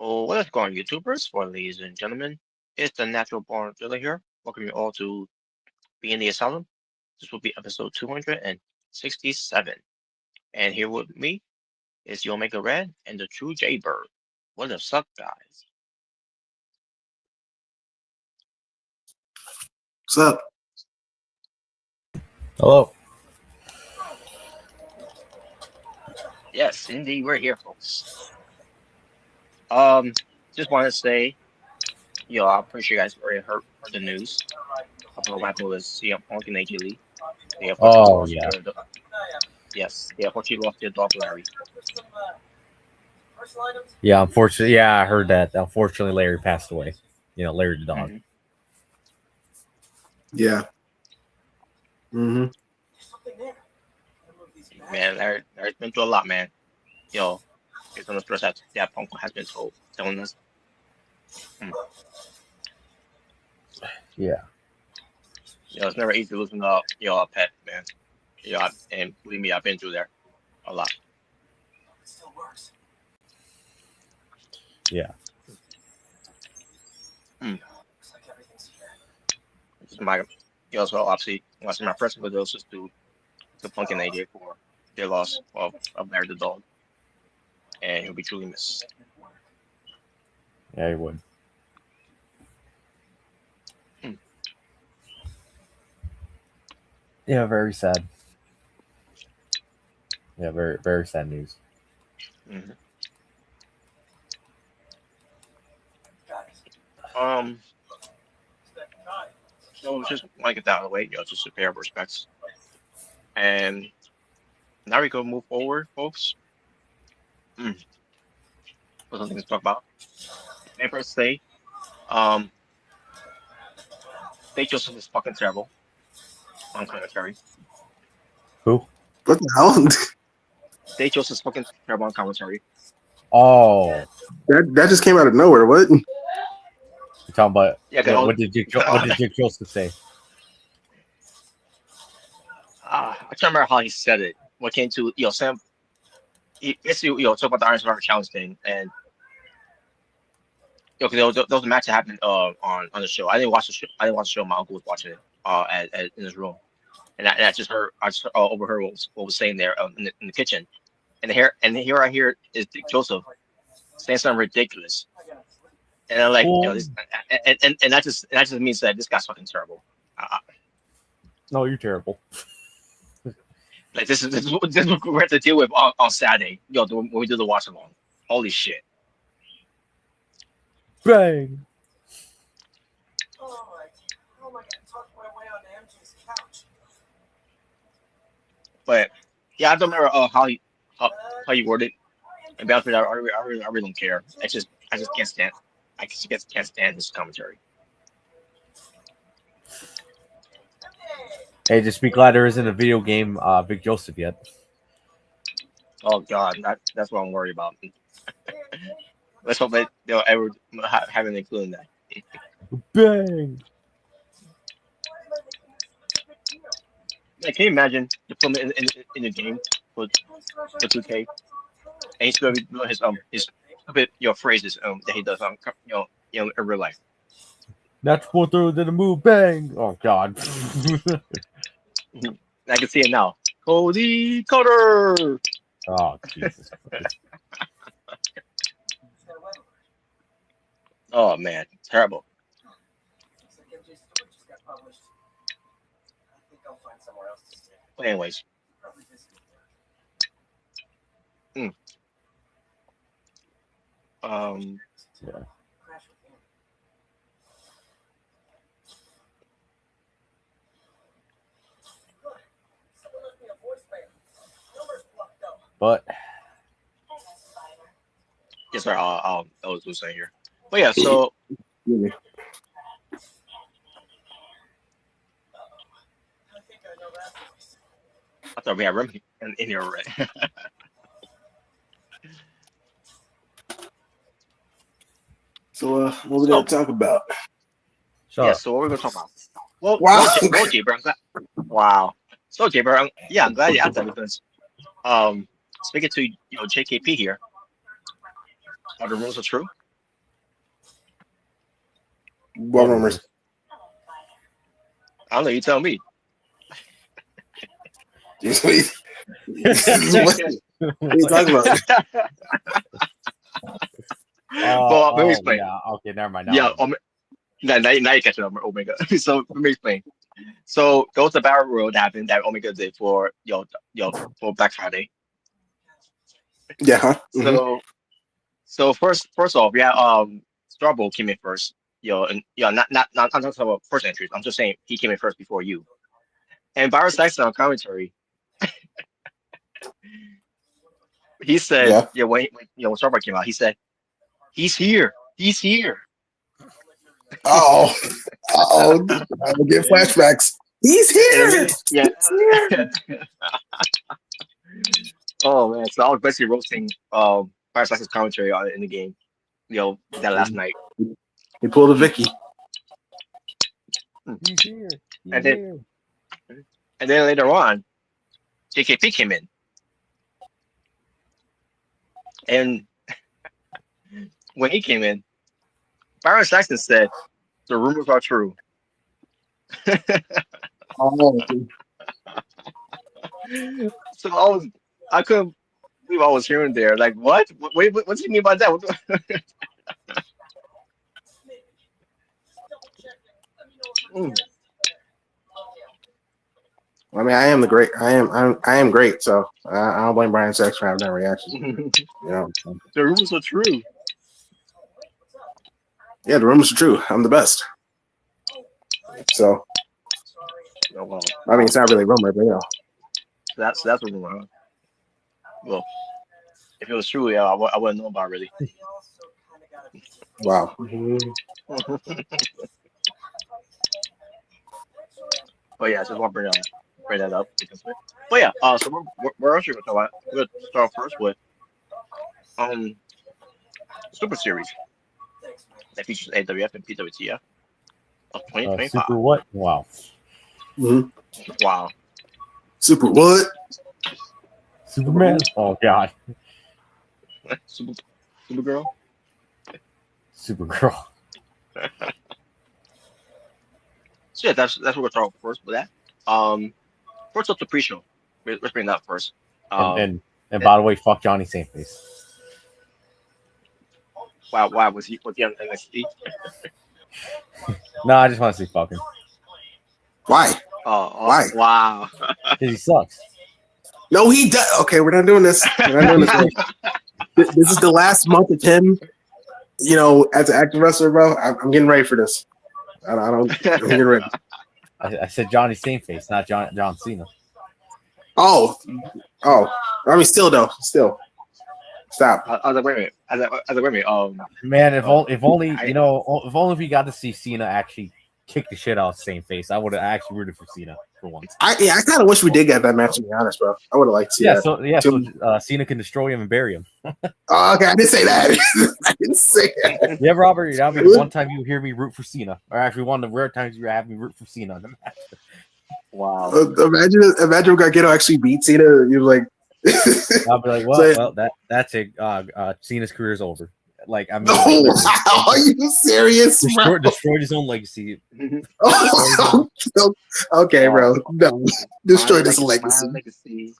Oh, what is going on, YouTubers? For ladies and gentlemen, it's the natural born thriller here. Welcome you all to Being the Asylum. This will be episode 267. And here with me is the Omega Red and the True Jaybird. What is up, guys? What's up? Hello. Yes, indeed, we're here, folks. Just want to say, I'm pretty sure you guys already heard the news about what happened with CM Punk and AJ Lee. They unfortunately Oh lost yeah. yes, they unfortunately lost their dog Larry. Yeah, unfortunately, yeah, I heard that. Unfortunately, Larry passed away. Larry the dog. Mhm. Yeah. Mm-hmm. Man, Larry's been through a lot, man. Based on the stories that Punk has been telling us. Yeah. It's never easy losing a pet, man. And believe me, I've been through there a lot. Yeah. This is my, so obviously, want to my personal condolences to Punk and AJ for their loss of Larry the dog, and he'll be truly missed. Yeah, he would. Yeah, very sad. Yeah, very, very sad news. Mm-hmm. So just want to get that out of the way, just to pay our respects. And now we go move forward, folks. For something to talk about. And first say, State Joseph is fucking terrible on commentary. Who? What the hell? State Joseph is fucking terrible on commentary. Oh, that just came out of nowhere. What? you're talking about? Yeah, what did Jake Joseph say? I can't remember how he said it. When it came to Sam, basically talk about the Iron Survivor Challenge thing, and because there was a match that happened on the show. I didn't watch the show. I didn't watch the show. My uncle was watching it in his room, and I just heard overheard what was saying there in the kitchen, and here I hear is Dick Joseph saying something ridiculous, and I'm like, this, and that just means that this guy's fucking terrible. No, you're terrible. Like this is what we have to deal with on Saturday. When we do the watch along. Holy shit! Bang. But yeah, I don't remember how you worded. And be honest with you, I really don't care. I just can't stand. I just can't stand this commentary. Hey, just be glad there isn't a video game Big Joseph yet. Oh God, that's what I'm worried about. Let's hope that they'll ever haven't included that. Bang. Like, can you imagine you put him in the game for 2K, and he's gonna be doing his stupid phrases that he does in real life. Not to the move. Bang. Oh God. I can see it now. Cody Cutter. Oh Jesus. Oh man, terrible. But anyways, yeah. But Yes, sir. I was saying here. But yeah, so I thought we had Remy in here already. So, what we gonna talk about? Yeah, so what we're gonna talk about? Well, Wow. Jaybird, I'm glad. Wow. So Jaybird, I'm glad you asked that because speaking to JKP here, are the rules are true? What rumors? I don't know. You tell me. What are you talking about? Well, let me explain. Yeah. Okay, never mind. Now Yeah, now you catch it on Omega. So let me explain. So there was a battle royal that happened that Omega did for for Black Friday. Yeah. Huh? So first off, yeah, Starbolt came in first. And not I'm not talking about first entries. I'm just saying he came in first before you. And Byron Saxton on commentary, he said, Yeah. when Starbolt came out, he said, "He's here. He's here." Oh. I'm gonna get flashbacks. He's here. Yeah. He's here. Oh man, so I was basically roasting Byron Saxton's commentary in the game. That last night. He pulled a Vicky. He's here. He's And then here. and then later on, JKP came in. And when he came in, Byron Saxton said, "The rumors are true." Oh, So I couldn't believe I was hearing there. Like, what? Wait, what do you mean by that? Mm. I mean, I am the great. I am great. So I don't blame Brian Sachs for having that reaction. So. The rumors are true. Yeah, the rumors are true. I'm the best. So Oh, well, I mean, it's not really a rumor, but that's a rumor. Huh? Well, if it was true, yeah, I wouldn't know about it really. Wow. But yeah, I just want to bring that up. But yeah, so we're actually going to talk about. We're going to start first with Super Series that features AWF and PWTF of 2025. Super what? Wow. Mm-hmm. Wow. Super what? Superman? Oh God. Supergirl. Supergirl. So yeah, that's what we're talking first with that. First up the pre-show. Let's bring that up first. And by the way, fuck Johnny Saintface. Why was he on NXT? No, I just want to see fucking. Why? Why? Wow. Because he sucks. No, he does. Okay, we're not doing this. We're not doing this. This is the last month of him. As an active wrestler, bro. I'm getting ready for this. I'm getting ready. I said Johnny Saintface, not John Cena. Oh. I mean, still though. Still. Stop. I was like, wait a minute. Man, if only if we got to see Cena actually kick the shit out of Saintface, I would have actually rooted for Cena for once. I kind of wish we did get that match, to be honest, bro. I would have liked to see that. So Cena can destroy him and bury him. Oh, okay, I didn't say that. I didn't say that. Yeah, Robert, that'll be the one time you hear me root for Cena, or actually one of the rare times you have me root for Cena in the match. Wow. Imagine if Gargano actually beat Cena. You're like, I'll be like, well, that's it. Cena's career is over. Like, I mean, are you serious? Destroyed his own legacy. Okay, bro. No, destroyed his legacy.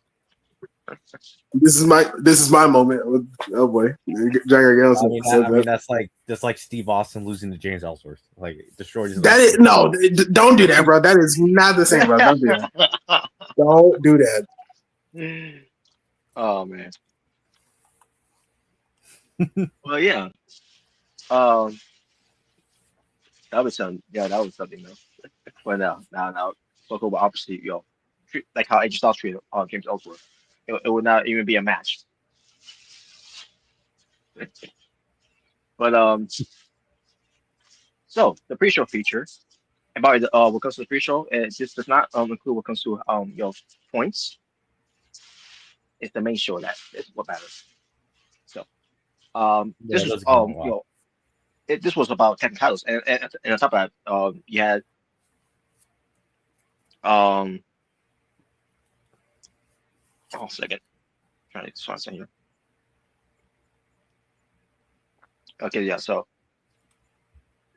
This is my moment. Oh boy, John Gargano. I mean, that's like Steve Austin losing to James Ellsworth. Like, destroyed his. That is no. Don't do that, bro. That is not the same, bro. Don't do that. Don't do that. Oh man. Well, yeah. That was something. Yeah, that was something though. But now, talk about opposite, like how AJ Styles treated James Ellsworth. It would not even be a match. But so the pre-show feature, and by the what comes to the pre-show, this does not include what comes to points. It's the main show that is what matters. So this is this was about tag titles, and on top of that, you had oh, a second, trying to find something here. Okay, yeah, so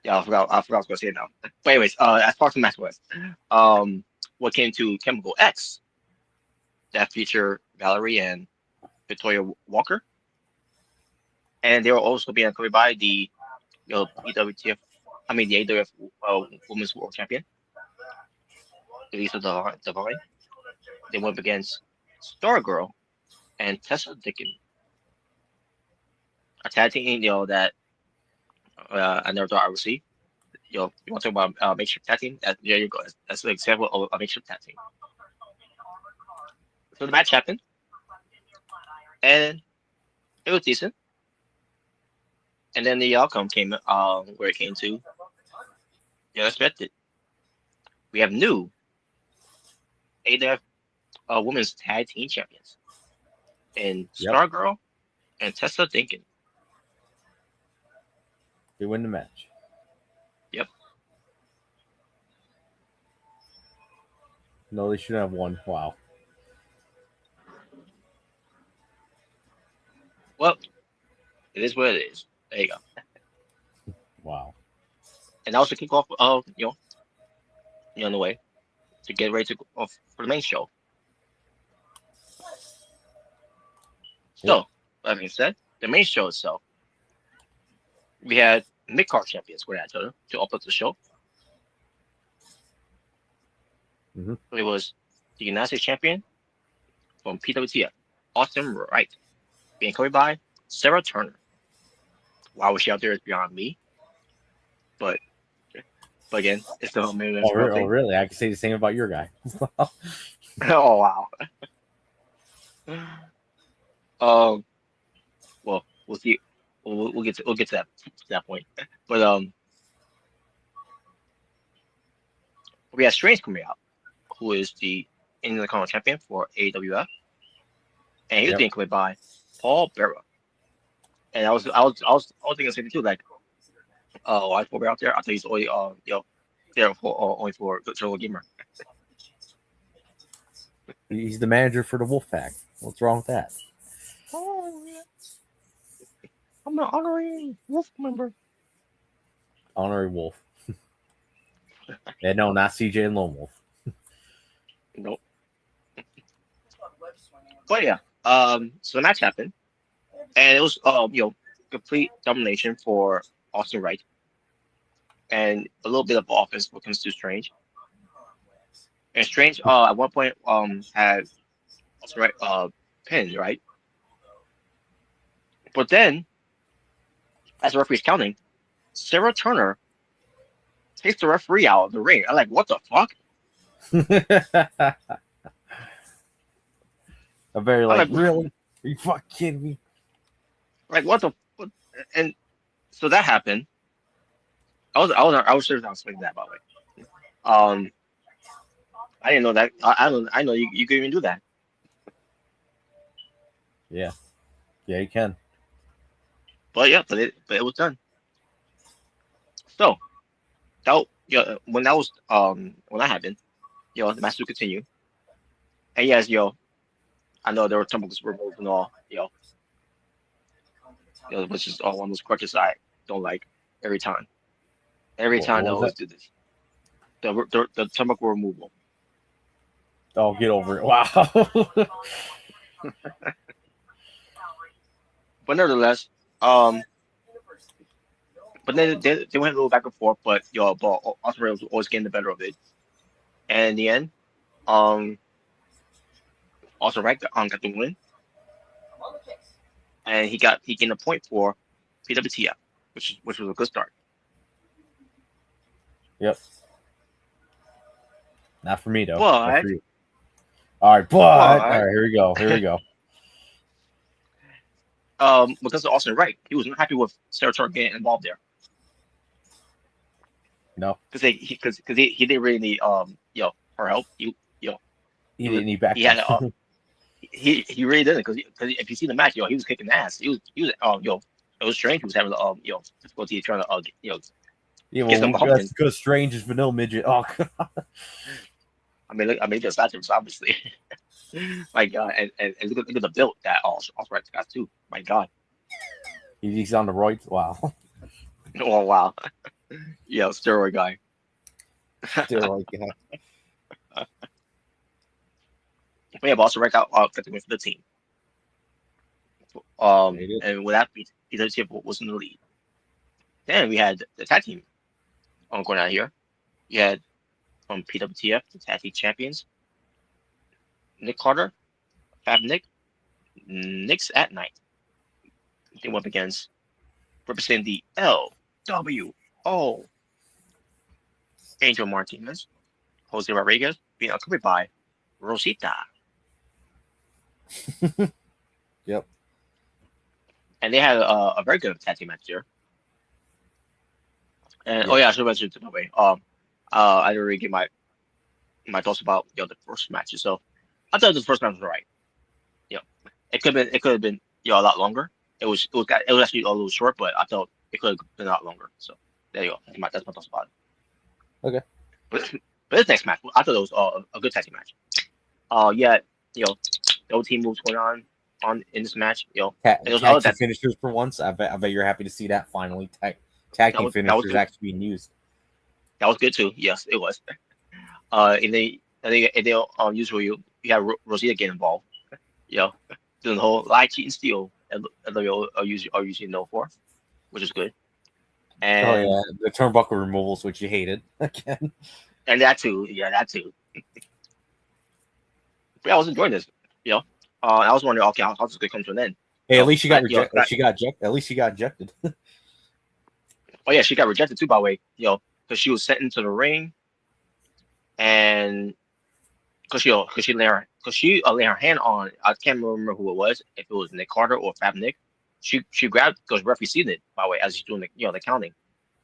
Yeah, I forgot. I was gonna say it now. But anyways, as far as the match was, what came to Chemical X that featured Valerie and Victoria Walker, and they were also being accompanied by the PWTF, I mean the AWF Women's World Champion, Elisa Devine. They went up against Stargirl and Tessa Dickin, a tag team, that I never thought I would see. You want to talk about makeshift tag team? There you go. That's an example of a makeshift tag team. So the match happened, and it was decent. And then the outcome came where it came to the unexpected. We have new AWF Women's Tag Team Champions in Yep. Stargirl and Tessa Dinkin. They win the match. Yep. No, they shouldn't have won. Wow. Well, it is what it is. There you go. Wow. And that was the kickoff of on the way to get ready to go off for the main show. So, that being said, the main show itself, we had mid-card champions for that to open up the show. Mhm. It was the United States champion from PWTF, Austin Wright, being covered by Sarah Turner. Why was she out there is beyond me. But again, it's the main event. Oh, really? I can say the same about your guy. Oh wow. Well, we'll see. We'll get to that point. But we have Strange coming out, who is the Intercontinental champion for AWF, and he's being covered by Paul Bearer. And I was thinking the same thing too. Like, why is Paul Bearer out there? I thought he's only there for only for Turtle Gamer. He's the manager for the Wolfpack. What's wrong with that? Oh, yeah. I'm an honorary Wolf member. Honorary Wolf. Yeah, no, not CJ and Lone Wolf. Nope. But yeah, so the match happened, and it was complete domination for Austin Wright, and a little bit of offense when it comes to Strange. And Strange at one point had Austin Wright pinned, right? But then, as the referee's counting, Sarah Turner takes the referee out of the ring. I'm like, what the fuck? I'm very like, really? Are you fucking kidding me? Like, what the? And so that happened. I was sure I was expecting that, by the way. I didn't know that. I know you could even do that. Yeah, you can. But yeah, but it was done. So when that was when that happened, the match will continue. And yes, I know there were tumbles removed and all, which is one of those crutches I don't like every time. Every time they always do this. The turnbuckle removal. Oh, get over it! Wow. But nevertheless, but then they went a little back and forth, but Austin was always getting the better of it. And in the end, Austin Wright got the win, and he gained a point for PWTF, which was a good start. Yep. Not for me though. But all right, all right, here we go. Because of Austin Wright, he was not happy with Sarah Turner getting involved there. No, because he didn't really need her help. He didn't need backup. He had he really didn't because if you see the match, he was kicking ass. He was it was strange. He was having difficulty trying to yeah, well, that's because Strange is vanilla midget. Oh, God. I mean, just bathrooms obviously. My God, and look at the build that Austin Wright got too. My God, He's on the right. Wow. Oh wow. Yeah, steroid guy. Steroid guy. But yeah, but also ranked out got the win for the team. They did. And with that, PWTF was in the lead. Then we had the tag team going out here. You had from PWTF, the tag team champions, Nick Carter, Fab Nick's at Night. They went up against representing the LWO, Angel Martinez, Jose Rodriguez, being accompanied by Rosita. Yep. And they had a very good tag team match there. And Yeah. oh yeah, I should mention it by the way. I didn't really get my thoughts about the first matches. So I thought the first match was alright. It could have been a lot longer. It was actually a little short, but I thought it could have been a lot longer. So there you go. That's my thoughts about it. Okay. But this next match, I thought it was a good tag team match. Yeah, the old team moves going on in this match. Tag and those team finishers for once. I bet you're happy to see that finally. Tag team finishers actually being used. That was good too. Yes, it was. And they usually you have Rosita get involved. Doing the whole lie, cheat, and steal, and they are usually known for, which is good. And the turnbuckle removals, which you hated again. And that too, that too. But yeah, I was enjoying this. I was wondering, okay, how's this gonna come to an end? Hey, at least she got rejected. At least she got ejected. Oh yeah, she got rejected too, by the way. Because she was sent into the ring, and because she lay her hand on, I can't remember who it was, if it was Nick Carter or Fab Nick. She grabbed, because referee seen it, by the way, as he's doing the counting.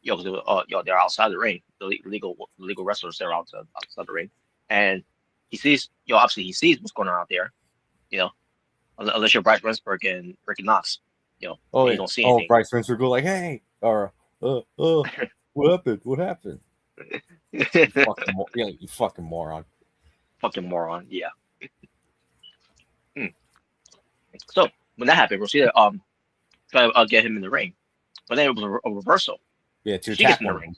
Because they're outside the ring. The legal wrestlers, they're outside the ring, and he sees obviously he sees what's going on out there. Unless you're Bryce Remsburg and Ricky Knox, you don't see anything. Bryce Remsburg go like, hey, or what happened? What happened? You fucking moron. Fucking moron, yeah. So when that happened, Rosita tried to get him in the ring, but then it was a reversal. Yeah, to she attack gets in the him. ring.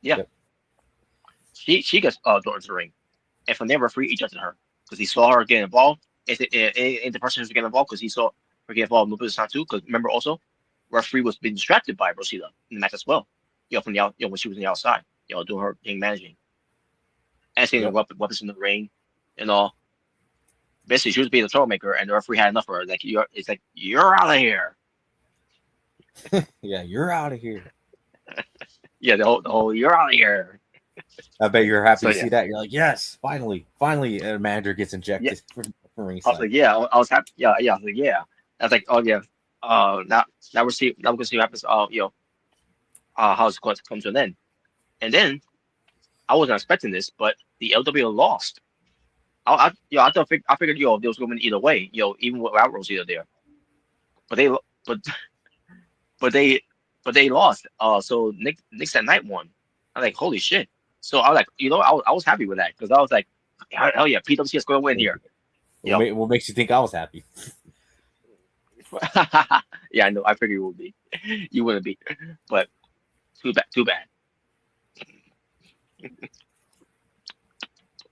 Yeah, yep. She gets thrown into the ring, and from there, referee ejected her because he saw her get involved. And the person who's getting involved because he saw her get involved in the time too. Because remember also, referee was being distracted by Rosita in the match as well. From the when she was on the outside, doing her thing managing, and seeing the weapons in the ring, and all. Basically, she was being a troublemaker, and the referee had enough of her. It's like you're out of here. Yeah, you're out of here. Yeah, the whole you're out of here. I bet you're happy to see that. You're like, yes, finally, a manager gets injected from ringside. I was like, yeah, I was happy. Yeah, I was like, yeah. I was like, oh yeah. Now we're see what happens. How it's going to come to an end. And then I wasn't expecting this, but the LW lost. I figured they was going either way. Even without Rosita there, but they lost. So Nick's at night won. I'm like, holy shit. So I was like, I was happy with that because I was like, hell yeah, PWTF is going to win here. What makes you think I was happy? Yeah, I know. I figured you would be. You wouldn't be, but too bad.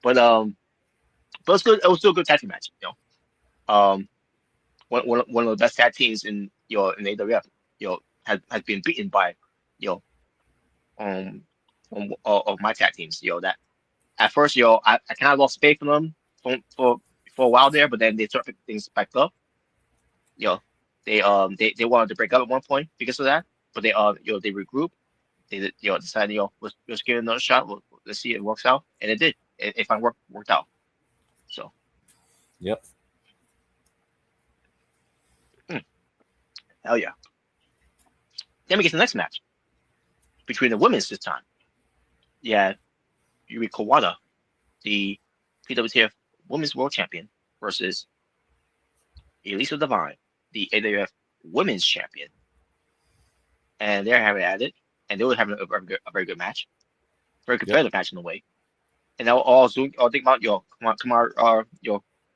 But it was good. It was still a good tag team match. One of the best tag teams in AWF. Has been beaten by of my tag teams. That at first I kind of lost faith in them for a while there, but then they started picking things back up. They wanted to break up at one point because of that, but they they regrouped. They decided let's give it another shot. Let's see if it works out, and it did. It finally worked out. So. Yep. Hell yeah. Then we get to the next match between the women's this time. Yeah, Yuri Kawada, the PWTF Women's World Champion, versus Elisa Divine, the AWF Women's Champion. And they're having at it, and they were having a very good match, very competitive match in a way. And I'll think about come on,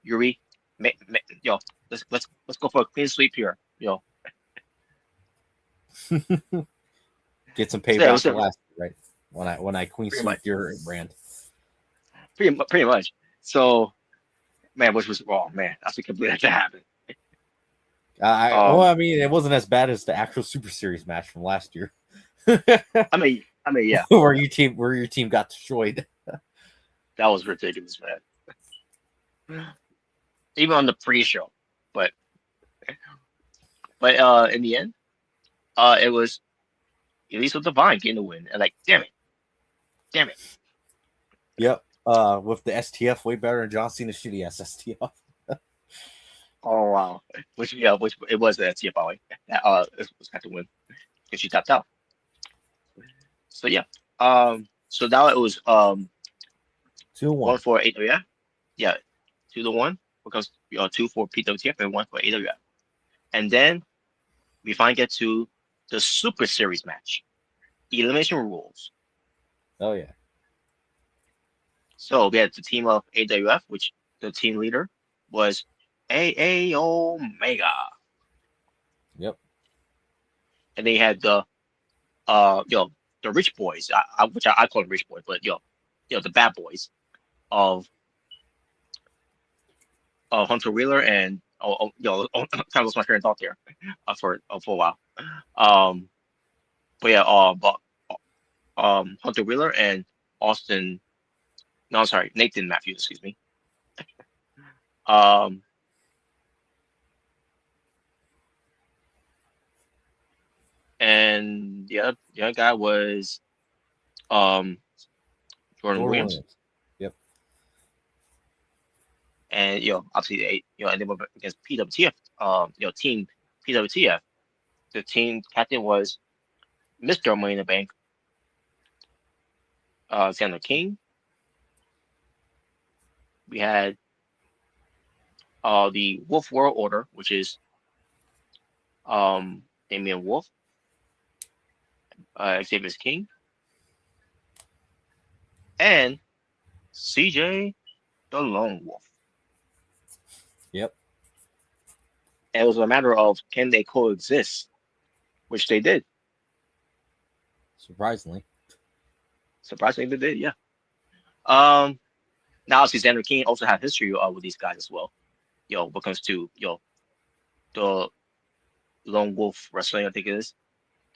Yuri, let's go for a clean sweep here, Get some So, yeah, it payback was for last year, right? When I queen pretty much, sweep your brand. pretty much. So, man, which was man, I can't believe that to happen. I mean, it wasn't as bad as the actual Super Series match from last year. I mean, yeah, where your team got destroyed. that was ridiculous, man. Even on the pre-show, but in the end, it was Elisa Divine getting the win, and like, damn it. Yep. With the STF way better than John Cena's shitty ass STF. Oh wow, which it was the TF Bowie that it was got to win because she tapped out. So yeah, so now it was 2-1. 1 for AWF, yeah, 2-1 because 2 for PWTF and 1 for AWF, and then we finally get to the Super Series match, elimination rules. Oh yeah. So we had the team of AWF, which the team leader was AA Omega, Yep. and they had the the rich boys, which I call them rich boys, but the bad boys of Hunter Wheeler and kind of lost my train of thought there for a while. But yeah, Hunter Wheeler and Austin. No, sorry, Nathan Matthews. Excuse me. Um, and the other guy was Jordan Williams. Yep. And obviously and they were against PWTF. Team PWTF. The team captain was Mr. Money in the Bank, Xander King. We had the Wolf World Order, which is Damian Wolf, Xavier King, and CJ the Lone Wolf. Yep. And it was a matter of can they coexist, which they did. Surprisingly, they did, yeah. Now obviously Xander King also had history with these guys as well. When it comes to the Lone Wolf Wrestling, I think it is.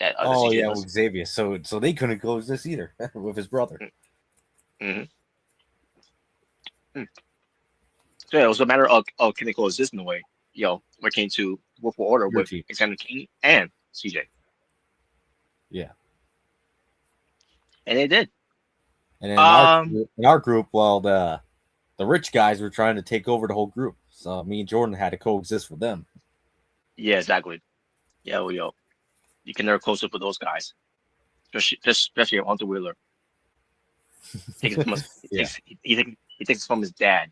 That oh CJ yeah, does. with Xavier. So they couldn't coexist either with his brother. Mm-hmm. So yeah, it was a matter of can they coexist in a way. When it came to Wolf World Order Your with team. Xander King and CJ. Yeah. And they did. And in our group, well, the rich guys were trying to take over the whole group. So me and Jordan had to coexist with them. Yeah, exactly. Yeah, well, you can never close up with those guys, especially Hunter Wheeler. He takes it from his dad.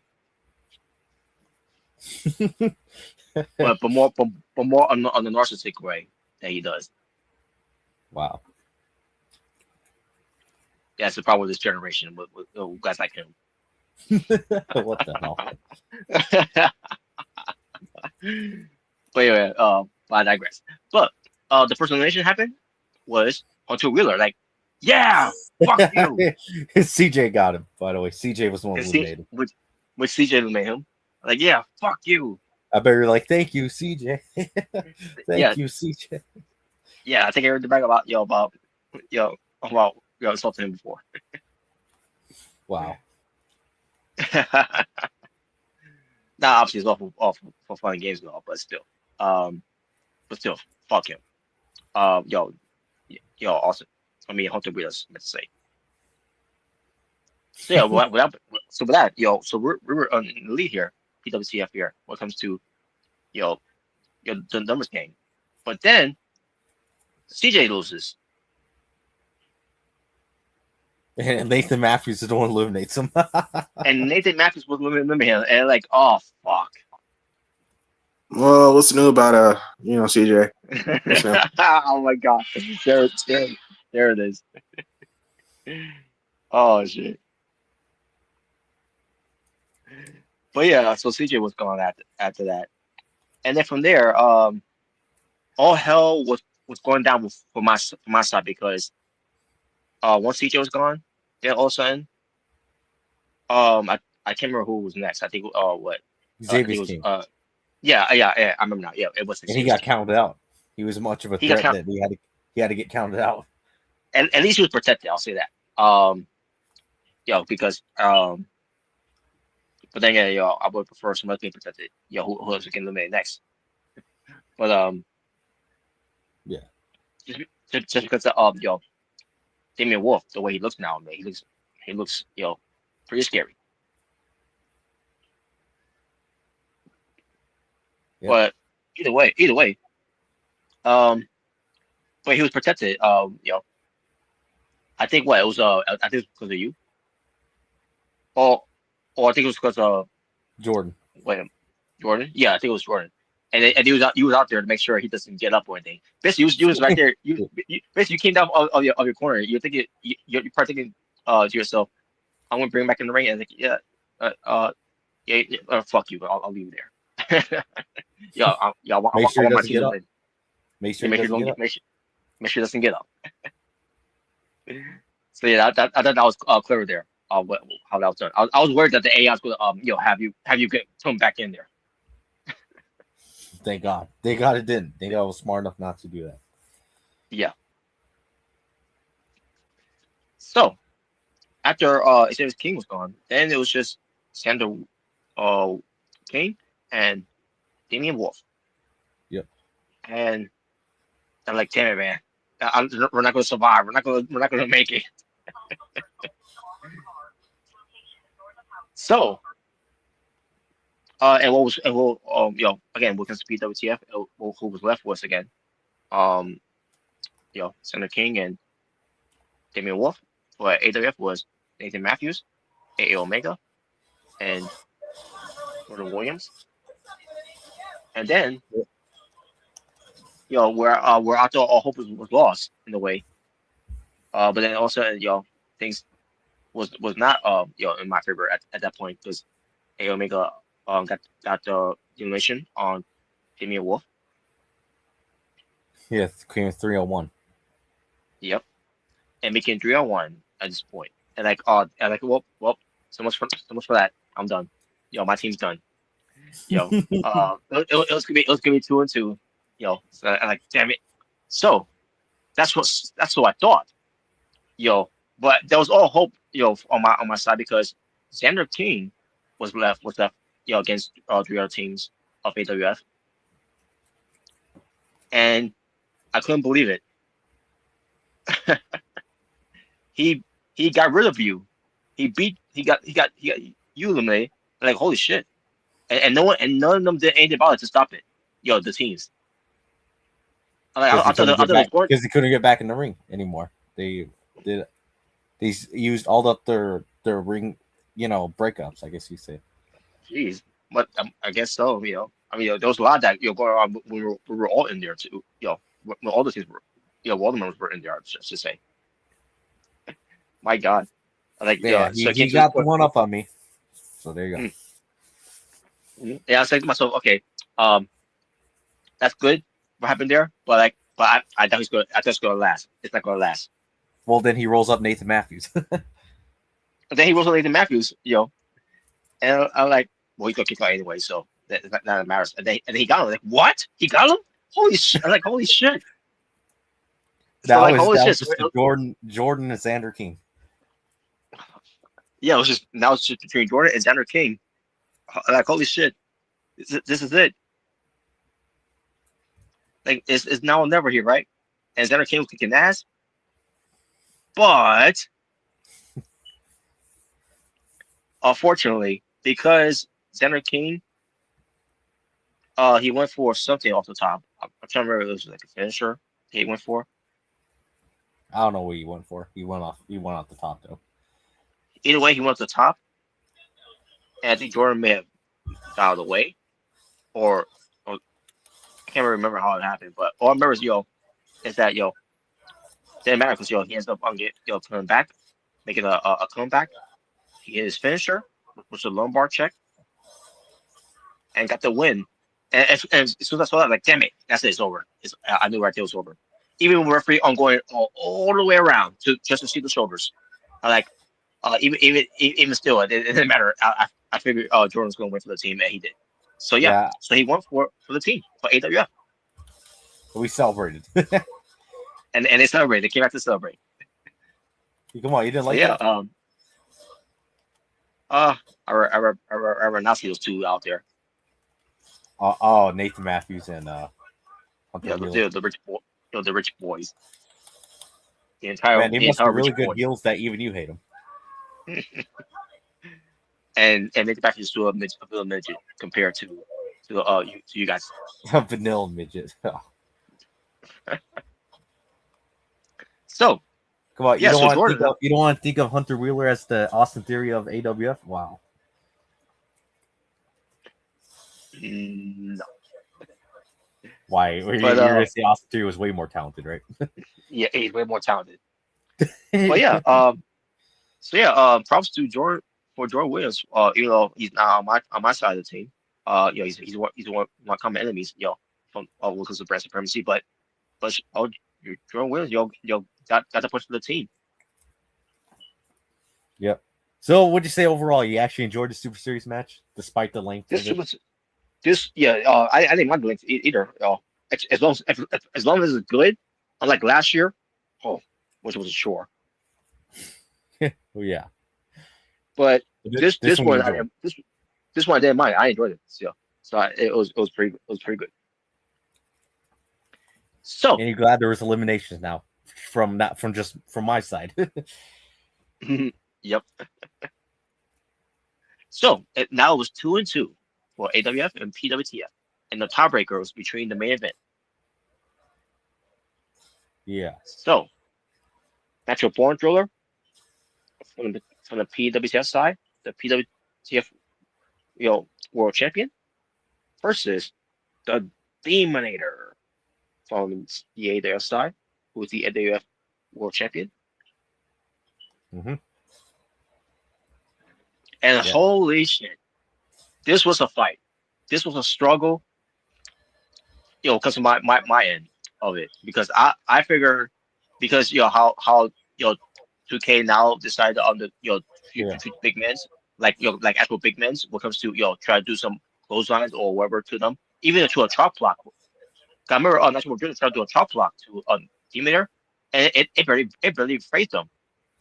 but more on the narcissistic way that he does. Wow. That's the problem with this generation with guys like him. What the hell? But anyway, I digress. But the first elimination happened was Hunter Wheeler. Like, yeah, fuck you. CJ got him, by the way. CJ was the one who made him. Which CJ made him. Like, yeah, fuck you. I bet you're like, thank you, CJ. Thank you, CJ. Yeah, I think I heard the back about insulting him before. Wow. Now, obviously, it's all for fun and games and all, but still, fuck him. Awesome. I mean, Hunter Wheeler's meant to say. So yeah, with that, so we're in the lead here, PWTF here, when it comes to, the numbers game. But then CJ loses. And Nathan Matthews is the one who eliminates him. And Nathan Matthews was limiting him, and like, oh fuck. Well, what's new about CJ? Oh my god, there it is. Oh shit. But yeah, so CJ was gone after that, and then from there, all hell was was going down for my side because once CJ was gone, then all of a sudden I can't remember who was next. I think what I think it Xavier's was King, yeah, I remember now. Yeah, it was and he Xavier's got King. counted out. He was much of a He got threat count. that he had to get counted out. At least he was protected. I'll say that. Because but then yeah, I would prefer somebody being protected. Who else we can eliminate next? But Yeah, just just because Damian Wolf, the way he looks now, man, he looks pretty scary. Yep. But either way, um, but he was protected. I think what it was. I think it was because of you, or I think it was because of Jordan. wait, Jordan. Yeah, I think it was Jordan. And he was out there to make sure he doesn't get up or anything. Basically, you was right there. You basically you came down of your corner. You're thinking you're probably thinking to yourself, I'm gonna bring him back in the ring. And think, fuck you. I'll leave you there. I Make sure he want my doesn't team get to up. win. Make Yeah, sure he doesn't get up. make sure he doesn't get up. So yeah, I thought that was clever there. How that was done. I was worried that the AI was going to have you get come back in there. Thank God. Thank God it didn't. Thank God I was smart enough not to do that. Yeah. So after Xavier King was gone, then it was just Sander uh King and Damian Wolf, Yep. and I'm like, damn it, man. We're not going to survive. We're not going to make it. So, and what was and we'll again we're going to PWTF. Who was left was again um Senator King and Damian Wolf. But AWF was Nathan Matthews, AA Omega, and Gordon Williams. And then where I thought all hope was lost in a way. But then also things was not in my favor at that point because AA Omega got the elimination on Damian Wolf. Yeah, Queen 301. Yep. And making 3-on-1 at this point. And like so much for that. I'm done. My team's done. It was gonna be 2-2. So I'm like, damn it. So that's what I thought. But there was all hope, on my side because Xander King was left, against 3 other teams of AWF, and I couldn't believe it. he he got rid of you. He got you eliminated. Like holy shit. And none of them did anything about it to stop it. The teams. Like Because I thought it was going. he couldn't get back in the ring anymore. They did. They used all up their ring, breakups. I guess you say. Jeez, but I guess so. I mean, there was a lot that going on when we were all in there too. When all the teams were, all the members were in there. Just to say, my God, like Yeah, so he got the one up on me. So there you go. Yeah, I was saying to myself, okay, that's good. What happened there? But I thought it's gonna last. It's not gonna last. Well, then he rolls up Nathan Matthews. But then he was Nathan Matthews, and I'm like, well, he's gonna kick out anyway, so that's not matters. And then he got him. Like, what? He got him? Holy shit! I'm like, holy shit! So like, holy shit! Just Jordan and Xander King. Yeah, now it's just between Jordan and Xander King. Like, holy shit! This is it. Like, it's now or never here, right? And Xander King was kicking ass, but unfortunately, because Xander King, he went for something off the top. I'm trying to remember if it was like a finisher he went for. I don't know what he went for. He went off the top though. Either way, he went to the top, and I think Jordan may have got out of the way, or I can't remember how it happened. But all I remember is that didn't matter because he ends up on coming back, making a comeback. He hit his finisher, which was a lumbar check, and got the win. And as soon as I saw that, like, damn it, that's it, it's over. I knew right there it was over. even with referee on going all the way around to just to see the shoulders. I like even still, it didn't matter. I figured Jordan was going to win for the team, and he did. So yeah, Yeah, so he won for the team for AWF, we celebrated. and they celebrated. They came back to celebrate. Come on, you didn't So like yeah, that? I not see those two out there. Oh, Nathan Matthews and Hunter Yeah, Wheeler. the rich boy, the rich boys. Man, they The must be entire rich really good boys, heels that even you hate them. and Nathan Matthews to a midget compared to you guys. Vanilla midget. So Come on, yeah, so Jordan. you don't want to think of Hunter Wheeler as the Austin Theory of AWF? Wow. No. Why? You're But gonna say Austin Theory was way more talented, right? yeah, he's way more talented. But yeah, so yeah, props to Jordan for Jordan Williams. Even though he's not on my side of the team. He's one of my common enemies. From because of brand supremacy. But Jordan Williams, got the push for the team. Yep. So, what'd you say overall? You actually enjoyed the Super Series match, despite the length This of it? was this yeah. I didn't mind the length either. As long as it's good, unlike last year, oh, which was a chore. Oh yeah. But This this one you one enjoyed. this one I didn't mind. I enjoyed it. It was pretty good. So And you're glad there was eliminations now from not from just from my side. yep. So now it was 2-2 for AWF and PWTF, and the tiebreaker was between the main event. Yeah. So natural born driller from the PWTF side, the PWTF world champion versus the Demonator from the AWF side, who is the AWF world champion. Mm-hmm. And holy shit, this was a fight. This was a struggle, because of my end of it. Because I figure, because how 2K now decided on the to treat big men's like actual big men's when it comes to try to do some clotheslines or whatever to them, even to a chop block. I remember National Jordan tried to do a chop block to Demeter, and it barely phrased them.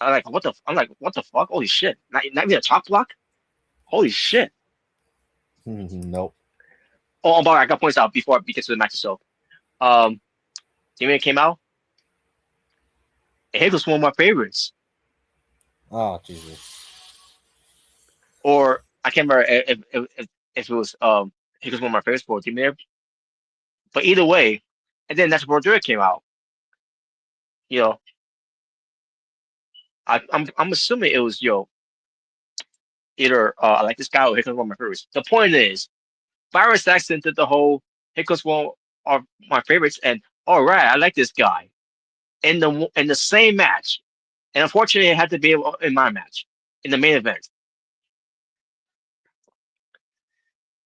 I'm like, what the fuck? Holy shit! Not even a chop block. Holy shit! Nope. Oh, but I got points out before we get to the match itself. Um, Demeter came out, and it was one of my favorites. Oh Jesus. Or I can't remember if it was he was one of my favorites for Demeter. But either way, and then National Jordan came out. You know, I'm assuming it was either I like this guy or here comes one of my favorites. The point is, Byron Saxton did the whole here comes one of my favorites, and all right, I like this guy in the same match, and unfortunately, it had to be in my match in the main event.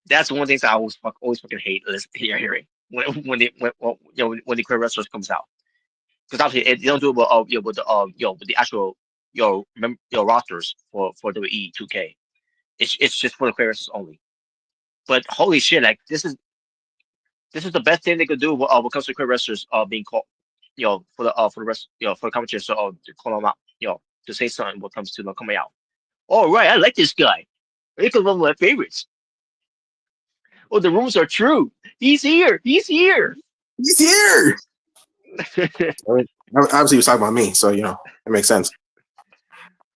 That's one of the things I always fucking hate hearing when the career wrestlers comes out, because obviously they don't do it with the actual rosters for WWE 2K. It's just for the career wrestlers only. But holy shit, like this is the best thing they could do when it comes to career wrestlers being called for the rest for the commentators to call them out to say something when it comes to them coming out. All right, I like this guy. He's one of my favorites. Oh, the rumors are true. He's here. He's here. He's here. Obviously, he was talking about me, so it makes sense.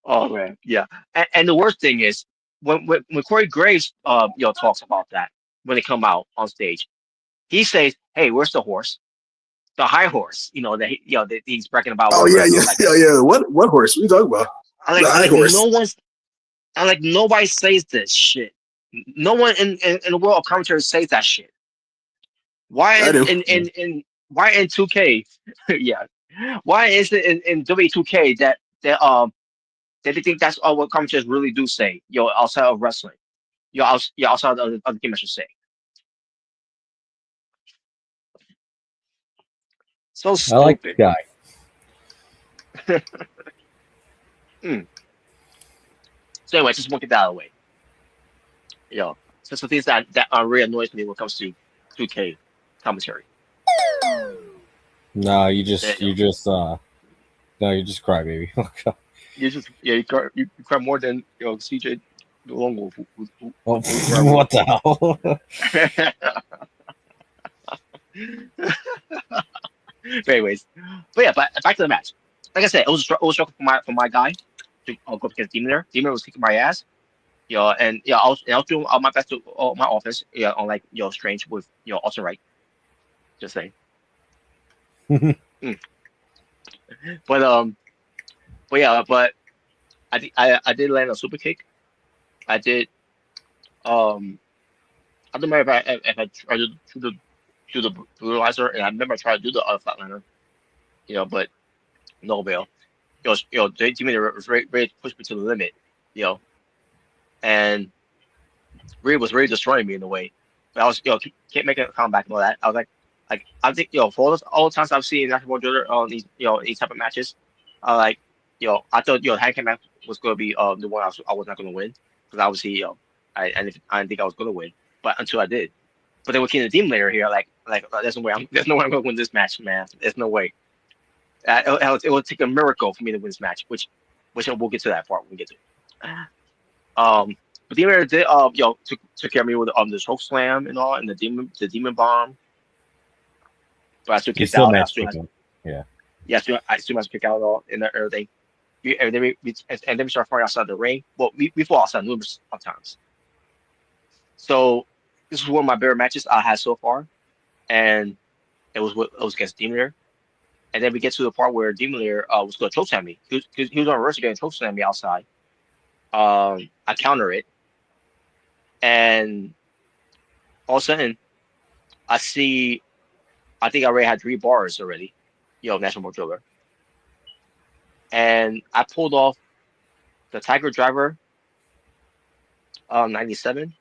Oh man, yeah. And the worst thing is when Corey Graves talks about that when they come out on stage, he says, "Hey, where's the horse? The high horse? That he's bragging about." Oh yeah, yeah. What horse? What are you talking about? The high horse. Nobody says this shit. No one in the world of commentary says that shit. Why I do. why in 2K? Yeah. Why is it in W2K that they think that's all what commentators really do say? Outside of wrestling, outside of the game, I should say. So I like stupid. the guy. So anyway, just want to get that out of the way. So some things that really annoys me when it comes to 2K commentary. No, you There just you you go. just no, you just cry, baby. You just you cry more than CJ the Lone Wolf Oh, who's forever. what the hell? But anyways, but yeah, but back to the match. Like I said, it was a struggle for my guy to go against Demon there. Demon was kicking my ass. And I was doing my best to my offense. On like Strange with also right. Just saying. Mm. But but I did land a super kick. I did I don't remember if I tried to do the brutalizer, and I remember I tried to do the flatliner. But no avail. They Demon was ready to push me to the limit. You know, and Reed was really destroying me in a way. But I was, kept making a comeback and all that. I was like I think, for all the times I've seen National Jordan on these, these type of matches, like, I thought, handicap match was going to be the one I was not going to win because obviously, I didn't think I was going to win, but until I did. But then with King of the Demon Layer here, there's no way I'm going to win this match, man. There's no way. It will take a miracle for me to win this match, which we'll get to that part when we get to it. But the Demon did took care of me with the choke slam and all, and the demon bomb. But I still You kicked still out. match him. Yeah. Yeah, I still must kick out and all and everything. And then we start fighting outside the ring. Well, we fought outside numerous of times. So this is one of my better matches I had so far, and it was against Demon Lair. And then we get to the part where Demon Lair was going to choke slam me. He was on reverse again, choke slam me outside. I counter it, and all of a sudden I see. I think I already had 3 bars already, National Board Driller. And I pulled off the Tiger Driver 97.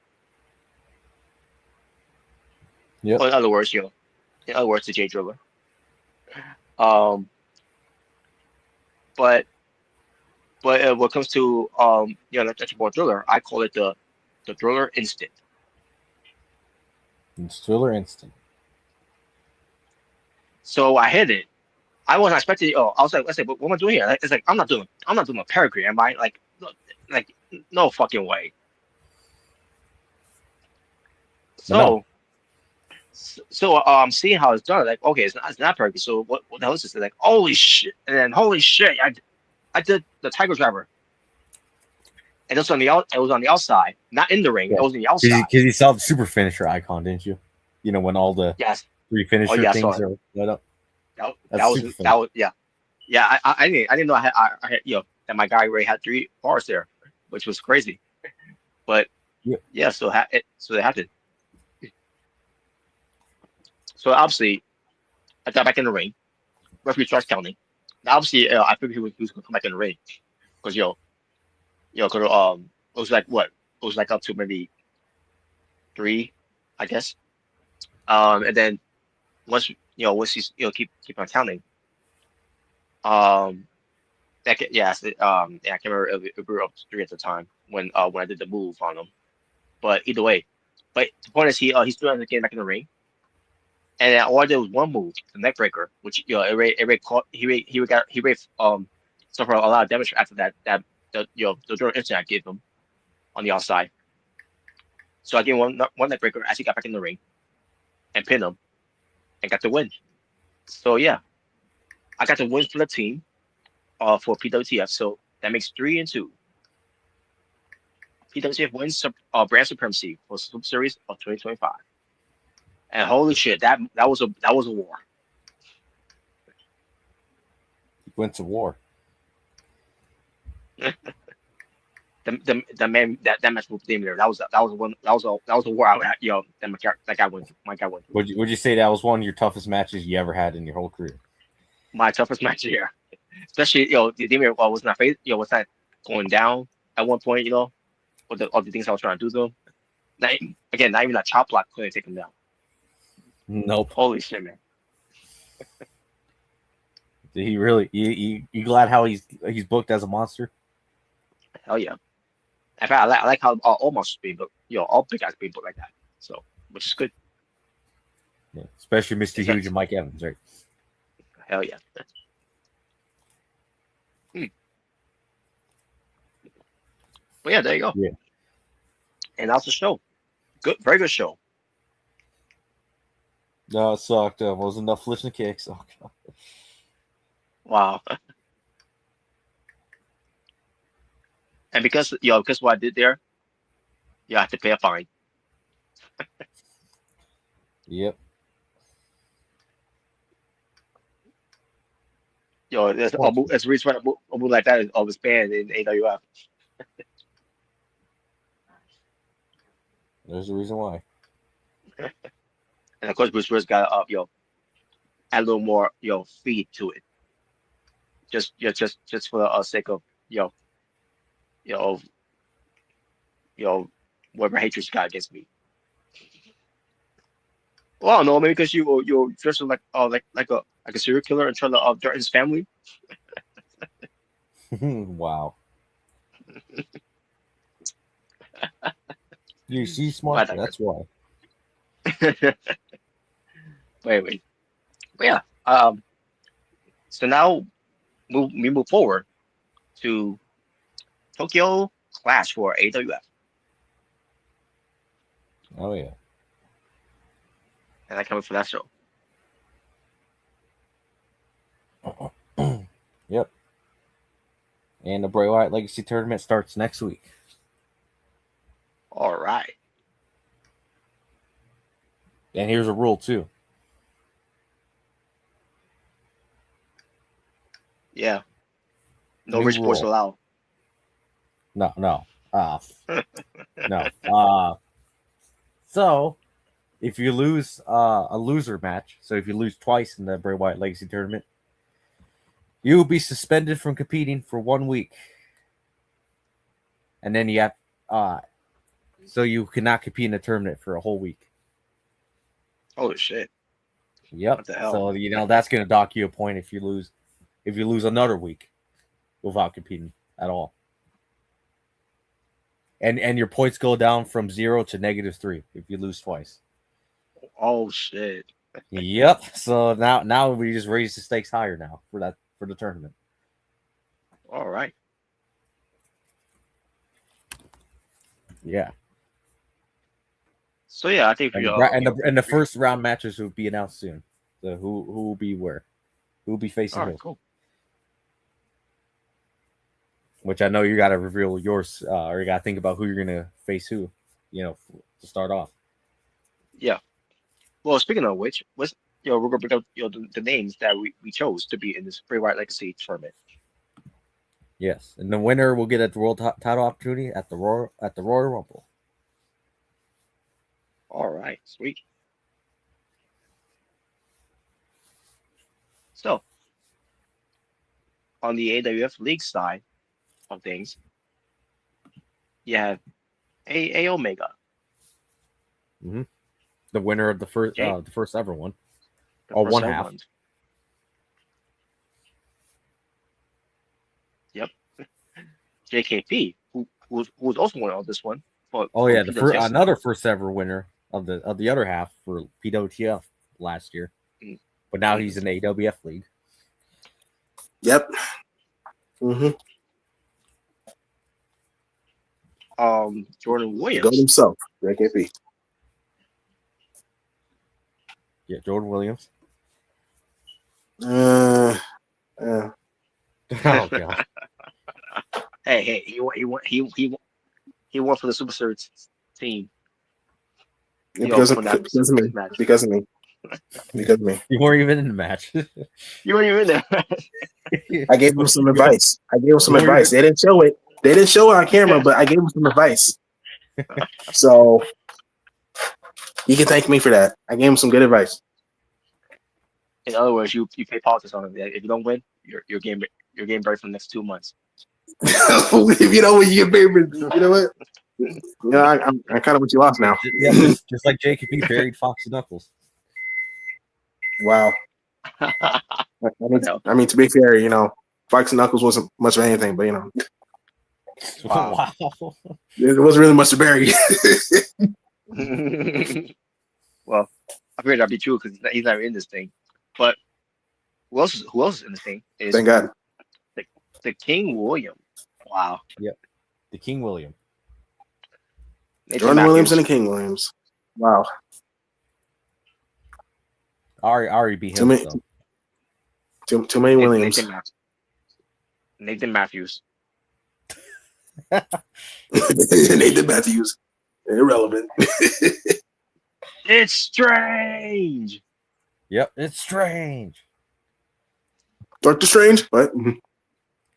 Yep. Or in other words, the J Driller. Um, but when it comes to the National Board Driller, I call it the Driller Instant. It's Thriller Instant. So I hit it. I wasn't expecting. Oh, I was like, let's say, what am I doing here? It's like I'm not doing a pedigree, am I? Like no fucking way. So, I'm seeing how it's done. Like, okay, it's not pedigree. So what the hell is this? Like, holy shit! And then holy shit, I did the Tiger Driver, and it was on the outside, not in the ring. Yeah. It was on the outside. Because you saw the super finisher icon, didn't you? When all the Yes. 3 finisher I things saw are lit up. That was yeah. I didn't know I had that my guy already had 3 bars there, which was crazy. But yeah, so they happened. So obviously, I got back in the ring. Referee starts counting. Now, obviously, I figured he was going to come back in the ring because cause, it was like what? It was like up to maybe 3, I guess. And then once he's keep on counting. I can't remember if we were up to 3 at the time when I did the move on him. But either way, but the point is he's still getting back in the ring. And all I did was one move, the neck breaker, which it caught he suffered a lot of damage after the dual instant I gave him on the outside. So I gave him one neck breaker as he got back in the ring and pinned him and got the win. So yeah, I got the win for the team for PWTF. So that makes 3-2. PWTF wins brand supremacy for Super Series of 2025. And holy shit, that was a war. Went to war. the man that match with Demon there, that was a war I had, that guy went through. Would you say that was one of your toughest matches you ever had in your whole career? My toughest match here, especially the Demon was not was not going down at one point, with all the things I was trying to do to him. Not even a chop block couldn't take him down. Nope. Holy shit, man. Did he really? You glad how he's booked as a monster? Hell yeah. In fact, I like how all monsters being booked. All big guys being booked like that. So, which is good. Yeah. Especially Mr. It's Huge nice. and Mike Evans, right? Hell yeah. But yeah, there you go. Yeah. And that's the show. Good, very good show. No, it sucked. Wasn't enough flips and kicks. Oh, God. Wow. And because what I did there, I have to pay a fine. Yep. There's a reason why a move like that is always banned in AWF. There's a reason why. And of course, Bruce Willis got add a little more feed to it. Just for the sake of whatever hatred you got against me. Well, I don't know, maybe because you're dressed like a serial killer and trying to threaten his family. Wow. You see, smart. That's why. Wait. But yeah. So now we move forward to Tokyo Clash for AWF. Oh yeah. And I coming for that show. Yep. And the Bray Wyatt Legacy Tournament starts next week. All right. And here's a rule too. Yeah. No New rich boys rule. allowed. No. No. So, if you lose a loser match, so if you lose twice in the Bray Wyatt Legacy Tournament, you will be suspended from competing for 1 week. And then you have, so you cannot compete in the tournament for a whole week. Holy shit. Yep. What the hell? So, that's going to dock you a point if you lose another week without competing at all. And your points go down from 0 to -3 if you lose twice. Oh shit. Yep. So now we just raise the stakes higher now for the tournament. All right. Yeah. So yeah, I think and the first round matches will be announced soon. So who will be where? Who will be facing all who? right, cool. Which I know you got to reveal yours, or you got to think about who you're gonna face who. To start off. Yeah. Well, speaking of which, we're gonna bring up the names that we chose to be in this Bray Wyatt Legacy tournament. Yes, and the winner will get a world title opportunity at the Royal Rumble. All right, sweet. So, on the AWF League side of things, you have A Omega. Mm-hmm. The winner of the first ever one, or one half. One. Yep. JKP, who was also one on this one. Another first ever winner of the other half for PWTF last year, but now he's in the AWF league. Yep. Mm-hmm. Jordan Williams. Got himself. JKP. Yeah, Jordan Williams. Yeah. Oh god. Hey, he won for the SuperSerieS team. Because of me. Because of me. You weren't even in the match. You weren't even in there. I gave him some advice. They didn't show it. They didn't show it on camera, but I gave him some advice. So he can thank me for that. I gave him some good advice. In other words, you pay politics on it. If you don't win, your game break for the next 2 months. If you know what you get buried, you know what? I kind of want you lost now. Yeah, just like JKP buried Fox and Knuckles. Wow. I mean, to be fair, you know, Fox and Knuckles wasn't much of anything, but you know, Wow. it wasn't really much to bury. Well, I figured that'd be true because he's not in this thing. But who else is in this thing? Is Thank God. the King William. Wow. Yep. The King William. Nathan Jordan Williams Matthews. and the King Williams. Wow. Ari beat Too him. many, So. too many Williams. Nathan Matthews. Nathan Matthews. Irrelevant. It's strange. Yep, it's strange. Doctor Strange? What?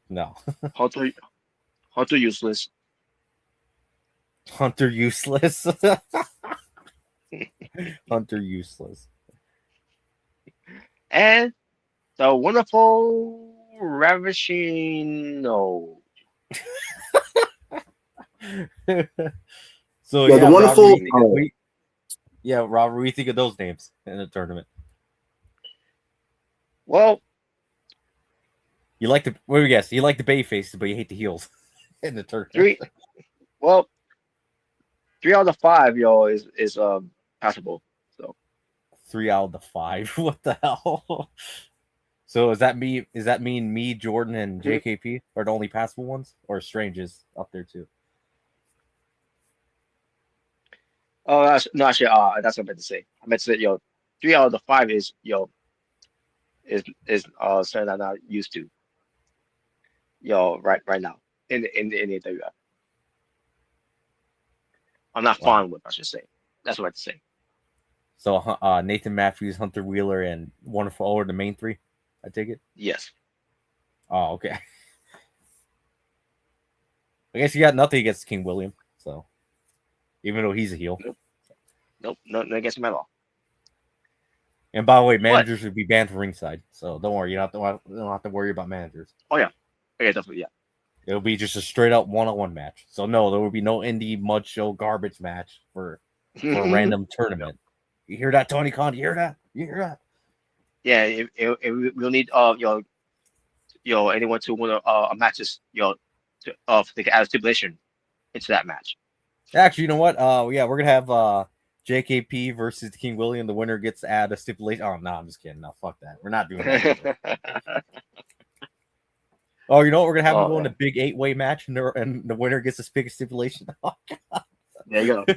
No. Hunter useless. Hunter useless. Hunter useless. And the wonderful ravishing no. So Yeah, the wonderful- Robert, what do you think of those names in the tournament? Well, You like the what do you guess? You like the bay faces, but you hate the heels in the tournament. 3 out of 5, is passable. So 3 out of the 5. What the hell? So does that mean me, Jordan, and JKP are the only passable ones, or Strange is up there too? oh that's no actually that's what I meant to say. I meant to say 3 out of the 5 is something I'm not used to. Right now in the WF. I'm not fond with, I should say. That's what I have to say. So Nathan Matthews, Hunter Wheeler, and Wonderful O are the main 3. I take it. Yes. Oh, okay. I guess you got nothing against King William, so even though he's a heel. Nope, no against him at all. And by the way, managers would be banned from ringside, so don't worry. You don't have to worry about managers. Oh yeah. Okay, definitely, yeah. It'll be just a straight up one-on-one match. So no, there will be no indie mud show garbage match for a random tournament. You hear that, Tony Khan? You hear that? You hear that? Yeah, we'll need anyone to win a matches they can add a stipulation into that match. Actually, you know what? Yeah, we're gonna have JKP versus the King William. The winner gets to add a stipulation. Oh no, I'm just kidding. No, fuck that. We're not doing that. Oh, you know what? We're gonna have them go in a big 8-way match, and the winner gets to pick a stipulation. There you go.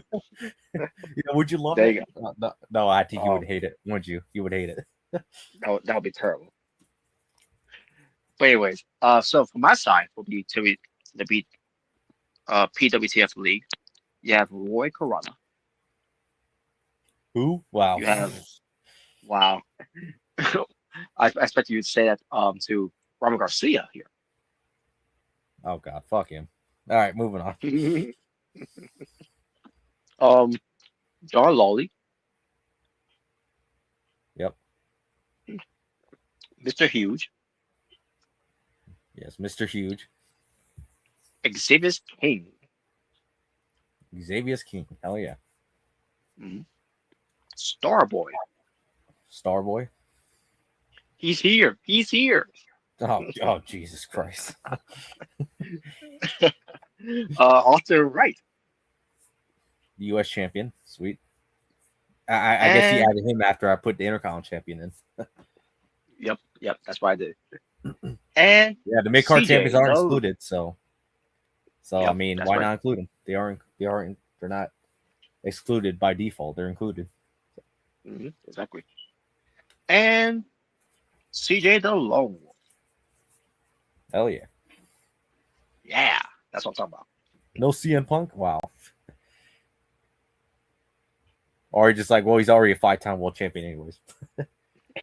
Would you love there it? You go. No, I think you would hate it. Wouldn't you? You would hate it. That would be terrible. But anyways, so for my side will be to beat PWTF League. You have Roy Corona. Who? Wow. You have wow. I expect you to say that to Robert Garcia here. Oh God, fuck him. All right, moving on. John Lawley. Yep. Mr. Huge. Yes, Mr. Huge. Xavier King. Xavier King. Hell yeah. Mm-hmm. Starboy. Starboy. He's here. He's here. Oh, Jesus Christ. Austin Wright. The U.S. champion. Sweet. I guess he added him after I put the Intercom champion in. Yep. That's what I did. And yeah, the mid-card champions aren't excluded, so yep, I mean, why not include them? They're not excluded by default. They're included. Mm-hmm, exactly. And CJ the Lone Wolf. Hell yeah. Yeah, that's what I'm talking about. No CM Punk? Wow. Or just like, well, he's already a 5-time world champion anyways.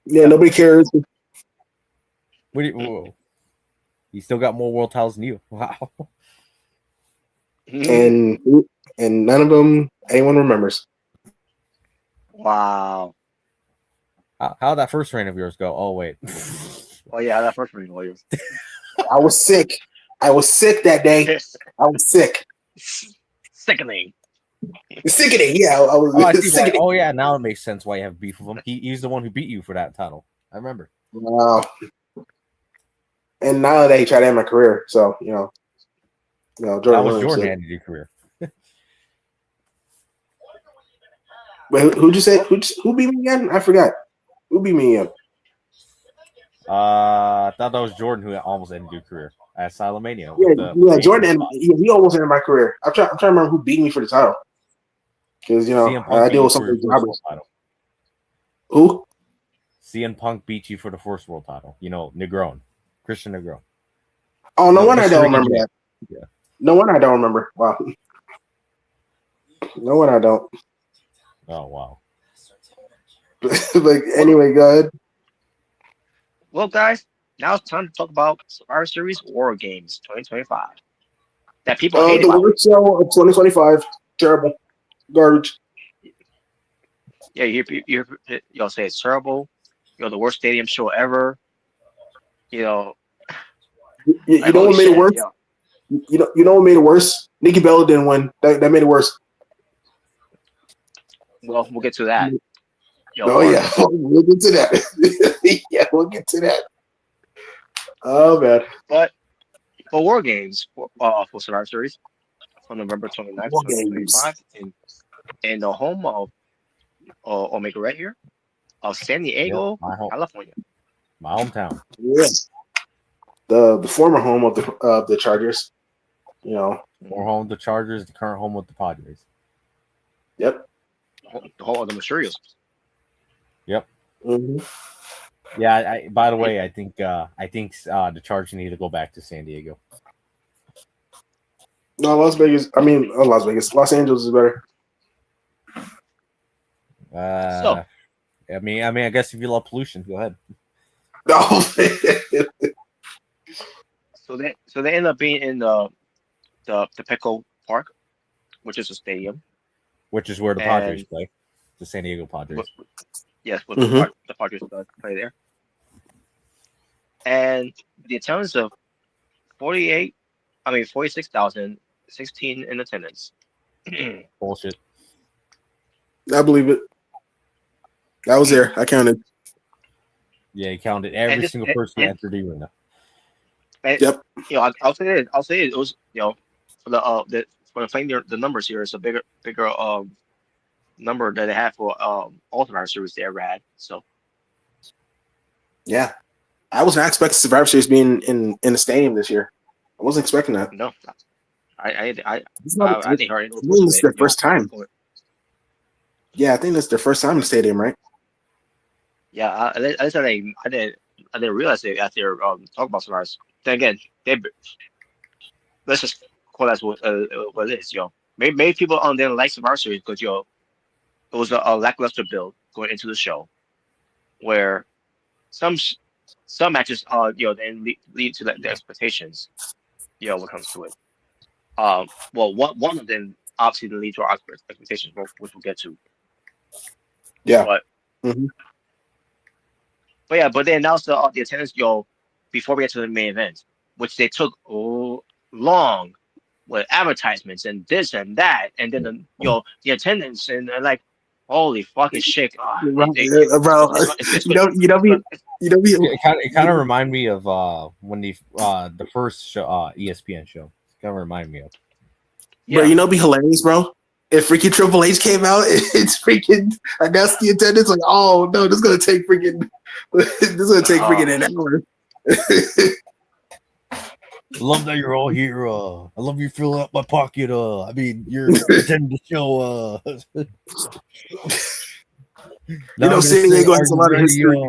Yeah, nobody cares. Whoa. He still got more world titles than you. Wow. And none of them anyone remembers. Wow. How'd that first reign of yours go? Oh, wait. Oh, yeah, that first reign of yours. I was sick. I was sick that day. I was sick. Sickening. Sickening, yeah. I was Oh, sickening. Oh, yeah, now it makes sense why you have beef with him. He's the one who beat you for that title. I remember. Wow. And now they try to end my career. So That Jordan was Williams. Jordan ended your career. Wait, who'd you say? Who beat me again? I forgot. Who beat me again? I thought that was Jordan who almost ended your career at Asylumania. Yeah, Jordan. He almost ended my career. I'm trying to remember who beat me for the title. Because CM Punk I beat deal you with for some your of first the world title. Who? CM Punk beat you for the first world title. Negron, Christian Negron. Oh, no wonder I don't remember Mrricanjay. that. Yeah. No wonder I don't remember. Wow. No wonder I don't. Oh wow. Like anyway, go ahead. Well, guys, now it's time to talk about Survivor Series WarGames 2025 that people hated, The by the way. worst show of 2025. Terrible. Garbage. Yeah, y'all say it's terrible. The worst stadium show ever. You Like know holy what made it shit. worse? Yeah. You know what made it worse? Nikki Bella didn't win. That made it worse. Well, we'll get to that. Oh yeah, we'll get to that. Yeah, we'll get to that. Oh man. But for WarGames for Survivor Series from November 29th, WarGames. 2025 in the home of Omega Red here of San Diego, California. My hometown. Yes. The former home of the Chargers. More home of the Chargers, the current home of the Padres. Yep. The whole of the Mysterios. Yep. Mm-hmm. Yeah. By the way, I think the Chargers need to go back to San Diego. No, Las Vegas. I mean, Las Vegas. Los Angeles is better. I guess if you love pollution, go ahead. No. So they end up being in the Petco Park, which is a stadium. Which is where the Padres play. The San Diego Padres. Yes, the Padres play there. And the attendance of 46,016 in attendance. Bullshit. I believe it. I was there. I counted. Yeah, he counted every single person who entered the arena. Yep. I'll say it. It was for the playing the numbers here. It's a bigger number that they have for all Survivor Series they ever had. So yeah, I was not expecting Survivor Series being in the stadium this year. I wasn't expecting that. No, I think I think this is their first time. Yeah, I think that's their first time in the stadium, right? Yeah, I didn't realize it after talking about Survivor. Then again, let's just call that what it is. Maybe people didn't like Survivor Series because it was a lackluster build going into the show, where some matches then lead to the expectations. When it comes to it. Well, one of them obviously didn't lead to our expectations, which we'll get to. Yeah. But but they announced the attendance before we get to the main event, which they took long with advertisements and this and that, and then the attendance and like holy fucking shit, bro. It kind of remind me of when the first show, ESPN show. It kind of remind me of. Yeah. Bro, be hilarious, bro. If freaking Triple H came out, it's freaking announced the attendance. Like, oh no, this is gonna take freaking an hour. I love that you're all here. I love you filling up my pocket. I mean, you're attending the show. San Diego has a lot of history.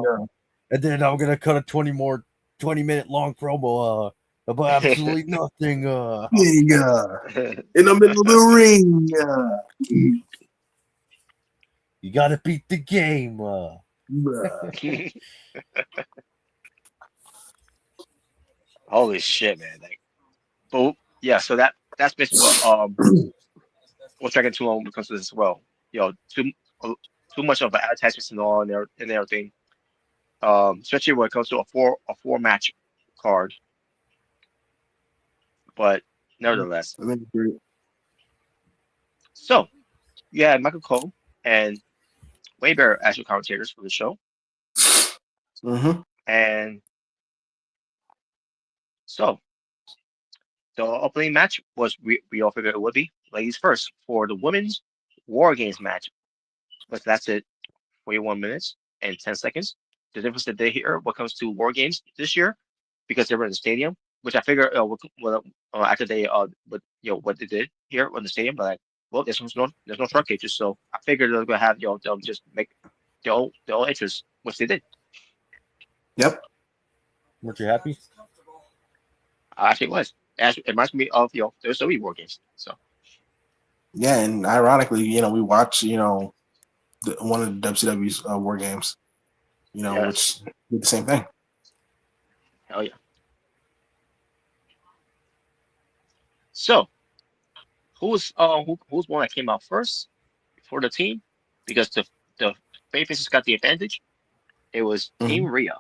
And then I'm gonna cut a 20-minute long promo about absolutely nothing. In the middle of the ring. You gotta beat the game. Holy shit, man! But yeah, so that's basically what we'll check into when it comes to this as well. Too much of an advertisement and all and everything. Especially when it comes to a four match card. But nevertheless, so you had Michael Cole and Waybear as your commentators for the show. Mm-hmm. And so the opening match was we all figured it would be ladies first for the women's War Games match, but that's it. 41 minutes and 10 seconds. The difference that they here when it comes to War Games this year, because they were in the stadium, which I figure after they what what they did here in the stadium, but like, well, there's no shark cages, so I figured they're gonna have they'll just make their own interest, which they did. Yep. Weren't you happy? Actually, it was. It reminds me of there's WWE War Games. So Yeah, and ironically, we watch, one of the WCW's War Games, yes, which did the same thing. hell yeah. So who's one that came out first for the team? Because the Faces got the advantage. It was Team Mm-hmm. Rhea,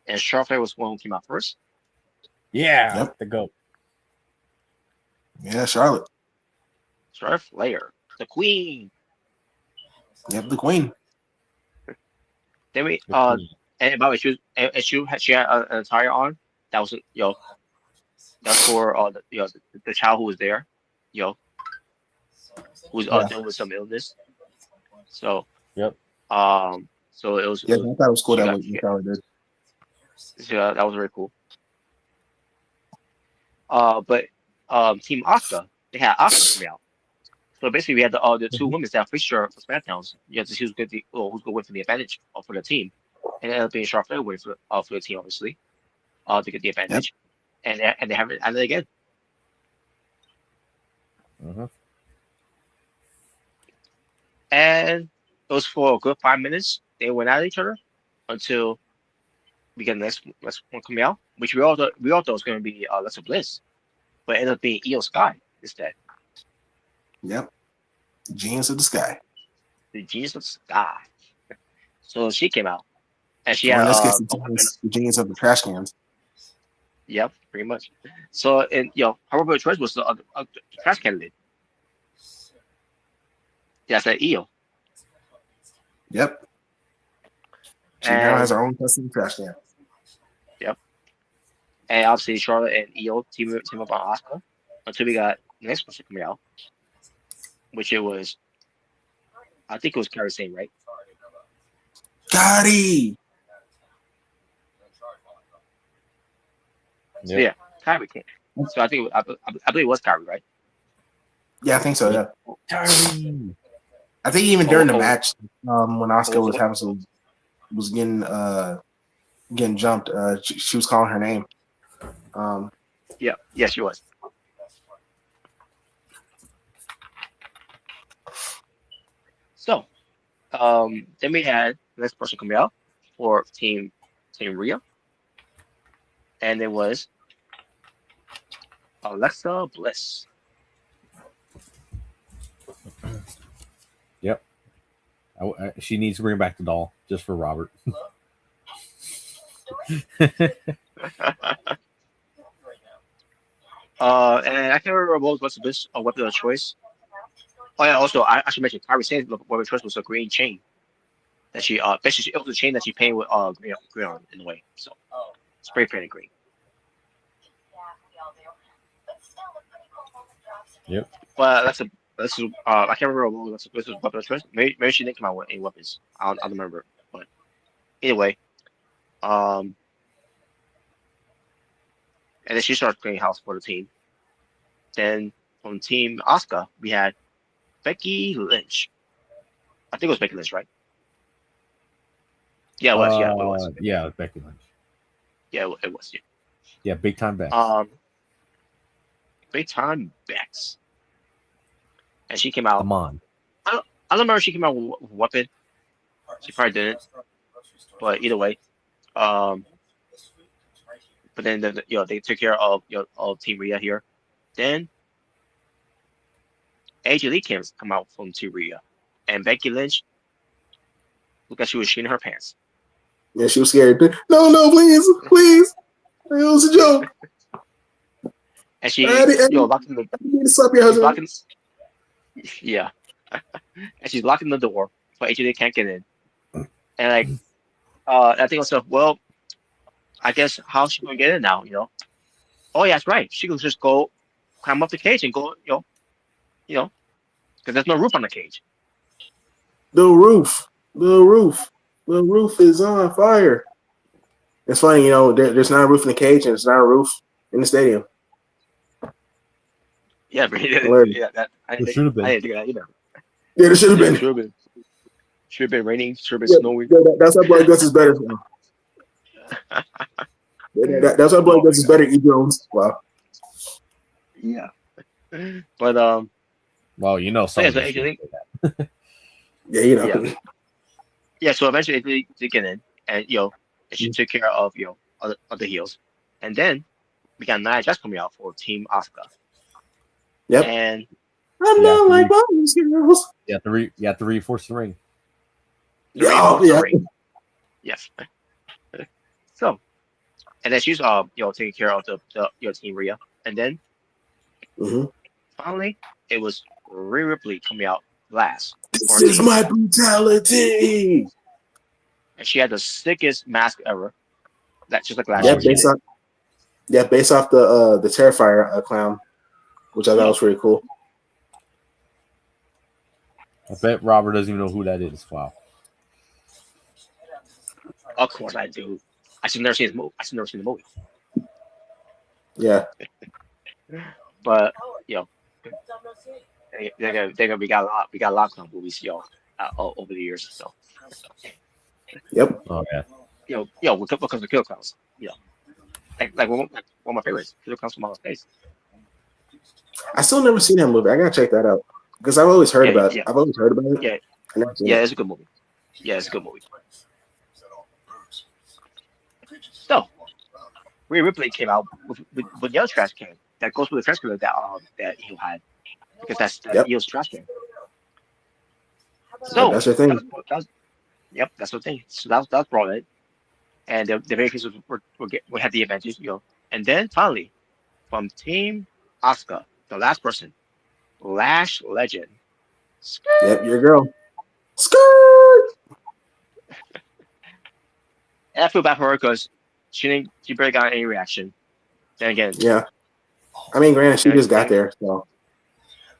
and Charlotte was one who came out first. Yeah, Yep. the goat. Yeah, Charlotte. Charlotte Flair, the Queen. Yep, the Queen. Then we The queen. and by the way, she had an attire on that was that's for the child who was there, you know, who's Yeah. dealing with some illness. So Yep. so it was Yeah, I thought it was cool she that got what you probably did. that was very cool. But Team Asuka, they had Asuka coming out. So basically, we had the two Mhm. women that faced her for SmackDowns. You have to see who's good, who's going to win for the advantage for the team, and it ended up being Charlotte Flair winning for the team, obviously, to get the Yep. advantage, and they have it again. Mm-hmm. And it was for a good 5 minutes. They went at each other until we get the next one coming out, which we all thought was going to be Alexa Bliss, but it ended up being Io Sky instead. Yep. Genius of the Sky. The Genius of Sky. So she came out, and she Or had in this case, a weapon. the genius of the trash cans. Yep, pretty much. So, and her weapon of choice was the trash can lid. Yeah, I said Io. Yep. She now has And her own custom trash can. yep. And obviously Charlotte and Io team up on Asuka until we got the next person coming out, which I think it was Kairi Sane, right? Gotti! So yeah, Kairi came. So I think I believe it was Kairi, right? Yeah, I think so, yeah. Kairi. I think even during the Oh. match, when Asuka was having was getting jumped, she was calling her name. Yeah, she was. So, then we had the next person coming out for Team Rhea, and it was Alexa Bliss. Yep. She needs to bring back the doll just for Robert. And I can't remember what was the best weapon of choice. Oh yeah, also I should mention Kairi Sane's weapon of choice was a green chain that she basically it was a chain that she painted with green on in a way, so spray painted green. Yep. But that's I can't remember what was this weapon of choice. Maybe she didn't come out with any weapons. I don't remember, but anyway, and then she started cleaning house for the team. Then from Team Asuka, we had Becky Lynch. I think it was Becky Lynch, right? Yeah, it was. Yeah, it was. Yeah, Becky Lynch. Yeah, it was. Yeah. Yeah, big time Bex. Big time Bex. And she came out. Come on. I don't remember if she came out with a weapon. She probably didn't. But either way, but then they took care of Team Rhea here. Then AJ Lee come out from Team Rhea, and Becky Lynch looked like she was shitting her pants. Yeah, she was scared. No, please. It was a joke. And she locked in the yeah, and she's locking the door so AJ Lee can't get in. And like I think myself, well, I guess how's she gonna get in now? Oh yeah, that's right. She can just go climb up the cage and go, because there's no roof on the cage. The roof, the roof, the roof is on fire. It's funny, there's not a roof in the cage and it's not a roof in the stadium. Yeah, but Hilarious. that I There didn't should have think, I been. didn't think of that either. Yeah, there should have been. Should have been raining. Should have been Yeah, snowing. that's why Blood Guts is better. That's why Blood Oh Guts my is god. better. E. Jones. Wow. Yeah. But Well, you know, so yeah, so somebody should actually, say that. Yeah, yeah, yeah. So eventually they did get in, and she took care of of the heels, and then we got Nia Jax coming out for Team Asuka, Yep. and I'm Yeah, not like all these girls. You have to reinforce the ring. the Yeah, reinforced yeah. ring. Yes. So, and then she's taking care of the Team Rhea, and then Mm-hmm. finally it was Rhea Ripley coming out last for This is Team my Rhea, brutality. and she had the sickest mask ever. That just like last Oh, Yeah, year. based off the Terrifier clown, which I thought was pretty cool. I bet Robert doesn't even know who that is. Wow. Of course I do. I should never seen this movie. I should never seen the movie. Yeah. But they're gonna we got a lot of clown movies over the years. So Yep. Oh yeah. what comes to Killer Clowns? Like one of my favorites, Killer Clowns from Outer Space. I still never seen that movie. I gotta check that out because I've always heard about it. Yeah, I've always heard about it. yeah, I never seen yeah. it. It's a good movie. Yeah, it's a good movie. So Rhea Ripley came out with the other trash can that goes with the trash can that he had, because that's Yep. Eo's trash can. So That's her thing. Yep, that's the thing. So that's brought it, and the very cases we had the advantage, and then finally from Team Asuka, the last person, Lash Legend. Yep, your girl. Skirt. And I feel bad for her because she barely got any reaction. Then again, Yeah. I mean, granted, she just got there, so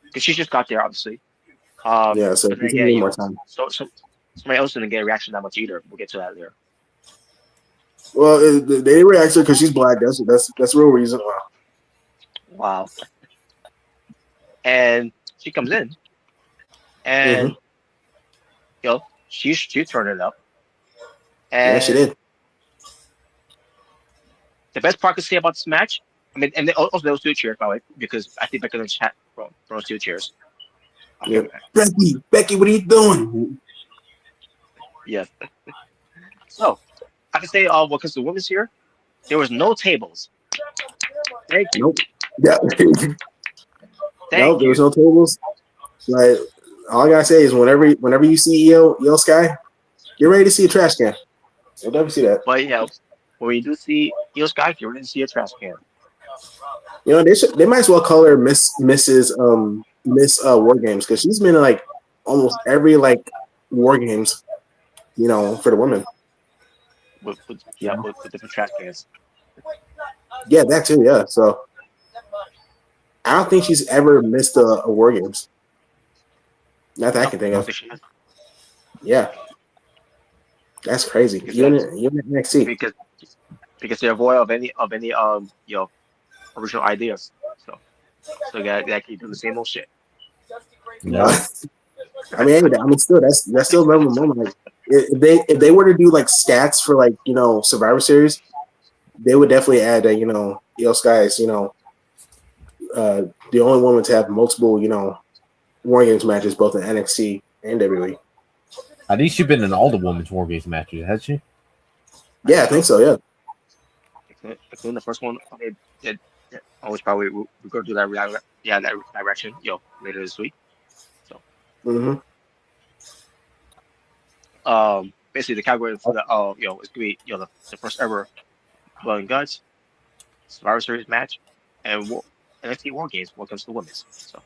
because she just got there, obviously. yeah. So But then she's again, gonna need more time. so somebody else didn't get a reaction that much either. We'll get to that later. Well, they didn't react to her because she's black. That's the real reason why. Wow. And she comes in, and she turned it up. And Yeah, she did. the best part I could say about this match, I mean, and also there was 2 cheers, by the way, because I think back in the chat from those 2 cheers. Okay. Yep. Becky, what are you doing? Yes. So I can say, because the women's here, there was no tables. Thank you. Nope. Yeah. Thank Nope. There you. was no tables. Like all I gotta say is whenever you see EO Sky, you're ready to see a trash can. You'll never see that. But when you do see Io Sky, you're going to see a trash can. They might as well call her Mrs. Miss WarGames because she's been in like almost every like WarGames, for the women. With different trash cans. Yeah, that too. Yeah, so I don't think she's ever missed a WarGames. Not that I can think of. Yeah, that's crazy. Even in NXT. Because they're void of any original ideas. So they keep doing the same old shit. Yeah. I mean, still that's still a memorable moment. Like, if they were to do like stats for like Survivor Series, they would definitely add that Io Sky is the only woman to have multiple WarGames matches both in NXT and WWE. I think she's been in all the women's War Games matches, has she? Yeah, I think so. Yeah. Including the first one, always probably we're going to do that direction later this week. So basically the category for the it's gonna be the first ever Blood and Guts Survivor Series match and NXT War Games when it comes to the women's. So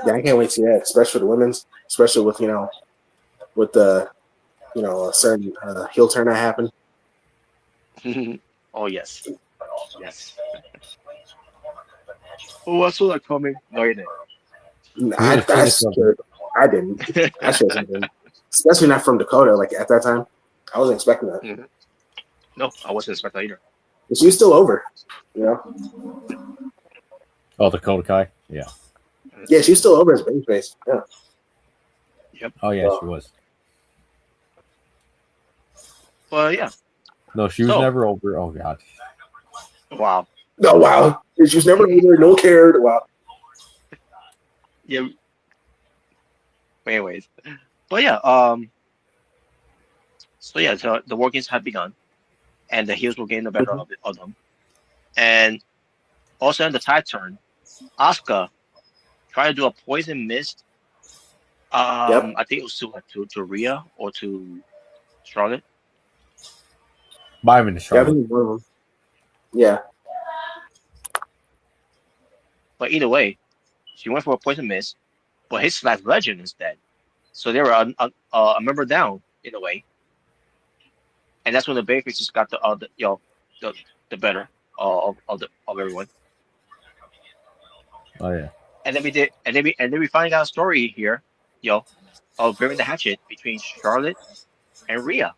yeah, I can't wait to see that, especially for the women's, especially with with the a certain heel turn that happened. Oh yes, yes. Oh, I saw that coming. No, you I something. I didn't. I shared something, especially not from Dakota. Like at that time, I wasn't expecting that. didn't. No, I wasn't expecting that either. But she was still over. Oh, Dakota Kai. Yeah. Yeah, she was still over as babyface. Yeah. Yep. Oh yeah, she was. Well, yeah. No, she was never over. Oh god. Wow. Oh wow, she was never over. No one cared. Wow. Yeah. Anyways, but yeah. So yeah, so the war games had begun, and the heels were getting the better of them, and also in the tide turn, Asuka tried to do a poison mist. Yep. I think it was to Rhea or to Charlotte. Buy me the Yeah, I Charlotte. think one of them. Yeah. But either way, she went for a poison mist, but his last legend is dead. So they were a member down in a way, and that's when the Babyfaces got the the better of everyone. Oh yeah. And then we did, and then we finally got a story here, of burying the hatchet between Charlotte and Rhea.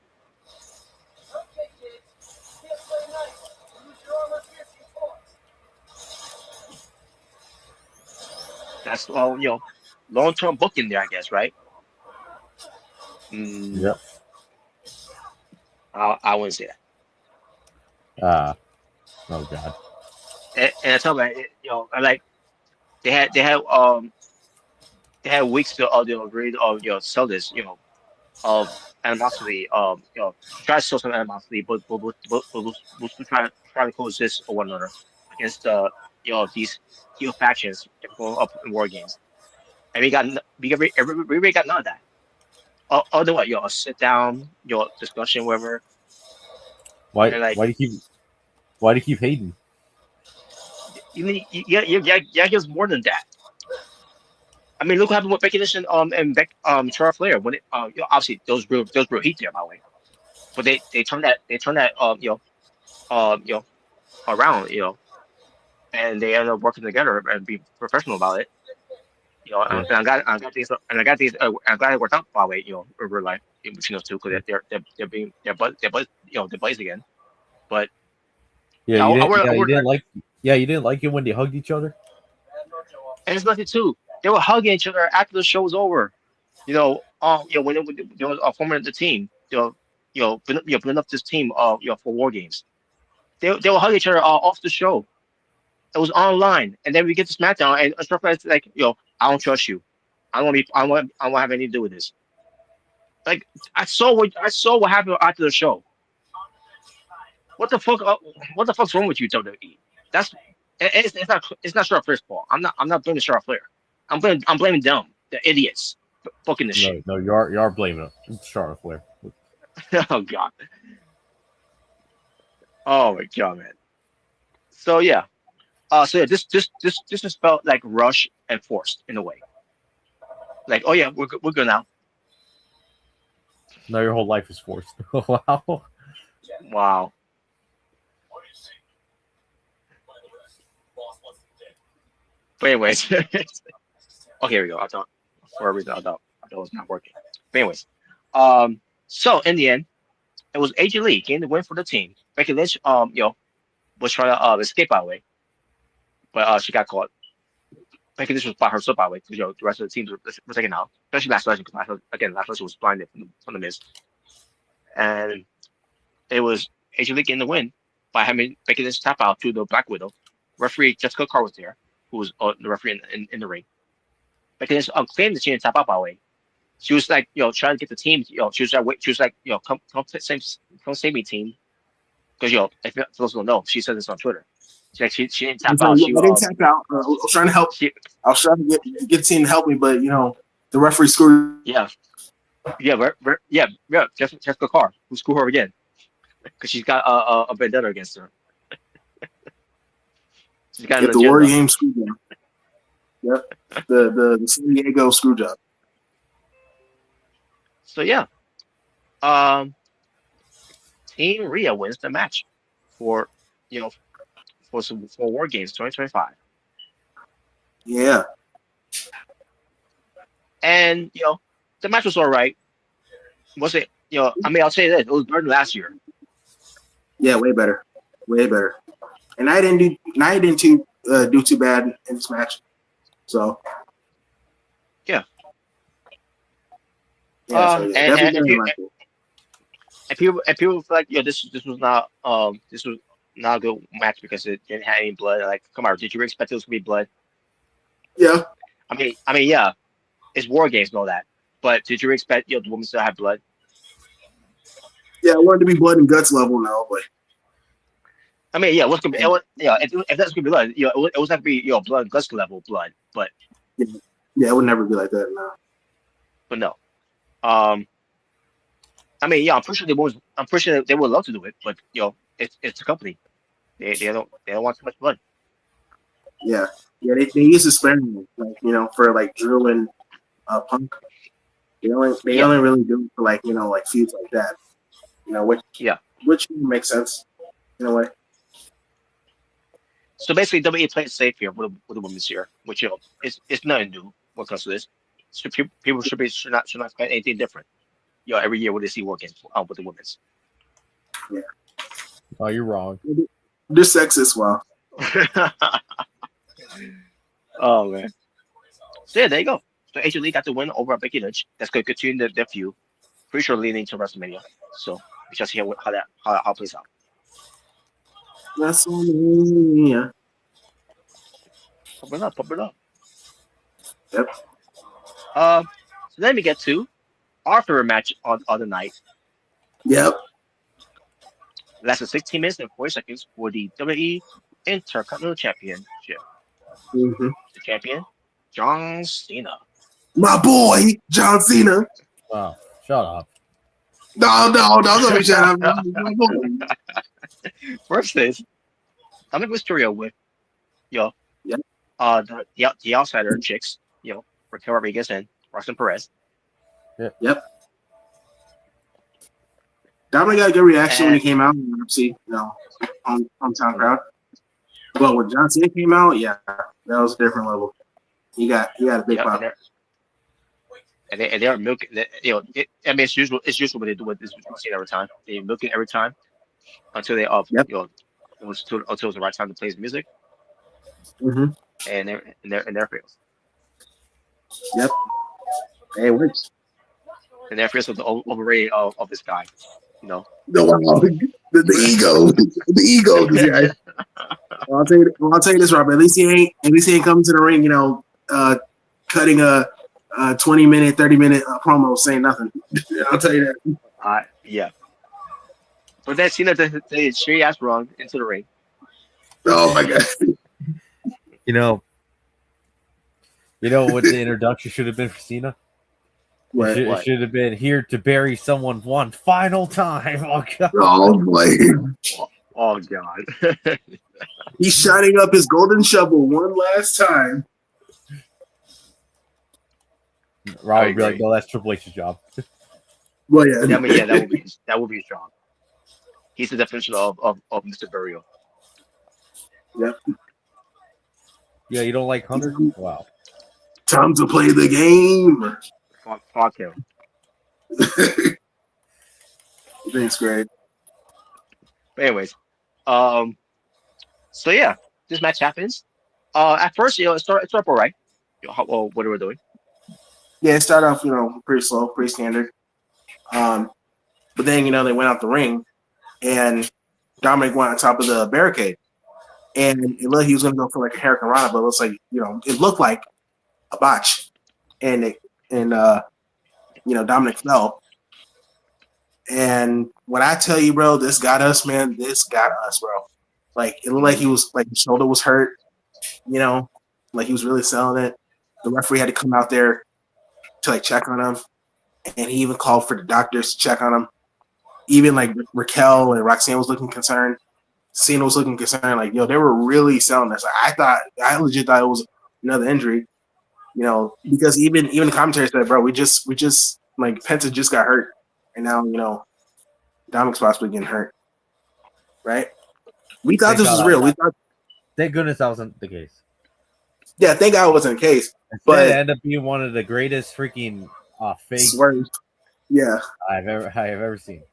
That's all, long-term booking there, I guess, right? Yep. I wouldn't say that. Oh god. And I tell you, I like they had weeks to read sell this, of animosity, try to show some animosity, but try to coexist with one another against these heel factions that go up in war games. And we really got none of that. Other what, a sit down, discussion, whatever. Why And like, why do you keep hating? yeah, he was more than that. I mean, look what happened with Becky Lynch and Charlotte Flair when obviously those real heat there, by the way. But they turned that around, and they ended up working together and be professional about it. Yeah. And I got these. I'm glad it worked out, by the way. In real life between those two, because they're buddies again. But Yeah, yeah, you didn't like it when they hugged each other? and it's nothing too. They were hugging each other after the show was over. When they were forming the team, building up this team, for war games. They will hug each other off the show. It was online, and then we get to SmackDown, and stuff like that, I don't trust you. I don't have anything to do with this. Like, I saw what happened after the show. What the fuck? What the fuck's wrong with you, WWE? That's it's not Charlotte Flair's fault. I'm not blaming Charlotte Flair. I'm blaming them, the idiots, fucking the shit. No, you are blaming Charlotte Flair. Oh god. Oh my god, man. So yeah. This just felt like rushed and forced in a way. Like, oh yeah, we're good now. No, your whole life is forced. Wow. Wow. But anyways, okay, here we go. I thought for a reason I thought it was not working. But anyways, so in the end, it was AJ Lee getting the win for the team. Becky Lynch, was trying to escape by the way, but she got caught. Becky Lynch was by herself by the way, because the rest of the teams were taken out, especially last legend, because last legend was blinded from the mist, and it was AJ Lee getting the win by having Becky Lynch tap out to the Black Widow. Referee Jessica Carr was there, who was the referee in the ring. Becky Lynch claimed that she didn't tap out by the way. She was like, trying to get the team. She was like, wait, she was like, come save me, team. Because if those don't know, she said this on Twitter. She didn't tap out. I didn't tap out. I was trying to help. I was trying to get the team to help me, but the referee screwed. Yeah. Jessica Carr, who screwed her again, because she's got a vendetta against her. She's got the WarGames screw job. Yep, the San Diego screw job. So yeah, Um, Team Rhea wins the match for you know for WarGames 2025, Yeah. and the match was all right. Was it? I mean, I'll say this: it was better than last year. Yeah, way better. Way better. And I didn't do too bad in this match. So Yeah. so definitely And better than last year. people feel like this was not a good match because it didn't have any blood. Like, come on, did you expect this to be blood? Yeah. Yeah, it's war games and all that, but did you expect the women still have blood? Yeah, I wanted to be blood and guts level now, but I mean, yeah, what's gonna be? If that's gonna be blood, it was not gonna be blood and guts level blood, yeah, it would never be like that now. but no. Um, I mean, yeah, I'm pretty sure they would love to do it, but it's a company. They don't want too much blood. Yeah. Yeah, they use the sparingly, like, for like Drew and Punk. They Yeah, only really do it for like feuds like that. yeah. Which makes sense in a way. So basically, WWE played safe here with the women's here, which it's nothing new when it comes to this. So people should not expect anything different. Every year when they see working with the women's. Yeah. Oh, you're wrong. They're sexist, well. Oh man. So yeah, there you go. So AJ Lee got the win over Becky Lynch. That's going to continue their feud. Pretty sure leading to WrestleMania. So we shall see how it plays out. WrestleMania. Pump it up. Yep. So then we get to our favorite match on the night. Yep. Lasted 16 minutes and 40 seconds for the WWE Intercontinental Championship. Mm-hmm. The champion, John Cena. My boy, John Cena. Wow, shut up. No, let me shut up. My boy. First is Dominic Mysterio with Yep. the outsider chicks, Raquel Rodriguez and Roxanne Perez. Yep. Dominic got a good reaction when he came out. See, hometown crowd. But when John Cena came out, yeah, that was a different level. He got a big pop. And they're milking. It's usual. It's usual what they do with this scene every time. They milk it every time until they Yep. until it's the right time to play the music. Mm-hmm. And their fails. Yep. Hey, it works. And their fails of the overrated of this guy. The ego, the ego. Yeah. I'll tell you this, Rob. At least he ain't coming to the ring. Cutting a 20-minute, 30-minute promo saying nothing. I'll tell you that. Yeah. But then Cena they straight ass wrong into the ring. Oh my god. You know what the introduction should have been for Cena? What? It should have been here to bury someone one final time. Oh god. Oh boy. Oh god. He's shining up his golden shovel one last time. Rob would be like, no, that's Triple H's job. Well, yeah. I mean, yeah, that would be his job. He's the definition of Mr. Burial. Yep. Yeah, you don't like Hunter? Wow. Time to play the game. Fuck him. Thanks, Greg. But anyways, so yeah, this match happens. At first, it started all right. What are we doing? Yeah, it started off, pretty slow, pretty standard. But then, they went out the ring, and Dominic went on top of the barricade, and it looked he was going to go for like a Hurricane Rana, but it looks like, it looked like a botch, and Dominic fell. And when I tell you, bro, this got us, man. This got us, bro. Like, it looked like he was, like, his shoulder was hurt, like he was really selling it. The referee had to come out there to, like, check on him. And he even called for the doctors to check on him. Even, like, Raquel and Roxanne was looking concerned. Cena was looking concerned. Like, they were really selling this. I legit thought it was another injury, because even the commentary said, bro, we just like, Penta just got hurt. and now Dominic's possibly getting hurt. Right? We thought this was real. We thought. Thank goodness that wasn't the case. Yeah, thank God it wasn't the case. But it ended up being one of the greatest freaking fake swerves. Yeah, I have ever seen.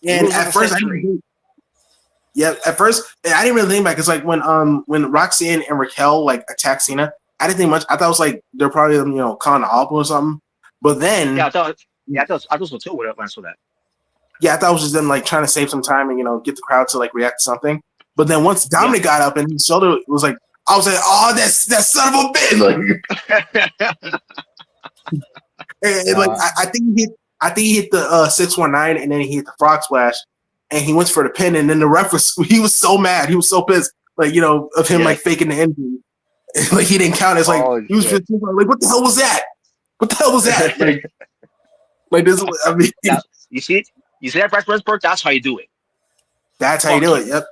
And at first, I didn't really think about it because like when Roxanne and Raquel like attacked Cena, I didn't think much. I thought it was like they're probably calling the audible or something. But then I thought so too when I saw that. Yeah, I thought it was just them like trying to save some time and get the crowd to like react to something. But then once Dominic got up and his shoulder, it was like I was like, oh, that son of a bitch! Like, and like I think he hit the 619 and then he hit the frog splash and he went for the pin and then the ref was so mad, he was so pissed of him like faking the injury, like he didn't count. It's like he was just like, what the hell was that? What the hell was that? Like this. I mean, now, you see that Bryce Westbrook? That's how you do it. That's how you do it. Yep.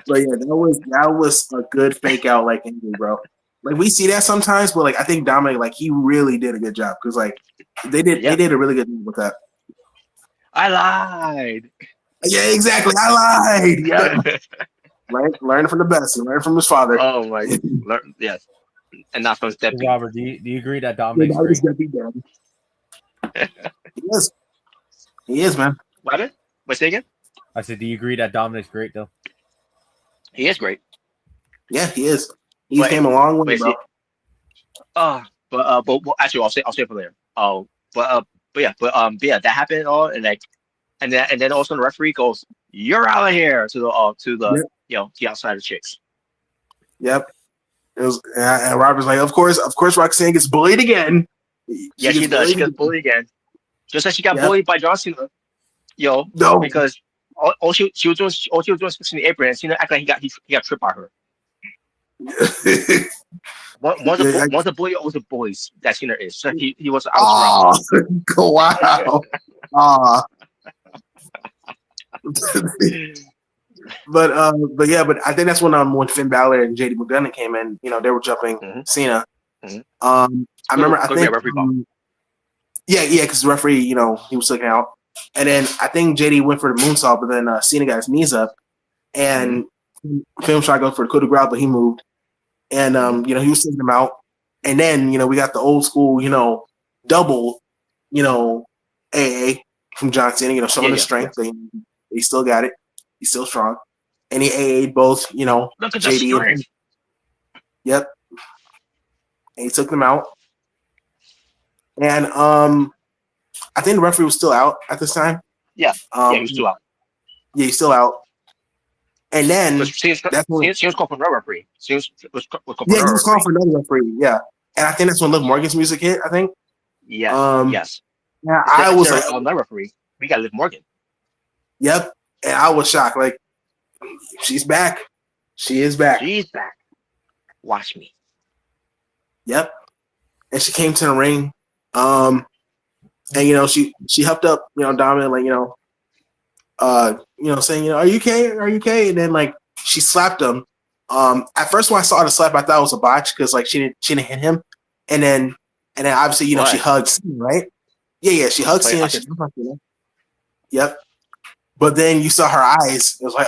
But yeah, that was a good fake out like injury, bro. Like we see that sometimes, but like I think Dominic, like he really did a good job because like they did a really good job with that. I lied. Yeah, exactly. I lied. Yeah. Learn from the best. Learn from his father. Oh my God. Yes. And not from Steppy. Robert, do you agree that Dominic's great? He is. He is, man. What? Wait, say again? I said, do you agree that Dominic's great though? He is great. Yeah, he is. He came a long way, bro. But actually, I'll say it from there. But yeah, that happened and all, and like, and then also the referee goes, "You're out of here" to the the outsider chicks. Yep. It was, and Robert's like, of course, Roxanne gets bullied again. Yeah, she does. She gets bullied again, just like she got bullied by John Cena. No, because all she was doing was fixing the apron, and Cena acted like he got tripped by her. One's a bully, always a boys. That Cena is. So he was out. Oh, wow. But I think that's when Finn Balor and JD McDonough came in. They were jumping Cena. Mm-hmm. I remember. I think. Because the referee, he was looking out, and then I think JD went for the moonsault, but then Cena got his knees up, and Finn tried to go for the coup de grace, but he moved, and he was taking him out, and then we got the old school, double, AA from John Cena, showing his strength. They still got it. He's still strong. And he AA'd both, look at JD and yep. And he took them out. And I think the referee was still out at this time. Yeah. He was still out. Yeah, he's still out. And then she was called for another referee. He was called for another referee. Yeah. And I think that's when Liv Morgan's music hit, I think. Yeah. Yes. Yeah, I was like, another referee. We got Liv Morgan. Yep. And I was shocked. Like, she's back. She is back. She's back. Watch me. Yep. And she came to the ring. And she helped up, Dominic, like, saying, are you okay? Are you okay? And then like she slapped him. At first when I saw the slap, I thought it was a botch because like she didn't hit him. And then obviously, she hugged Cena, right? Yeah, she hugged Cena. Yep. But then you saw her eyes. It was like,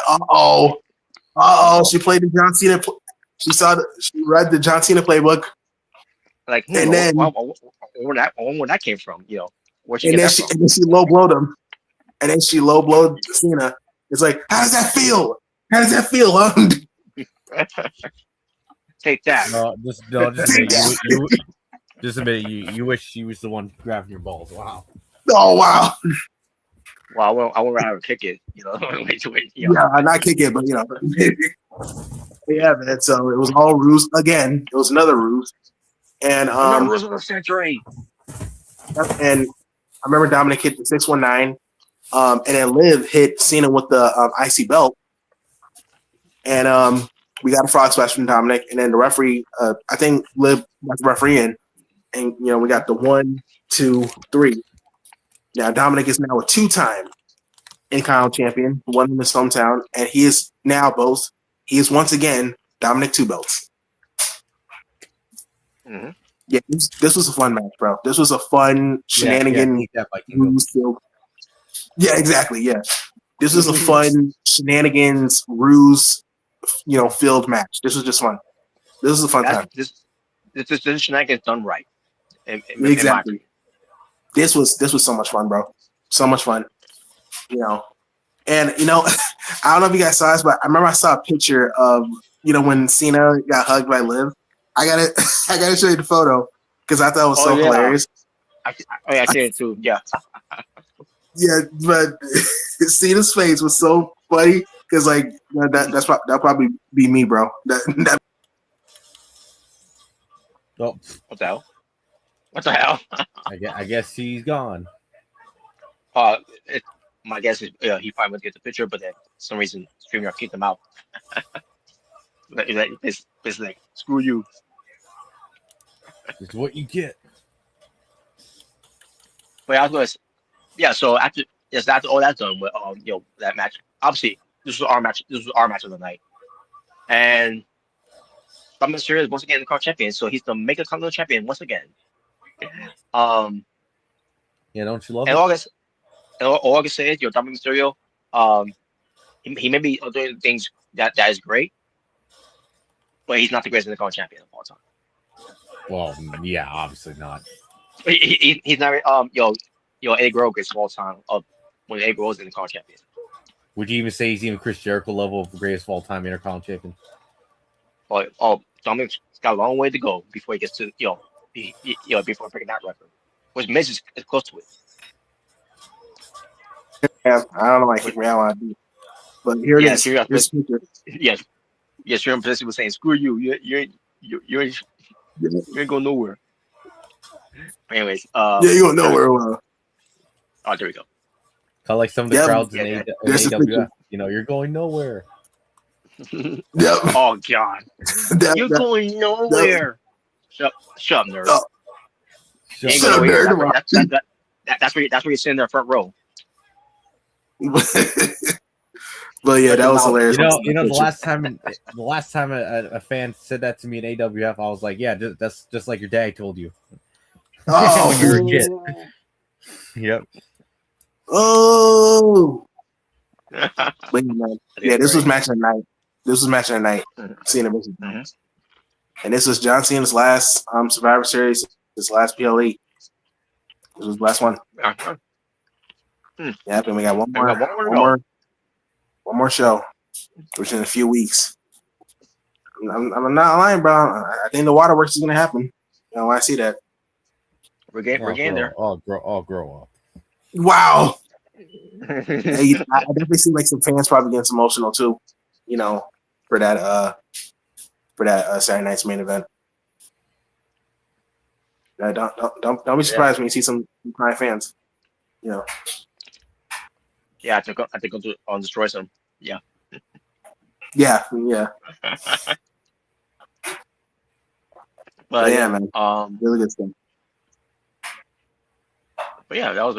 she played the John Cena. She read the John Cena playbook. Like, and then where that came from, where she and then she low blowed him, and then she low blowed Cena. It's like, how does that feel? How does that feel? Take that. Just a minute. You wish she was the one grabbing your balls. Wow. Oh wow. Well, I won't have her kick it. Wait. Yeah, not kick it, but yeah, man. So it was all ruse again. It was another ruse, and ruse of the century. And I remember Dominic hit the 619, and then Liv hit Cena with the IC belt, and we got a frog splash from Dominic, and then the referee, I think Liv got the referee in, and we got the 1, 2, 3. Now Dominic is now a 2-time Intercontinental champion, one in his hometown, and he is now both. He is once again Dominic 2 belts. Mm-hmm. Yeah, this was a fun match, bro. This was a fun shenanigan. Take that, Vikingo. Yeah, exactly. Yeah, this was a fun shenanigans ruse, filled match. This was just fun. This was a fun time. This shenanigans done right. In my Exactly. opinion. This was so much fun, bro. So much fun. And I don't know if you guys saw this, but I remember I saw a picture of when Cena got hugged by Liv. I gotta show you the photo because I thought it was so hilarious. I see it too. Yeah. Yeah, but Cena's face was so funny because that'll probably be me, bro. Oh, What the hell? What the hell? I guess he's gone. My guess is he probably went to get the picture, but then for some reason StreamYard kicked him out. It's like screw you. It's what you get. But I was going to, so after all that's done with that match. Obviously, this was our match. This was our match of the night, and Mrricanjay is once again the car champion. So he's the Mega Continental champion once again. Yeah, don't you love it? All I can say is, Dominic Mysterio, he may be doing things that is great, but he's not the greatest Intercontinental champion of all time. Well, yeah, obviously not. He's not. Eddie Guerrero greatest of all time of when Eddie Guerrero was Intercontinental champion. Would you even say he's even Chris Jericho level of the greatest of all time Intercontinental champion? Dominic's got a long way to go before he gets to before breaking that record. Which Miz is close to it. Yeah, I don't know why I kick me out on it, but here it is. Yes, you're in position with saying screw you. You ain't going nowhere. Anyways, you going nowhere. Oh, there we go. Kind of like some of the crowds in AWF. You're going nowhere. Yep. Oh God, you're going nowhere. Shut up, nerd. Oh. Shut up, nerd. That's where you're sitting there front row. But yeah, that was hilarious. The last time a fan said that to me in AWF, I was like, yeah, that's just like your dad told you. Oh, when you were a kid. Yep. Oh. But, yeah, this was match of the night. Cena versus and this was John Cena's last Survivor Series, his last PLE. This was the last one. Yep, and we got one more show, which in a few weeks. I'm not lying, bro. I think the waterworks is gonna happen. I see that. We're getting there. Grow up. Wow. Hey, I definitely see like some fans probably getting emotional too. For that Saturday night's main event. Don't be surprised when you see some crying fans. Yeah, I think I'll destroy some. Yeah. Yeah. But yeah, man. Really good stuff. But yeah, that was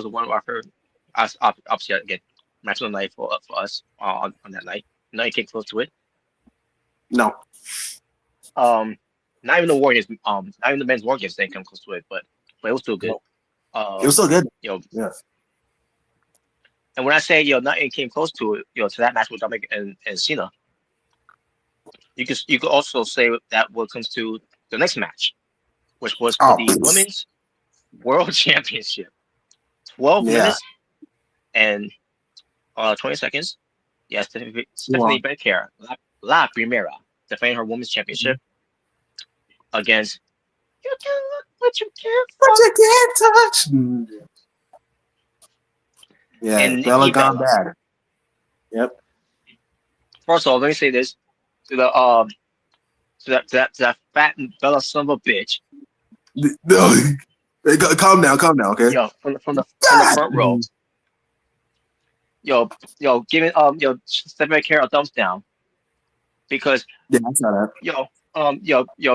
one of our favorite. Obviously, again, match of the night for us on that night. No, you came close to it. No. Not even the WarGames. Not even the men's WarGames didn't come close to it, but it was still good. It was still good. Yeah. And when I say nothing came close to it, to that match with Dominic and Cena, you could also say that when it comes to the next match, which was for the Women's World Championship, 12 minutes and 20 seconds. Yes, Stephanie Becker, La Primera, defending her Women's Championship against you can look, but you can't touch. Yeah, and Bella gone bad. Yep. First of all, let me say this to that fat and Bella son of a bitch. No, hey, calm down, okay? From the front row. Giving Stephanie Becker a thumbs down because I saw that.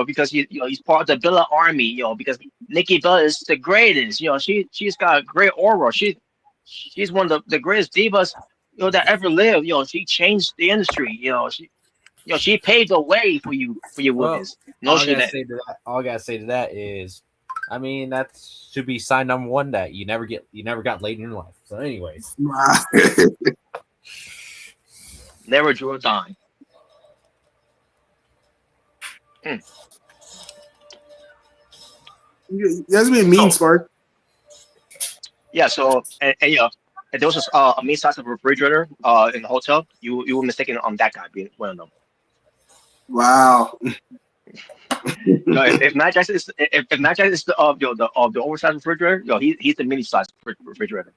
because he's part of the Bella army, because Nikki Bella is the greatest. She's got a great aura. She's one of the greatest divas, that ever lived. She changed the industry. she paved the way for you women's. No, all I she gotta that. say to that, all I gotta say to that is, I mean, that should be sign number one that you never got laid in your life. So, anyways, Never drew a dime. You guys being mean, Spark. Yeah. So and and there was a main size of refrigerator in the hotel. You were mistaken on that guy being one of them. Wow. No, if Matt Jackson is if Matt Jackson is the oversized refrigerator, he's the mini size refrigerator.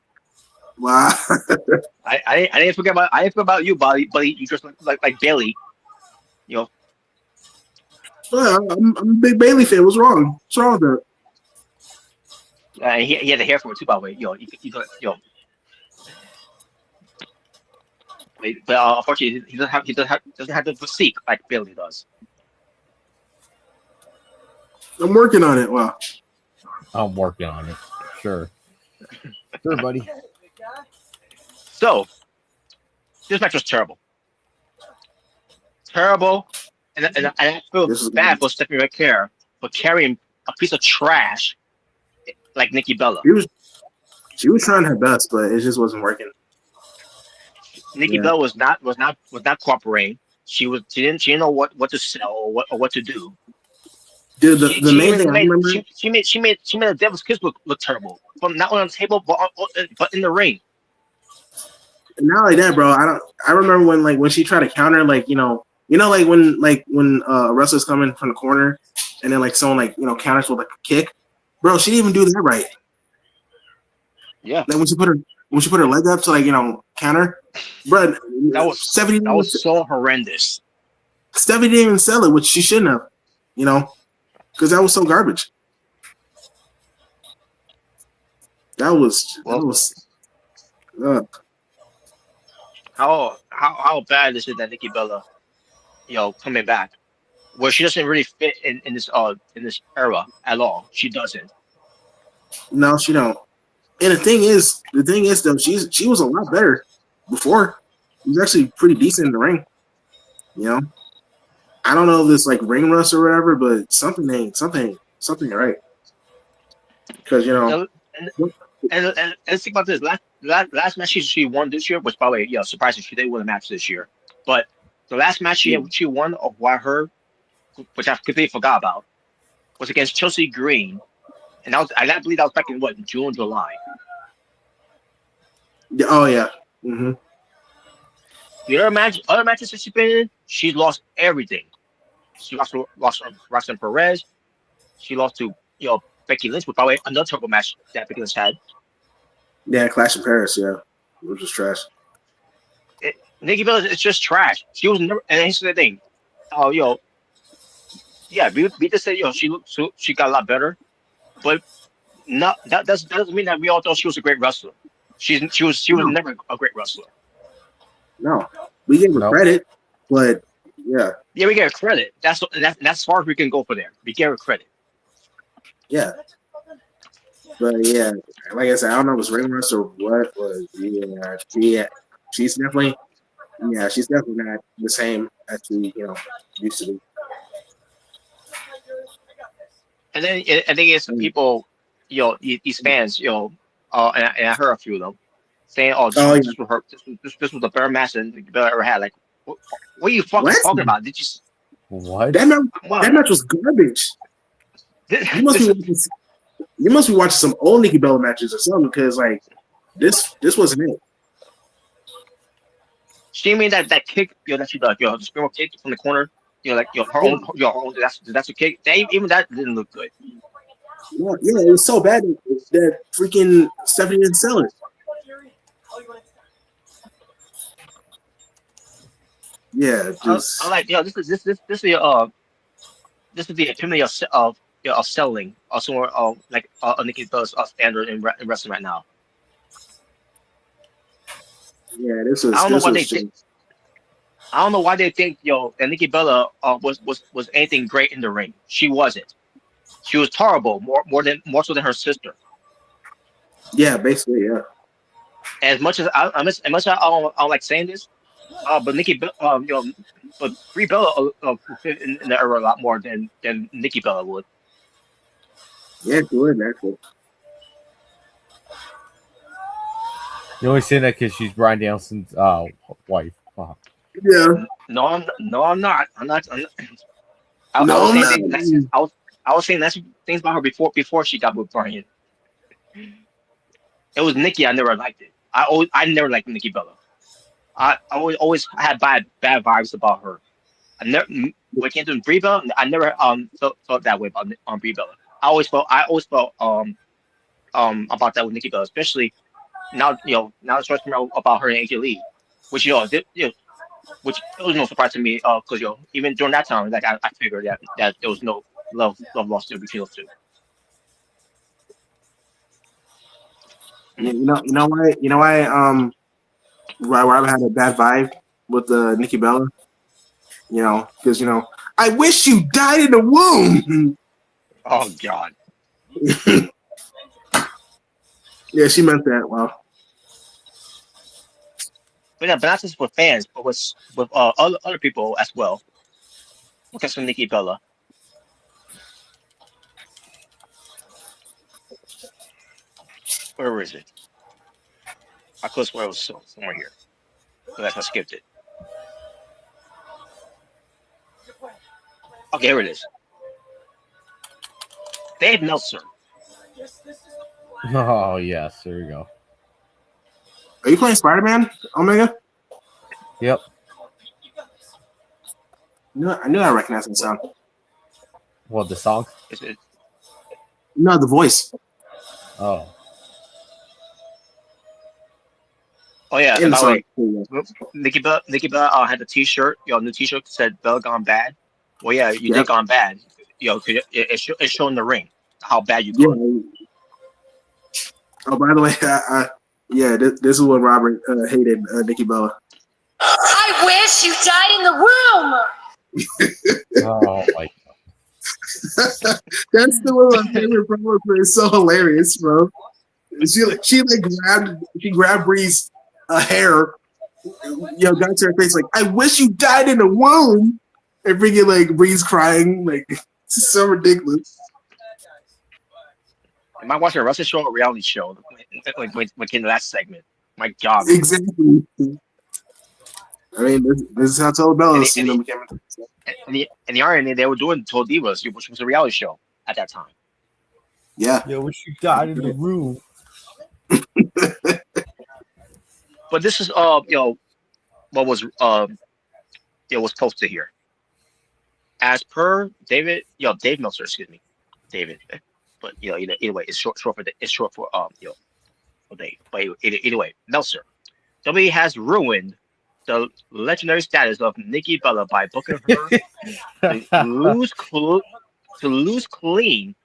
Wow. I didn't forget about you, but you just like Bailey. Well, I'm a big Bailey fan. What's wrong? What's wrong with that? And he had the hair for it too, by the way. But unfortunately, he doesn't have the physique like Bailey does. I'm working on it. Wow. I'm working on it. Sure, buddy. So this match was terrible, and I feel bad for Stephanie McCare for carrying a piece of trash like Nikki Bella. She was trying her best, but it just wasn't working. Nikki Bella was not cooperating. She didn't know what to sell or what to do. Dude, the main thing I remember, she made the Devil's Kiss look terrible, but not on the table, but in the ring. And not like that, bro. I remember when she tried to counter, like when a wrestler's coming from the corner, and then someone counters with a kick, bro. She didn't even do that right. Yeah. Like when she put her leg up to counter, bro. That was so horrendous. Stephanie didn't even sell it, which she shouldn't have. Because that was so garbage. That was. How bad is it that Nikki Bella, coming back, where she doesn't really fit in this era at all. She doesn't. No, she don't. And the thing is though, she was a lot better before. She was actually pretty decent in the ring. I don't know if this ring rust or whatever, but something right. Because and let's think about this. Last match she won this year, which by the way, surprising she didn't win a match this year. But the last match she won of her, which I completely forgot about, was against Chelsea Green, and I believe that was back in June, July. Oh yeah. Mm-hmm. The other matches that she's been in, she's lost everything. She lost to Roxanne Perez. She lost to Becky Lynch, which by the way, another terrible match that Becky Lynch had. Yeah, Clash in Paris. Yeah, it was just trash. Nikki Bella is just trash. She was never. And here's the thing. Yeah, we just said she got a lot better, but that doesn't mean that we all thought she was a great wrestler. She was never a great wrestler. No, we gave her credit, but yeah, we gave her credit. That's as far as we can go for there. We gave her credit. Yeah, but yeah, like I said, I don't know if it's ring rust or what, but she's definitely not the same as she used to be. And then I think it's people, these fans, and I heard a few of them saying, this was the better match than Bella ever had. Like, what are you fucking talking about? Did you? What? That match was garbage. You must be watching some old Nikki Bella matches or something, because this wasn't it. She made that kick, that she does, the spinal kick from the corner, her own, that's a kick. Even that didn't look good. Yeah, it was so bad that freaking Stephanie didn't sell it. Yeah, just I'm like, this is the epitome of selling, somewhere Nikki Bella's standard in wrestling right now. Yeah, this was. I don't know why they think that Nikki Bella was anything great in the ring. She wasn't. She was horrible, more so than her sister. Yeah, basically, yeah. As much as I don't like saying this, But but Brie Bella would fit in the era a lot more than Nikki Bella would. Yeah, she would actually. You only say that because she's Brian Danielson's wife. Yeah. No, I'm not. I No, was I'm saying not. I was saying things about her before she got with Brian. It was Nikki. I never liked it. I never liked Nikki Bella. I always had bad vibes about her. I never when it came to Brie Bella, I never felt that way about Brie Bella. I always felt about that with Nikki Bella, especially now it's talking about her and AJ Lee, which which it was no surprise to me because even during that time like I figured that there was no love lost there between those two. Why Robert had a bad vibe with Nikki Bella. Because I wish you died in the womb. Oh God. Yeah, she meant that well. But not just with fans, but with other people as well. Because of Nikki Bella. Where is it? I could swear it was somewhere here. But I skipped it. Okay, here it is. Dave Meltzer. Oh yes, there we go. Are you playing Spider-Man, Omega? Yep. I knew I recognized the sound. What, the song? Is it? No, the voice. Oh. Oh yeah, In and the by the song. way, Nikki Bella had a T-shirt, new T-shirt said "Bella Gone Bad." Well, yeah, you did gone bad, 'cause it's showing the ring how bad you gone. Yeah. Oh, by the way, this is what Robert hated Nikki Bella. I wish you died in the womb. Oh my God. That's still one of my favorite promos. It's so hilarious, bro. She grabbed Bree's hair, got to her face like, I wish you died in the womb, and freaking like Bree's crying, like it's so ridiculous. Am I watching a wrestling show or a reality show? When came to that segment, my God. Exactly. I mean, this is how Total Bellas, became. And the irony, they were doing Total Divas, which was a reality show at that time. Yeah. Yeah, wish you died in the room. But this is what was was posted here. As per Dave Meltzer, excuse me, David. But either way, it's short for Dave. But either way, Meltzer. WWE has ruined the legendary status of Nikki Bella by booking her to lose clean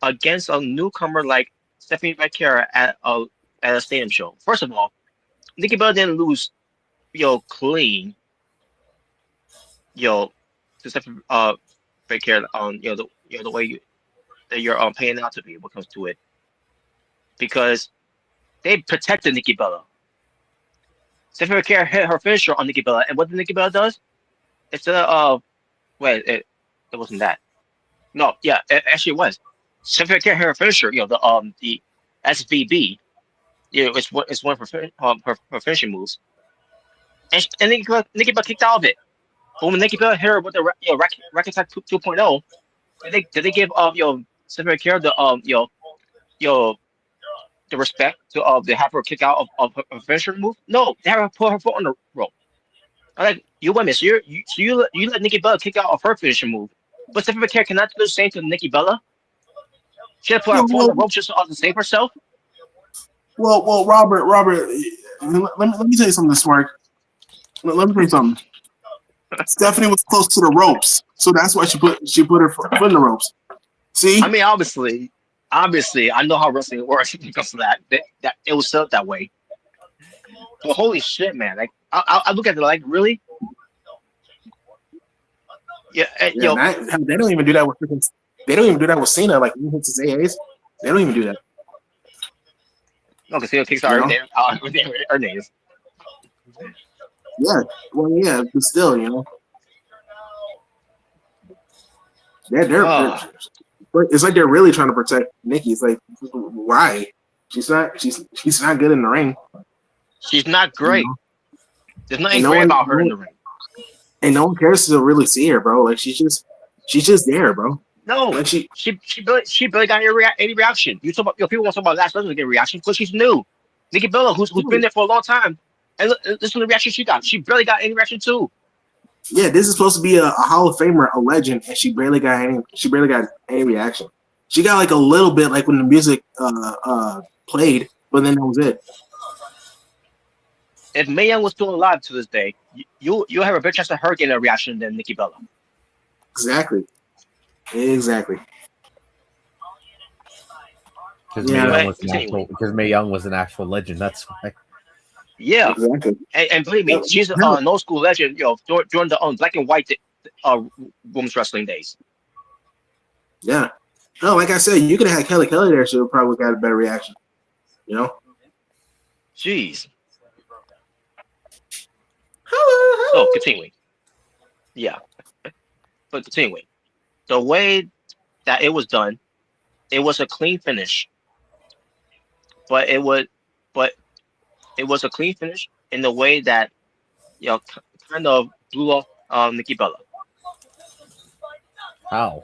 against a newcomer like Stephanie McMahon at a stadium show. First of all, Nikki Bella didn't lose clean to Stephanie McMahon the way that you're paying out to be when it comes to it, because they protected Nikki Bella. Stephanie McMahon hit her finisher on Nikki Bella, and what Nikki Bella does instead of it wasn't that. No, yeah, actually it was. Stephanie McMahon hit her finisher. The SVB. It's one of her finishing moves, and Nikki Bella kicked out of it. But when Nikki Bella hit her with the Racket Attack 2.0, did they give Stephanie McMahon the respect to they have her kick out of her finisher move? No, they have her put her foot on the rope. I'm like, you wait a minute, so you let Nikki Bella kick out of her finishing move, but Stephanie McMahon cannot do the same to Nikki Bella? She had to put her foot on the rope just to save herself? Well, Robert, let me tell you something, Smart. Let me tell you something. Stephanie was close to the ropes, so that's why she put her foot in the ropes. See? I mean, obviously, I know how wrestling works because of that it was set up that way. But holy shit, man! Like I look at it like, really? Yeah, they don't even do that with they don't even do that with Cena. Like he hits his AAs, they don't even do that. No, because Cena kicks out her names. Yeah, well, yeah, but still, they're Ah, but it's like they're really trying to protect Nikki. It's like, why? She's not good in the ring, she's not you great. know. There's nothing And no great one, about her in the ring. and no one cares to really see her, bro. Like she's just there, bro. No, Like she barely got any reaction. You talk about people want to talk about last legend to get a reaction because she's new. Nikki Bella, who's been there for a long time, and look, this is the reaction she got. She barely got any reaction too. yeah, this is supposed to be a Hall of Famer, a legend, and she barely got any reaction. She got like a little bit, like when the music played, but then that was it. If Mae Young was still alive to this day, you'll have a better chance of her getting a reaction than Nikki Bella. Exactly. Because Yeah, Mae Young was an actual legend. That's why. Yeah, exactly. and believe me, she's an old school legend. During the black and white women's wrestling days. Yeah. No, like I said, you could have had Kelly there. She would probably got a better reaction. Jeez. Hello. So continuing. Yeah, but continuing. The way that it was done, it was a clean finish. But it was a clean finish in the way that kind of blew off Nikki Bella. How?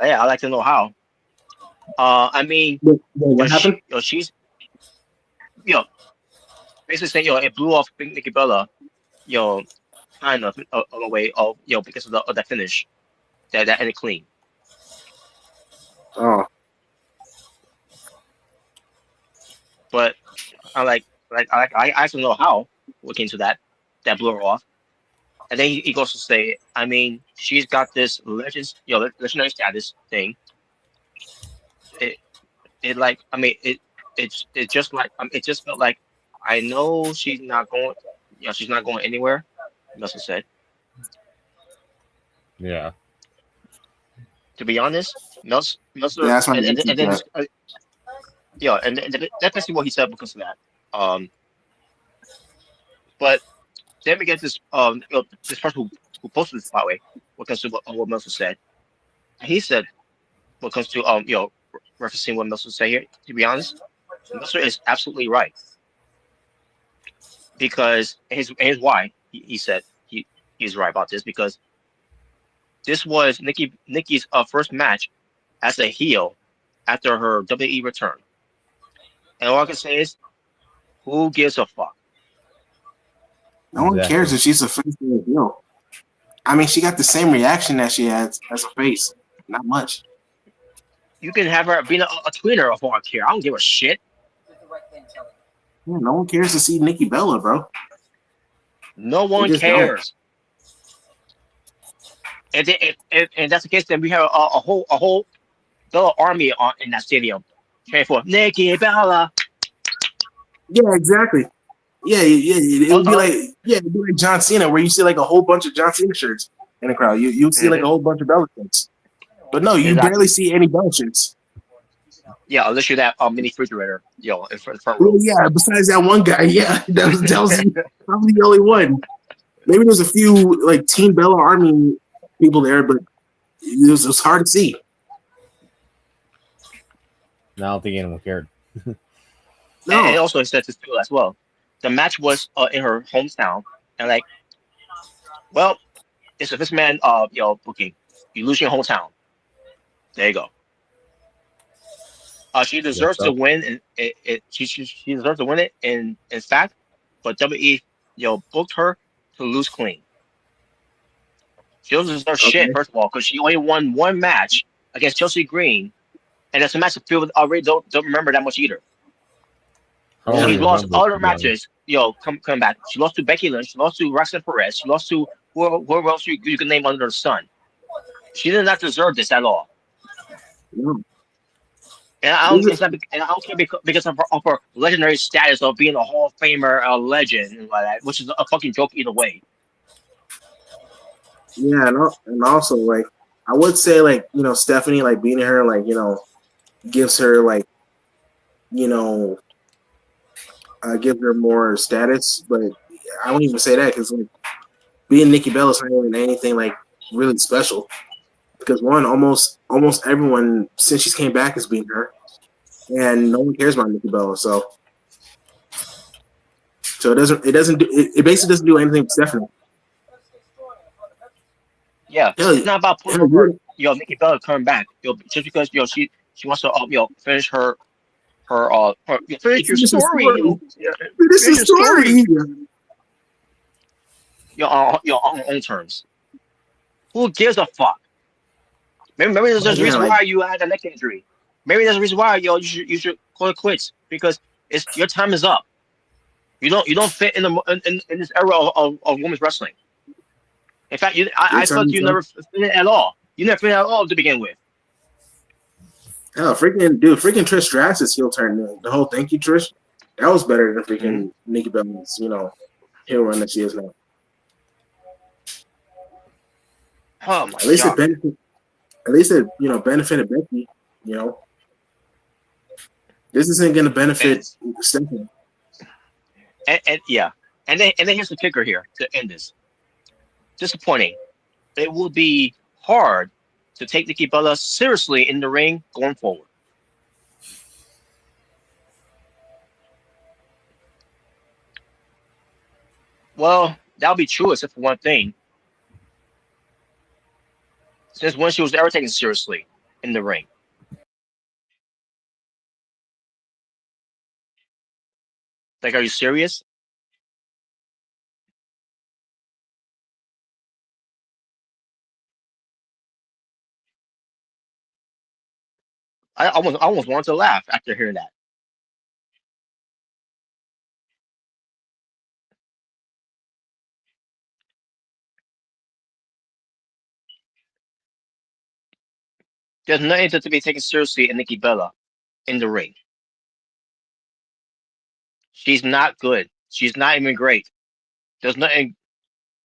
Yeah, I'd like to know how. I mean, What happened? she's basically saying it blew off Nikki Bella, kind of a way of because of that finish that ended clean. Oh, But I actually know how looking into that blew her off. And then he goes to say, I mean, she's got this legendary status thing. It like, I mean, it just like, it just felt like, I know she's not going, she's not going anywhere. Meltzer said. Yeah. To be honest, Meltzer, yeah, that's my and then that's basically what he said because of that. But then we get this this person who posted this, by the way, what comes to what Meltzer said. He said what comes to referencing what Meltzer said here. To be honest, Meltzer is absolutely right because here's why he said he's right about this because this was Nikki's first match as a heel after her WWE return, and all I can say is, who gives a fuck? no one cares if she's a face or a heel. I mean, she got the same reaction that she has as a face. Not much. You can have her being a tweener of all I care. I don't give a shit. Yeah, no one cares to see Nikki Bella, bro. No one cares. And if that's the case, then we have a whole Bella army in that stadium cheering for Nikki Bella. Yeah, exactly. Yeah. It would be like John Cena, where you see like a whole bunch of John Cena shirts in the crowd. You see like a whole bunch of Bella shirts, but no, you barely see any Bella shirts. Yeah, unless you're that mini refrigerator, in front row. Yeah, besides that one guy, yeah, that was probably the only one. Maybe there's a few like Team Bella Army people there, but it was hard to see. I don't think anyone cared. No. And also, he said this too as well. The match was in her hometown, and like, well, it's a man booking. You lose your hometown. There you go. She deserves to win, and she deserves to win it. In fact, but WWE booked her to lose clean. She doesn't deserve shit, first of all, because she only won one match against Chelsea Green, and that's a match that people already don't remember that much either. She lost other matches. Come back. She lost to Becky Lynch. She lost to Roxanne Perez. She lost to whoever else you can name under the sun. She did not deserve this at all. No. And I don't care because of her legendary status of being a Hall of Famer, a legend, and like that, which is a fucking joke either way. Yeah, and also like I would say like Stephanie like beating her like gives her like gives her more status, but I wouldn't even say that because like being Nikki Bella is not even anything like really special. Because one, almost everyone since she came back has been her, and no one cares about Nikki Bella. So it basically doesn't do anything for Stephanie. Yeah, Hell, it's not about putting hell, over Nikki Bella coming back. Just because she wants to finish finish your finish the story. story. Finish the Finish your story. story. On her own terms. Who gives a fuck? Maybe there's a Yeah, reason like why you had a neck injury. Maybe there's a reason why you should call it quits because your time is up. You don't fit in this era of women's wrestling. In fact, your I felt time you is up. never fit in at all. You never fit in at all to begin with. Hell, freaking Trish Stratus' heel turn. The whole thank you, Trish. That was better than freaking Nikki Bella's, heel run that she is now. Oh my At least god! it benefited Becky. This isn't going to benefit Stephanie. And yeah, and then here's the kicker here to end this. Disappointing. It will be hard to take Nikki Bella seriously in the ring going forward. Well, that'll be true except for one thing. Since when she was ever taken seriously in the ring. Like, are you serious? I almost wanted to laugh after hearing that. There's nothing to be taken seriously in Nikki Bella in the ring. She's not good. She's not even great. There's nothing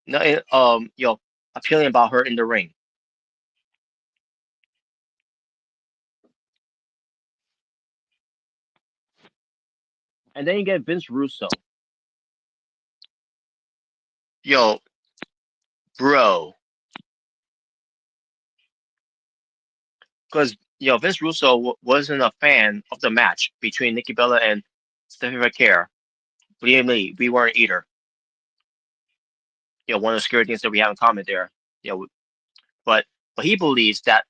appealing about her in the ring. And then you get Vince Russo. Yo, bro. Because Vince Russo wasn't a fan of the match between Nikki Bella and Stephanie McCare. Believe me, we weren't either. One of the scary things that we have in common there. But he believes that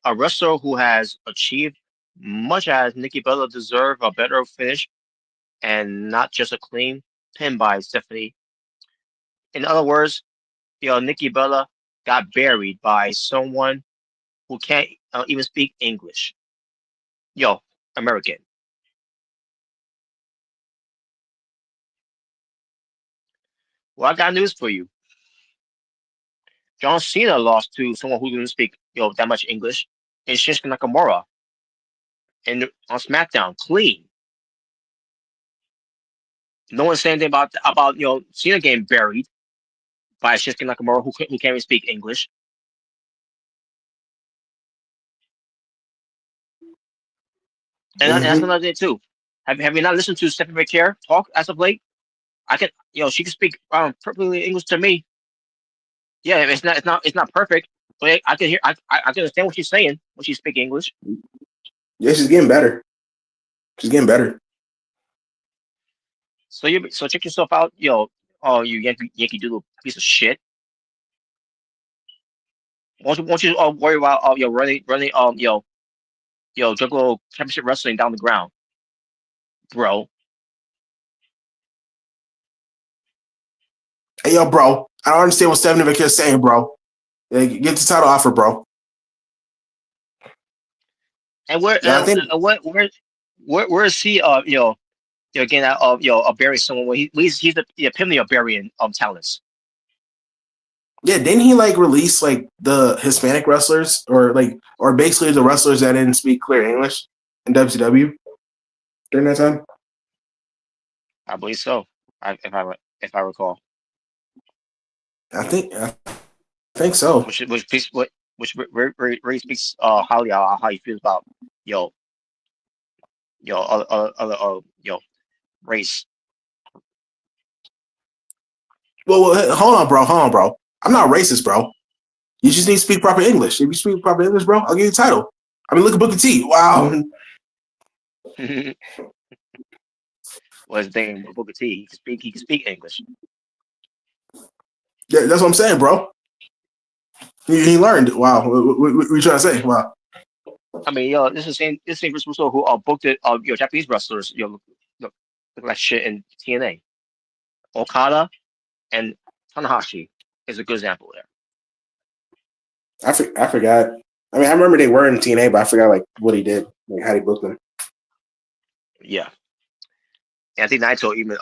a wrestler who has achieved much as Nikki Bella deserve a better finish and not just a clean pin by Stephanie. In other words, Nikki Bella got buried by someone who can't even speak English. American. Well, I got news for you. John Cena lost to someone who didn't speak that much English. It's Shinsuke Nakamura and on SmackDown, clean. No one's saying anything about Cena getting buried by Shinsuke Nakamura who can't even speak English. And that's another thing too. Have you not listened to Stephanie McCare talk as of late? I can she can speak perfectly English to me. Yeah, it's not perfect, but I can hear I can understand what she's saying when she speaks English. Yeah, she's getting better. She's getting better. So check yourself out, you Yankee Doodle piece of shit. Won't you worry about running Juggalo Championship Wrestling down the ground, bro. Hey, yo, bro. I don't understand what Stephanie McCare's saying, bro. Get the title offer, bro. And where Yeah, I think where is he? Again, burying someone. Where he's the epitome of burying talents. yeah, didn't he like release like the Hispanic wrestlers or basically the wrestlers that didn't speak clear English in WCW during that time? I believe so. If I recall. I think so. Which really speaks highly of how he feels about other race. Well, hold on, bro. I'm not racist, bro. You just need to speak proper English. If you speak proper English, bro, I'll give you the title. I mean, look at Booker T. Wow. Was the thing with Booker T. He can speak English. Yeah, that's what I'm saying, bro. He learned. Wow. What you trying to say? Wow. I mean, this is the same Russo who booked it. Japanese wrestlers, look like shit in TNA. Okada and Tanahashi is a good example there. I forgot. I mean, I remember they were in TNA, but I forgot like what he did, like how he booked them. Yeah, and I think Naito even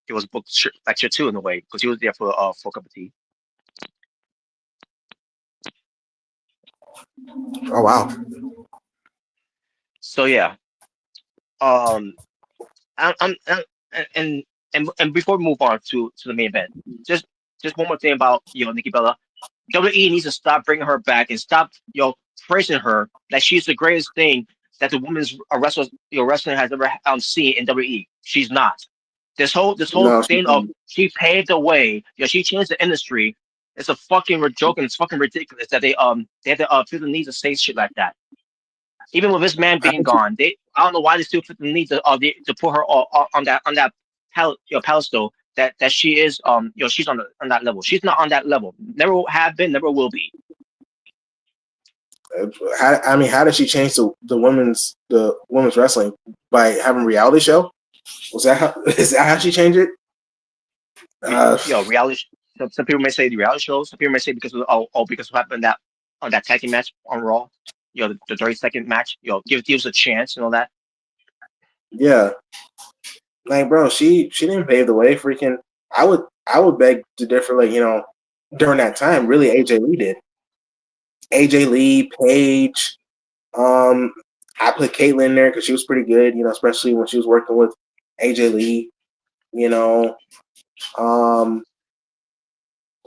it was booked like shit too in a way because he was there for a cup of tea. Oh wow. So yeah, I'm and before we move on to the main event, just one more thing about Nikki Bella. WWE needs to stop bringing her back and stop praising her that she's the greatest thing that the women's wrestling has ever seen in WWE. She's not. This whole No, thing of she paved the way, she changed the industry. It's a fucking joke and it's fucking ridiculous that they have to feel the need to say shit like that. Even with this man being gone, I don't know why they still feel the need to put her on that pedestal that she is she's on that level. She's not on that level. Never have been. Never will be. how did she change the women's wrestling by having a reality show? Is that how she changed it? Reality. Some people may say the reality shows. Some people may say because of because of what happened on that tag team match on Raw. The 30-second match. Give Divas a chance and all that. Yeah, like bro, she didn't pave the way. Freaking, I would beg to differ. Like during that time, really, AJ Lee did. AJ Lee, Paige. I put Caitlyn in there because she was pretty good. Especially when she was working with AJ Lee.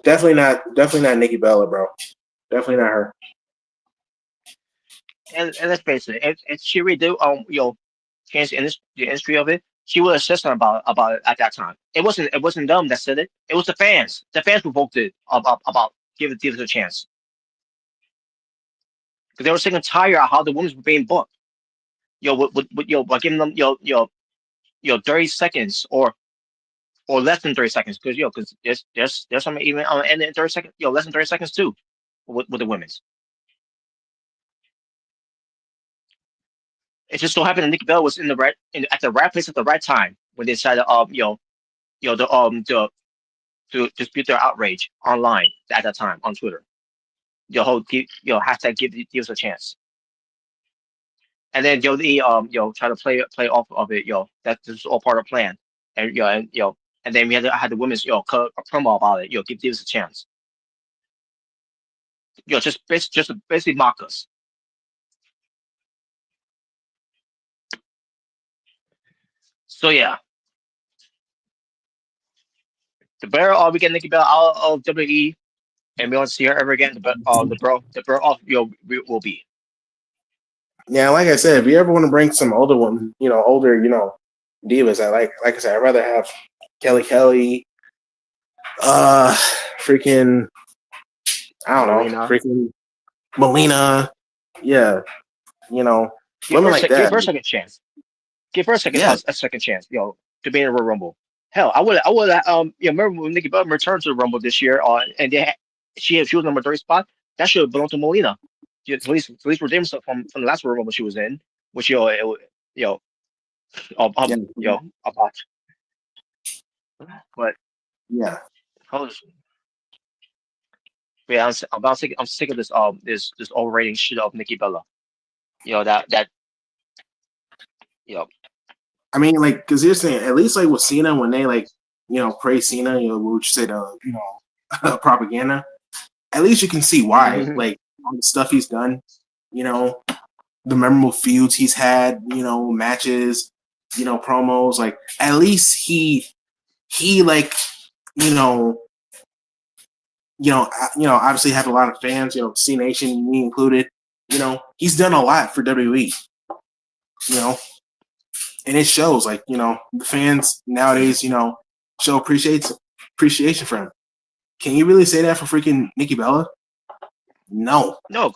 Definitely not Nikki Bella, bro. Definitely not her. And let's face it, if she really do change the industry of it, she would have said something about it at that time. It wasn't them that said it. It was the fans. The fans provoked it about giving Divas a chance because they were sick and tired of how the women were being booked. By giving them 30 seconds or less than 30 seconds because there's some even on the 30 seconds less than 30 seconds too with the women's. It just so happened that Nikki Bella was at the right place at the right time when they decided to dispute their outrage online at that time on Twitter. The whole hashtag give Divas a chance. And then try to play off of it, that this is all part of the plan. And and then we had the women's cut a promo about it, give Divas a chance. Just basically mock us. So yeah. The better we get Nikki Bella out of WWE and we don't see her ever again, the bro off will be. Yeah, like I said, if you ever want to bring some older women, older, divas, like I said, I'd rather have Kelly, freaking, I don't know, freaking Melina, yeah, women like that. Give her a second chance. Give her a second chance, to be in a Royal Rumble. Hell, I would remember when Nikki Bella returned to the Rumble this year, and she was number 30 spot. That should have belonged to Melina. At least redeem herself from the last Royal Rumble she was in, which about. But yeah, yeah, I'm sick of this overrating shit of Nikki Bella. That. I mean, like, because you're saying at least like with Cena when they praise Cena, what would you say the propaganda? At least you can see why, like all the stuff he's done, the memorable feuds he's had, matches, promos. Like at least he like obviously have a lot of fans, C Nation, me included. He's done a lot for WWE. And it shows, like, the fans nowadays, show appreciation for him. can you really say that for freaking Nikki Bella? No. No,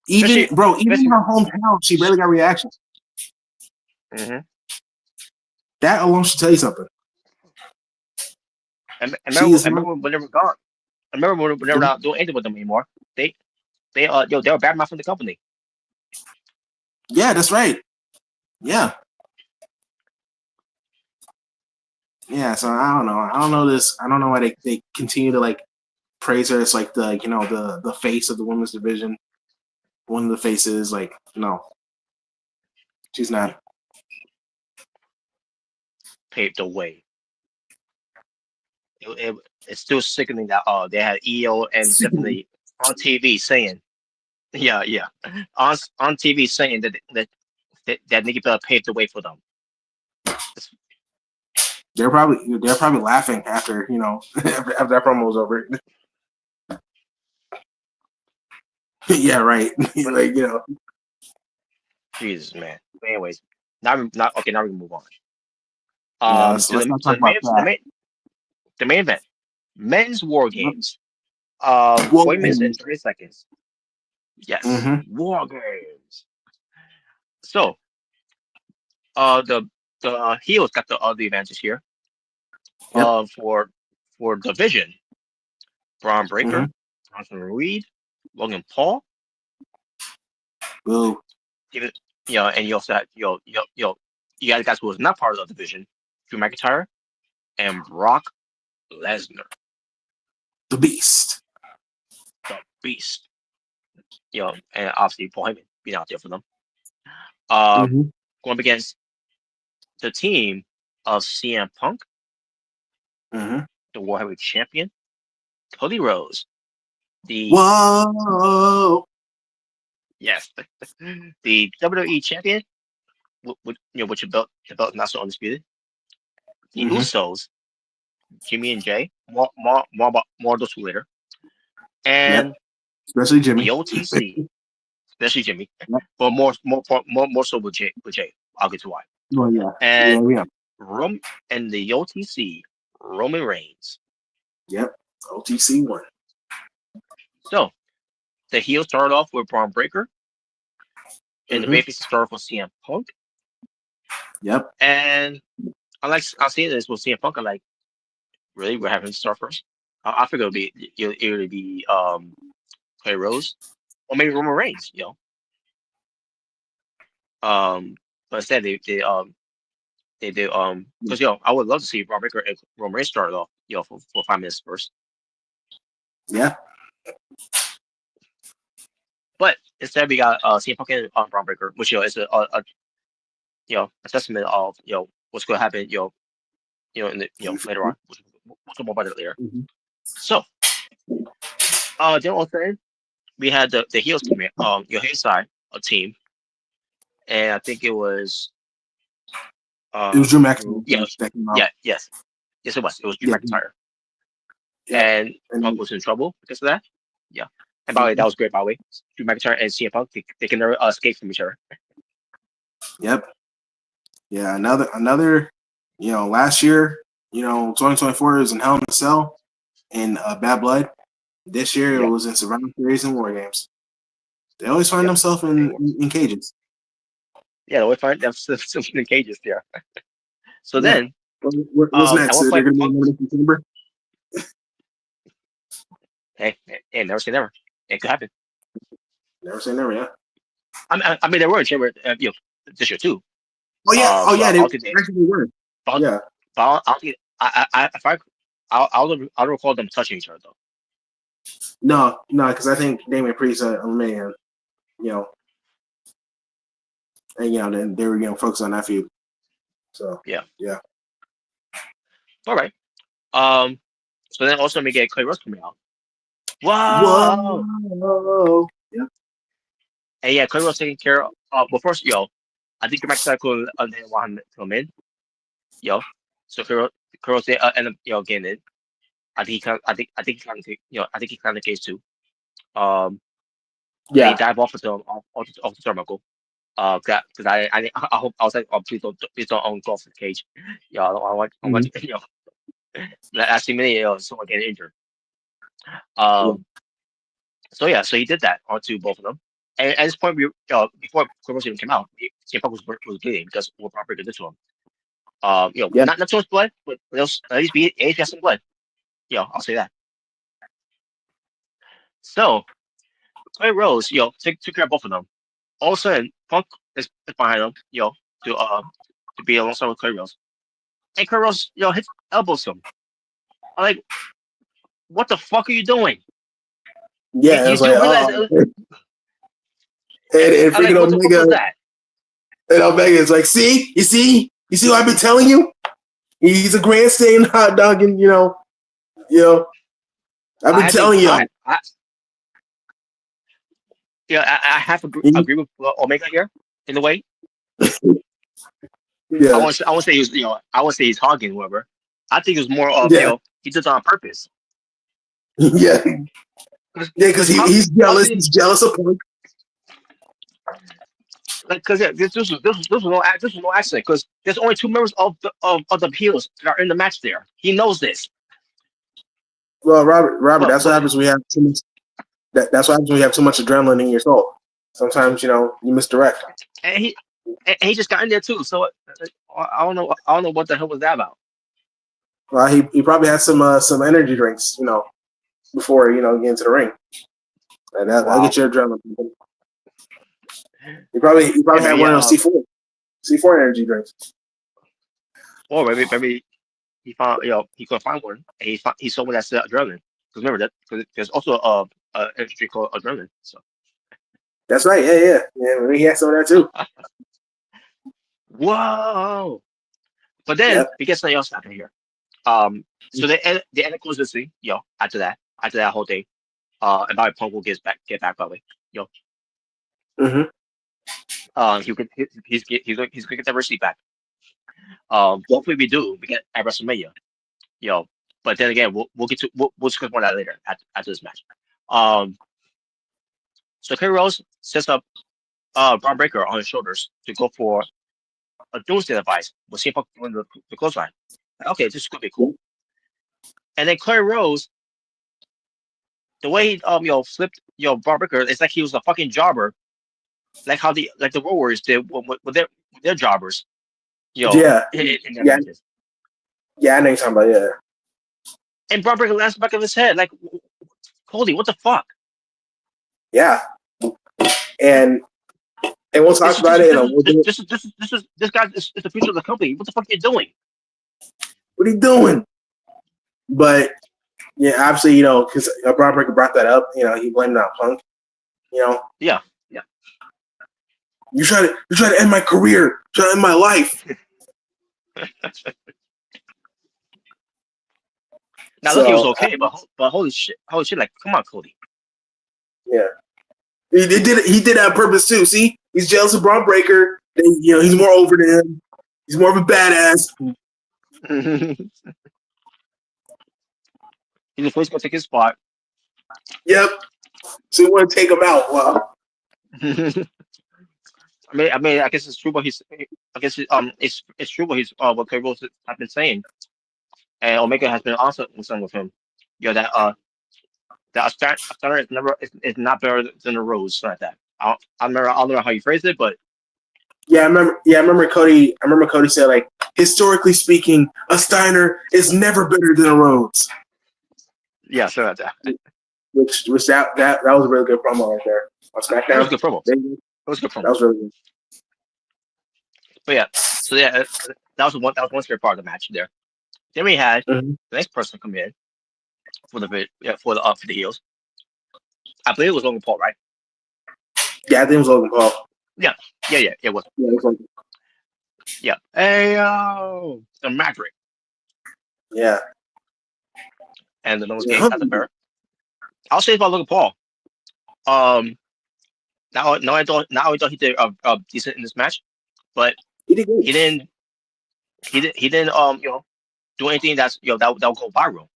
Even especially- even in her hometown, she barely got reactions. mhm. That alone should tell you something. And She is remember when they were gone. I remember when they were not doing anything with them anymore. They they were bad mouthing the company. Yeah, that's right. Yeah. Yeah, so I don't know. I don't know this. I don't know why they continue to like praise her as like the the face of the women's division. One of the faces, like, no. She's not. Paved the way. It's still sickening that they had EO and Stephanie on TV saying, yeah, on TV saying that Nikki Bella paved the way for them. They're probably laughing after after that promo was over. Yeah, right. Like, Jesus, man. But anyways, now we can move on. Yeah, let's not talk about that. The main event, men's war games. War 40 minutes and Games. 30 seconds. Yes, Mhm. war games. So, the heels got the advantage here. Yep. For division, Braun Breaker, Mhm. Jonathan Reed, Logan Paul. Boo. Even and you also had you had guys who was not part of the division, Drew McIntyre and Brock Lesnar, The Beast. the Beast. And obviously Paul Heyman being out there for them. Mhm. Going up against the team of CM Punk, Mhm. the World Heavyweight Champion, Cody Rhodes, the Whoa. yes, the WWE Champion, with the belt not so undisputed. The Mhm. Usos, Jimmy and Jay, more of those two later, and Especially the Jimmy. OTC, especially Jimmy, Yep. but more so with Jay. I'll get to why. Well, yeah. And Yeah. and the OTC, Roman Reigns. Yep. OTC one. So the heel started off with Braun Breaker, and the Mhm. babyface started off with CM Punk. Yep. And I'm seeing this with CM Punk. I'm like, really, we're having to start first. I figure it would be Clay Rose or maybe Roman Reigns. But instead they did because I would love to see Braun Breaker and Roman Reigns started off for 5 minutes first. Yeah. But instead we got CM Punk and Braun Breaker, which is a testament of what's going to happen in the later on. We'll talk more about it later. Mhm. So then all of a sudden we had the heels coming your heel side a team, and I think it was It was Drew McIntyre. That came out. yes it was Drew Yeah. McIntyre, Yeah. and Punk was in trouble because of that. Yeah, and by the way, that was great. By the way, Drew McIntyre and CM Punk they can never escape from each other. Yep. Yeah. Another. Last year, 2024 was in Hell in a Cell and Bad Blood. This year it was in Survivor Series and War Games. They always find themselves in cages. Yeah, they always find themselves in cages there. So then, what's next? at one They're point, going to be in Elimination Chamber. hey, never say never. It could happen. Never say never. Yeah. I mean, they were in chamber, this year too. Oh yeah. They actually were. But, Yeah. but I'll recall them touching each other though. No, because I think Damian Priest eliminated him. And then they were focused on that feud. So Yeah. Yeah. All right. So then also we get Clay Rose coming out. Whoa. Yeah. And yeah, Clay Rose taking care of. But first, I think the McIntyre could didn't want him to come in. So Clay Rose end up getting in. I think he kind of the case too. They dive off the turnbuckle. Because I hope I was like, oh, please don't go off the cage. I want Last minute, someone getting injured. So yeah, so he did that onto both of them. And at this point, before Corvus even came out, CM Punk was bleeding because what Bron did to him. Yeah. Not too much blood, but at least he has some blood. I'll say that. So Clay Rose, took care of both of them. All of a sudden, Punk is behind him, to be alongside with Clay Rose. And Clay Rose, hits elbows him. I'm like, what the fuck are you doing? Yeah, it's do like, realize and I'm like, freaking what the fuck was Omega, that? and Omega is like, you see what I've been telling you? He's a grandstand hot dogging, I've been telling you. I have to agree with Omega here in a way. Yeah. I won't say he's I won't say he's hogging whoever. I think it was more of he did it on purpose. Yeah. Yeah, because he's jealous. He's jealous of Punk. Because this was no accident. Because there's only 2 members of the Heels that are in the match there. He knows this. Well, Robert, that's what happens when you have too much. That's what happens when you have too much adrenaline in your soul. Sometimes you misdirect. And he just got in there too. So I don't know what the hell was that about. Well, he probably had some energy drinks, before get into the ring. And that'll get your adrenaline. He probably had one of those C4 energy drinks. Or maybe he found he could find one and he saw one that's adrenaline. Because remember that because there's also a energy drink called adrenaline. So that's right. Yeah. Maybe he had some of that too. Whoa! But then we get something else happening here. So the end closes this thing. After that whole thing, and Bobby Punk will get back probably. He's gonna get that receipt back. Hopefully we get at WrestleMania. But then again, we'll get to we'll discuss more of that later after this match. So Kerry Rose sets up Braun Breaker on his shoulders to go for a doomsday device with CM Punk doing the clothesline. Okay, this is gonna be cool. And then Clay Rose, the way he flipped Braun Breaker, it's like he was a fucking jobber, like how the Road Warriors did with their jobbers. In their matches. Yeah, I know you're talking about And Braun Breaker lands back of his head, like, Cody, what the fuck? Yeah, and we'll talk about it. This guy is the future of the company. What the fuck are you doing? What are you doing? But yeah, obviously, because Braun Breaker brought that up. He blamed it on Punk. Yeah. You're trying to end my career, trying to end my life. Now look, he was okay, but holy shit, like, come on, Cody. Yeah, he did that on purpose too. See, he's jealous of Braun Breaker. He's more over than him. He's more of a badass. He's the first gonna take his spot. Yep. So you want to take him out? Wow. I mean, I guess it's true, but it's true, but what Clay Rose have been saying, and Omega has been also concerned with him. That a starter is not better than a Rose, like that. I don't know how you phrased it, but I remember Cody. I remember Cody said, like, historically speaking, a Steiner is never better than a Rhodes. Yeah, so like that. Which that was a really good promo right there on SmackDown. That was a good promo. That was really good. But that was one favorite part of the match there. Then we had the next person come in for the heels. I believe it was Logan Paul, right? Yeah, I think it was Logan Paul. Yeah, it was. Yeah, it was Logan. Yeah. Hey, the Maverick. Yeah. And the nose game at the bear. I'll say about Logan Paul. Now I thought he did decent in this match, but he didn't do anything that's that'll go viral.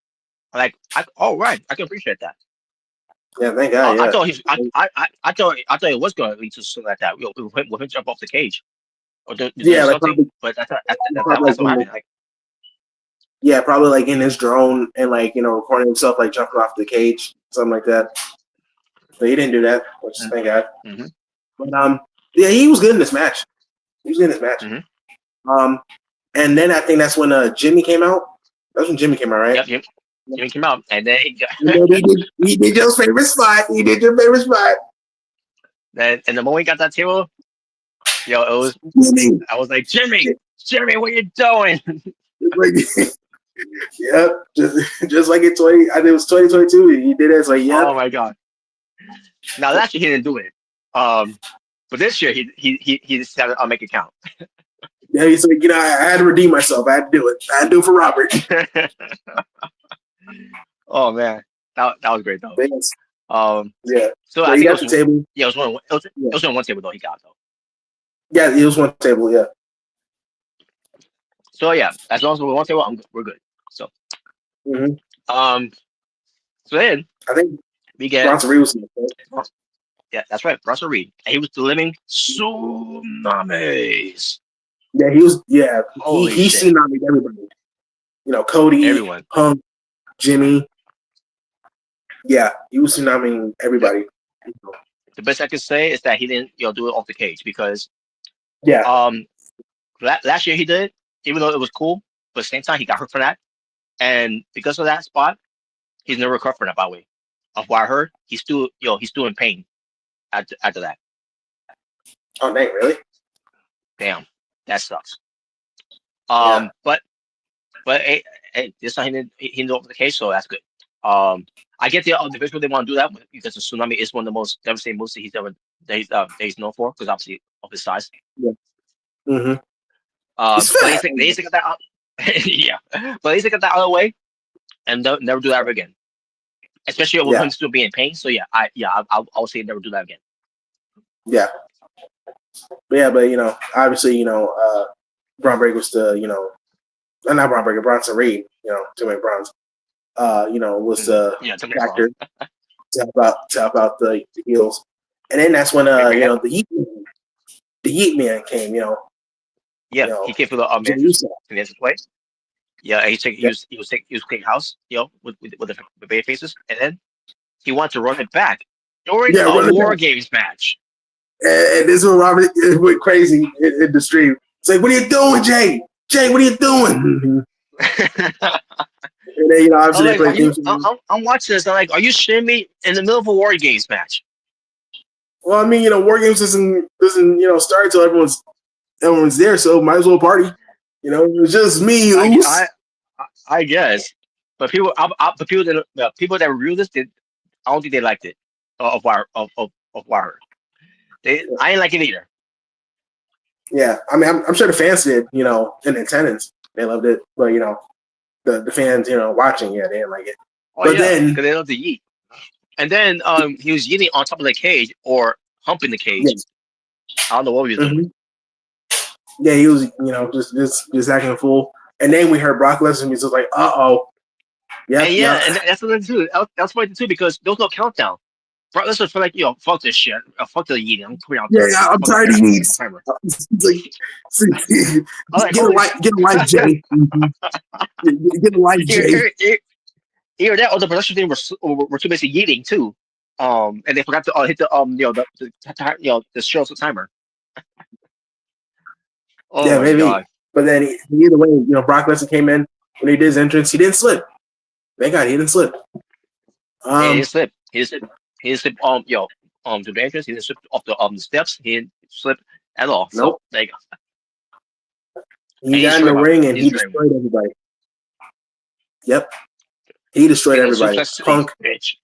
Like, I can appreciate that. Yeah, thank God. Yeah. I thought it was going to lead to something like that. With him jump off the cage or do like something. But that's what happened. Like, Yeah, probably like in his drone and like recording himself like jumping off the cage, something like that. But he didn't do that, which is thank God. Mm-hmm. But yeah, he was good in this match. He was good in this match. Mm-hmm. And then I think that's when Jimmy came out. That's when Jimmy came out, right? Yep. Jimmy came out, and then he did your favorite spot. He did your favorite spot. then and the moment he got that table, it was Jimmy. I was like, Jimmy, what are you doing? Like, yep, just like in 20. I think it was 2022. He did it. It's like, yep. Oh my god! Now last year he didn't do it. But this year he decided I'll make it count. Yeah, he's like, I had to redeem myself. I had to do it. I had to do it for Robert. Oh man, that was great though. Yes. Yeah. So I he think got the table. Yeah, it was on one table though. He got though. Yeah, it was one table. Yeah. So yeah, as long as we're one table, we're good. So. So then I think we get Bronson Reed was in the Yeah, that's right, Bronson Reed. And he was delivering tsunamis. Yeah, he was. Yeah, he shit. tsunami'd everybody. Cody, Everyone. Punk, Jimmy. Yeah, he was tsunamiing everybody. The best I could say is that he didn't, do it off the cage because, last year he did it, even though it was cool, but at the same time he got hurt for that, and because of that spot, he's never recovered from that. By the way, of what I heard, he's still in pain after that. Oh, dang, really? Damn, that sucks. Yeah. But hey, this time he didn't off the cage, so that's good. I get the visual they want to do that because the tsunami is one of the most devastating moves that he's known for, because obviously of his size. Yeah. Mm-hmm. But they need to get that out. Yeah, but they need to get that out of the way and never do that ever again. Especially with him still being in pain. So yeah, I'll say never do that again. Yeah. But obviously, Braun Breaker was the, not Braun Breaker, Bronson Reed, too many Browns. Was the factor to help out the heels. And then that's when the Yeet Man came, Yeah, he came for the managers play. Yeah, he was taking house, with the baby faces, and then he wanted to run it back during a WarGames match. And this is when Robert went crazy in the stream. It's like, what are you doing, Jay? Jay, what are you doing? And then, obviously I'm watching this. I'm like, are you shitting me in the middle of a WarGames match? Well, I mean, WarGames doesn't start until everyone's there, so might as well party. It was just me. I guess, but people that reviewed this, I don't think they liked it. Of Wire. I ain't like it either. Yeah, I mean, I'm sure the fans did. In attendance, they loved it, but the fans, watching, they didn't like it. But then, because they love to yeet, and then he was yeeting on top of the cage or humping the cage. Yes. I don't know what he was doing. Yeah, he was, just acting a fool. And then we heard Brock Lesnar music, like, yeah, and that's the thing too. That's funny too, because there was no countdown. Brock Lesnar felt like, fuck this shit, fuck the yeeting. I'm coming out. Yeah, I'm tired of yeets. Get a life, Jay. Get a life, Jay. Either that or the production team were too busy yeeting too, and they forgot to hit the show's timer. Oh yeah, maybe. God. But then either way, Brock Lesnar came in when he did his entrance. He didn't slip. Thank God he didn't slip. He didn't slip. He didn't slip. To the entrance. He didn't slip off the steps. He didn't slip at all. Nope. So there you go. He got in the ring and he destroyed everybody. Yep. He destroyed everybody. Punk. Bitch.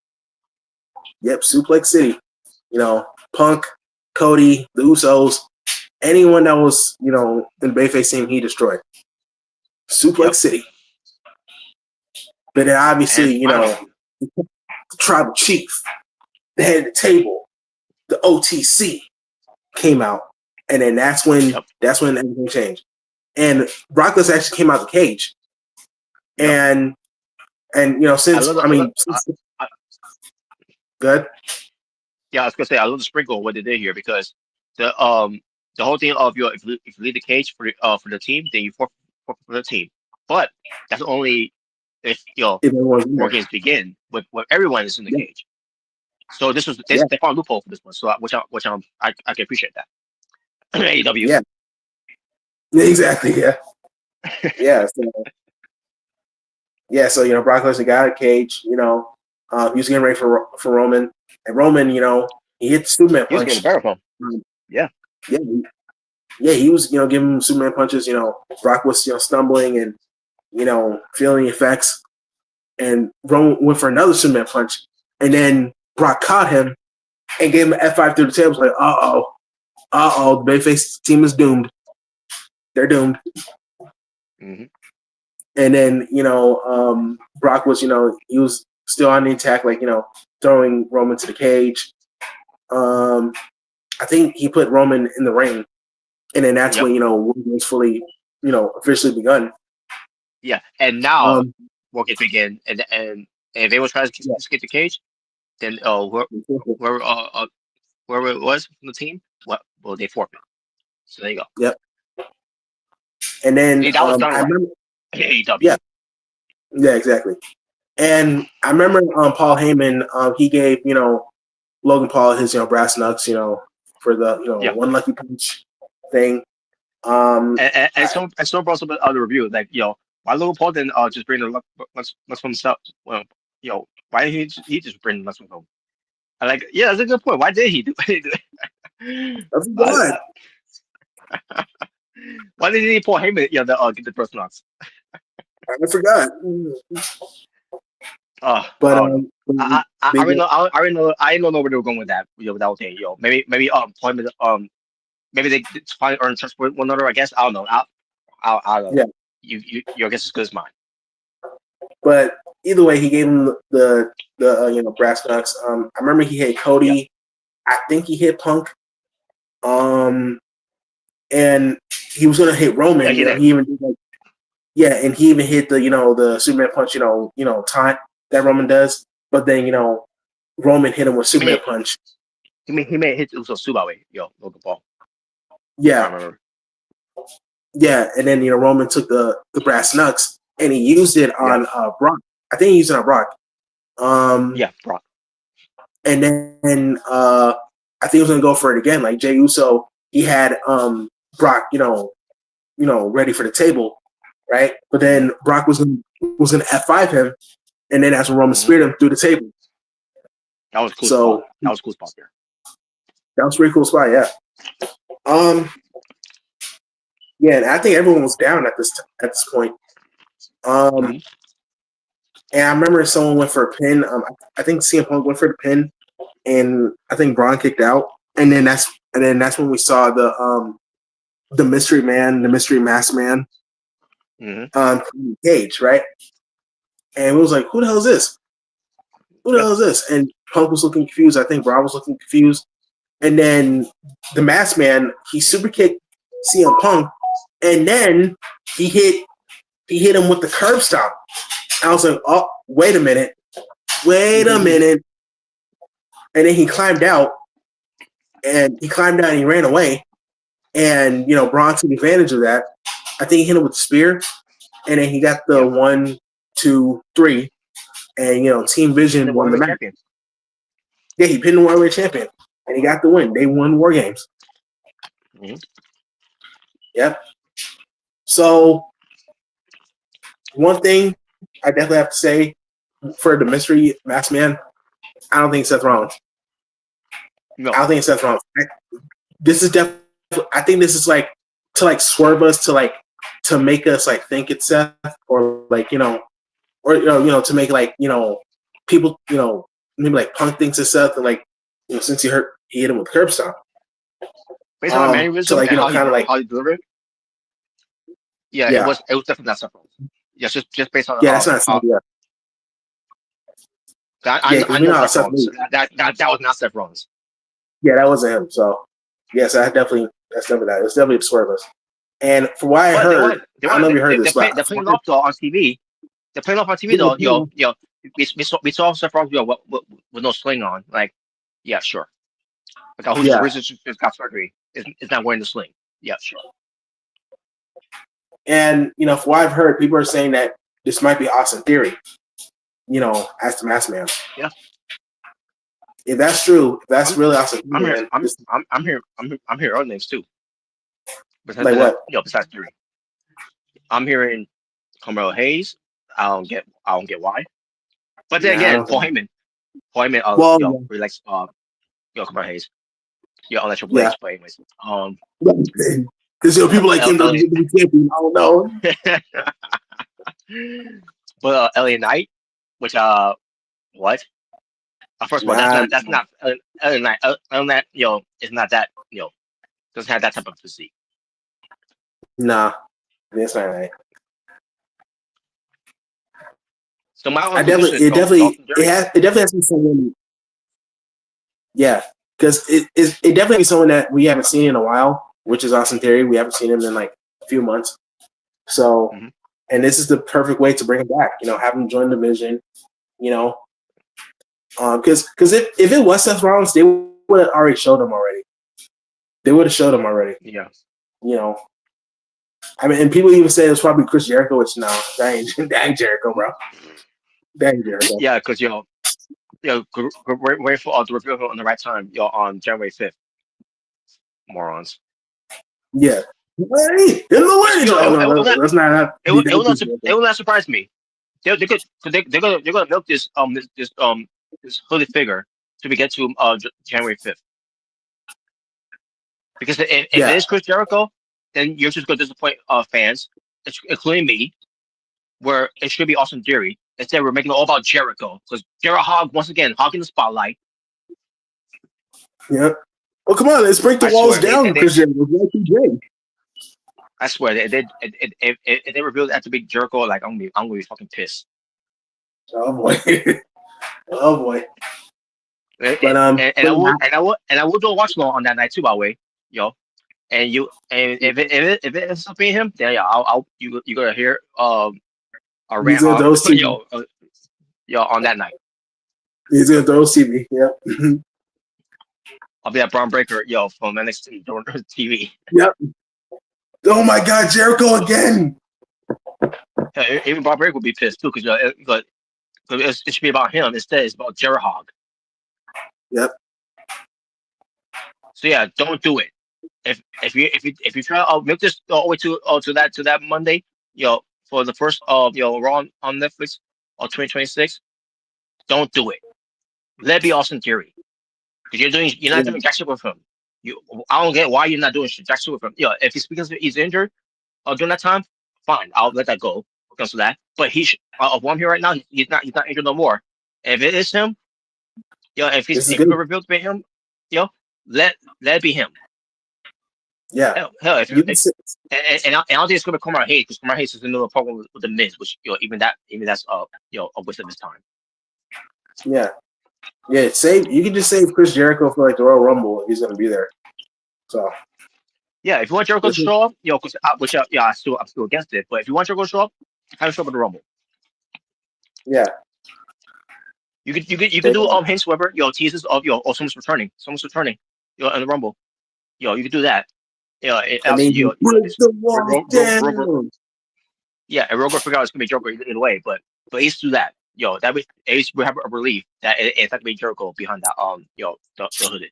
Yep, Suplex City. Punk, Cody, the Usos, anyone that was, in the Bayface team, he destroyed. Suplex City. But then obviously, the Tribal Chief, the head of the table, the OTC came out. And then that's when everything changed. And Brock Lesnar actually came out the cage. And since good. Yeah, I was gonna say I love the sprinkle what they did here, because the whole thing of if you leave the cage for the team, then you forfeit for the team. But that's only if If everyone's in war there. games begin with everyone is in the Yeah. cage. So this was Yeah. they found a loophole for this one. So I can appreciate that. AEW. Yeah. Exactly. Yeah. Yeah. So, so Brock Lesnar got a cage. He was getting ready for Roman, and Roman, he hit the Superman He was getting punch. the better of him. Um, Yeah. Yeah. He was giving him Superman punches. Brock was stumbling and feeling the effects, and Roman went for another Superman punch, and then Brock caught him and gave him an F5 through the table. Like, the Bayface team is doomed. They're doomed. Mm-hmm. And then, Brock was, he was still on the attack, like, throwing Roman to the cage. I think he put Roman in the ring. And then that's when, was fully, officially begun. Yeah. And now war games begin, and if they will try to escape the cage, then whoever it was from the team, well, they forfeit. So there you go. Yep. And then See, that was done I right. remember, AEW. Yeah, exactly. And I remember Paul Heyman, he gave, Logan Paul his, brass knucks, for the, one lucky punch thing. And someone brought up the review, like, why Logan Paul didn't just bring the luck from himself? Well, why did he just bring the luck from home? I like, yeah, that's a good point. Why did he do it? That's good. Why did he Paul Heyman, get the first knocks? I forgot. But I already know where they were going with that. With that whole thing. Maybe Paul Heyman, maybe they finally earn trust with one another. I guess I don't know. I don't know. Yeah. Your guess is as good as mine. But either way, he gave him the brass knucks. I remember he hit Cody. Yeah. I think he hit Punk. And he was gonna hit Roman. He even did and he even hit the the Superman punch. Taunt that Roman does. But then Roman hit him with Superman punch. He may hit Uso Subawe, Logan Paul. Yeah. I remember. Yeah, and then Roman took the brass knucks and he used it on Brock. I think he used it on Brock. Brock. And then I think he was gonna go for it again. Like Jey Uso, he had Brock, ready for the table, right? But then Brock was gonna F5 him, and then that's when Roman speared him through the table. That was cool. So that was a cool spot there. That was a pretty cool spot, yeah. Yeah, and I think everyone was down at this point. And I remember someone went for a pin. I think CM Punk went for the pin, and I think Braun kicked out. And then that's when we saw the mystery man, the mystery masked man, cage, right? And it was like, who the hell is this? Who the hell is this? And Punk was looking confused. I think Braun was looking confused. And then the masked man, he super kicked CM Punk, and then he hit him with the curb stomp. I was like, oh, wait a minute. And then he climbed out, and he ran away. And, Braun took advantage of that. I think he hit him with the spear, and then he got the 1, 2, 3, and, Team Vision won the match. Yeah, he pinned the World Champion, and he got the win. They won WarGames. Yep. So, one thing I definitely have to say for the mystery masked man, I don't think it's Seth Rollins. No. I don't think it's Seth Rollins. This is definitely. I think this is like to swerve us to make us think it's Seth, or to make people maybe Punk thinks it's Seth, and since he hit him with curb stomp. Based on mannerism and how he delivered it. Yeah, it was definitely not Seth Rollins. Yeah, just based on that's not Seth. I know Seth Rollins. That was not Seth Rollins. Yeah, that wasn't him. So yes, that's definitely that. It's definitely to swerve us. And from what I heard, I don't know if you heard this, but they're playing off though on TV. They're playing off on TV though. We saw Seth Rollins with no sling on. Yeah, sure. Who just got surgery is not wearing the sling. Yeah, sure. And from what I've heard, people are saying that this might be Austin Theory. As the masked man. Yeah. If that's true, if that's really Austin Theory, I'm hearing other names too. Besides, like what? Besides Theory, I'm hearing Carmelo Hayes. I don't get why. But then again, Paul Heyman, really likes Carmelo Hayes. Unless Triple H, but anyways. Because people like him don't be champion. I don't know. But LA Knight, which what? First of all, that's not LA Knight. LA Knight, is not that doesn't have that type of physique. Nah, that's not right. So my it definitely has to be someone. Yeah, because it definitely is someone that we haven't seen in a while, which is Austin Theory. We haven't seen him in like a few months. So, and this is the perfect way to bring him back. Have him join the division. Because if it was Seth Rollins, they would have already showed him already. They would have showed him already. Yeah. I mean, and people even say it's probably Chris Jericho, which no, that ain't Jericho, bro. That ain't Jericho. Yeah, because wait for the reveal on the right time. On January 5th. Morons. Yeah. In the way. It will not surprise me. They're gonna milk this hooded figure to get to January 5th. Because if it is Chris Jericho, then you're just going to disappoint fans, including me, where it should be Austin Theory. Instead, we're making it all about Jericho. Because Jericho Hogg, once again, hogging the spotlight. Yep. Well, come on, let's break the walls down, Chris Jericho. I swear, if they revealed that to be Jericho, like I'm gonna be fucking pissed. Oh boy. Oh boy. I will do a watch along on that night too, by the way, And if it ends up being him, then you gonna hear a rant on that night. He's gonna throw TV. Yep. I'll be at Braun Breaker, from NXT TV. Yep. Oh my God, Jericho again! Even Braun Breaker will be pissed too, because it should be about him. Instead, it's about Jericho Hogg. Yep. So yeah, don't do it. If you try to milk this all the way to that Monday, for the first Raw on Netflix or 2026, don't do it. Let it be Austin Theory, because you're not doing jack shit with him. I don't get why you're not doing jack shit with him. If it's because he's injured during that time, fine, I'll let that go. Comes to that, but of what I'm here right now, he's not injured no more. If it is him, if he's revealed to be him, let it be him. Yeah. Hell, and I don't think it's gonna be Carmelo Hayes, because Carmelo Hayes is another problem with the Miz, which even that's a waste of his time. Yeah. Yeah, you can just save Chris Jericho for like the Royal Rumble if he's gonna be there. So yeah, if you want Jericho to show up, I'm still against it. But if you want Jericho to show up, have him show up at the Rumble. Yeah. You could do hints, whatever, teases of someone's returning. Someone's returning, in the Rumble. You could do that. Break the wall down. Yeah, and Roger figure out it's gonna be Jericho either way, but at least do that. That way at least we have a relief that it's not gonna be Jericho behind that the hooded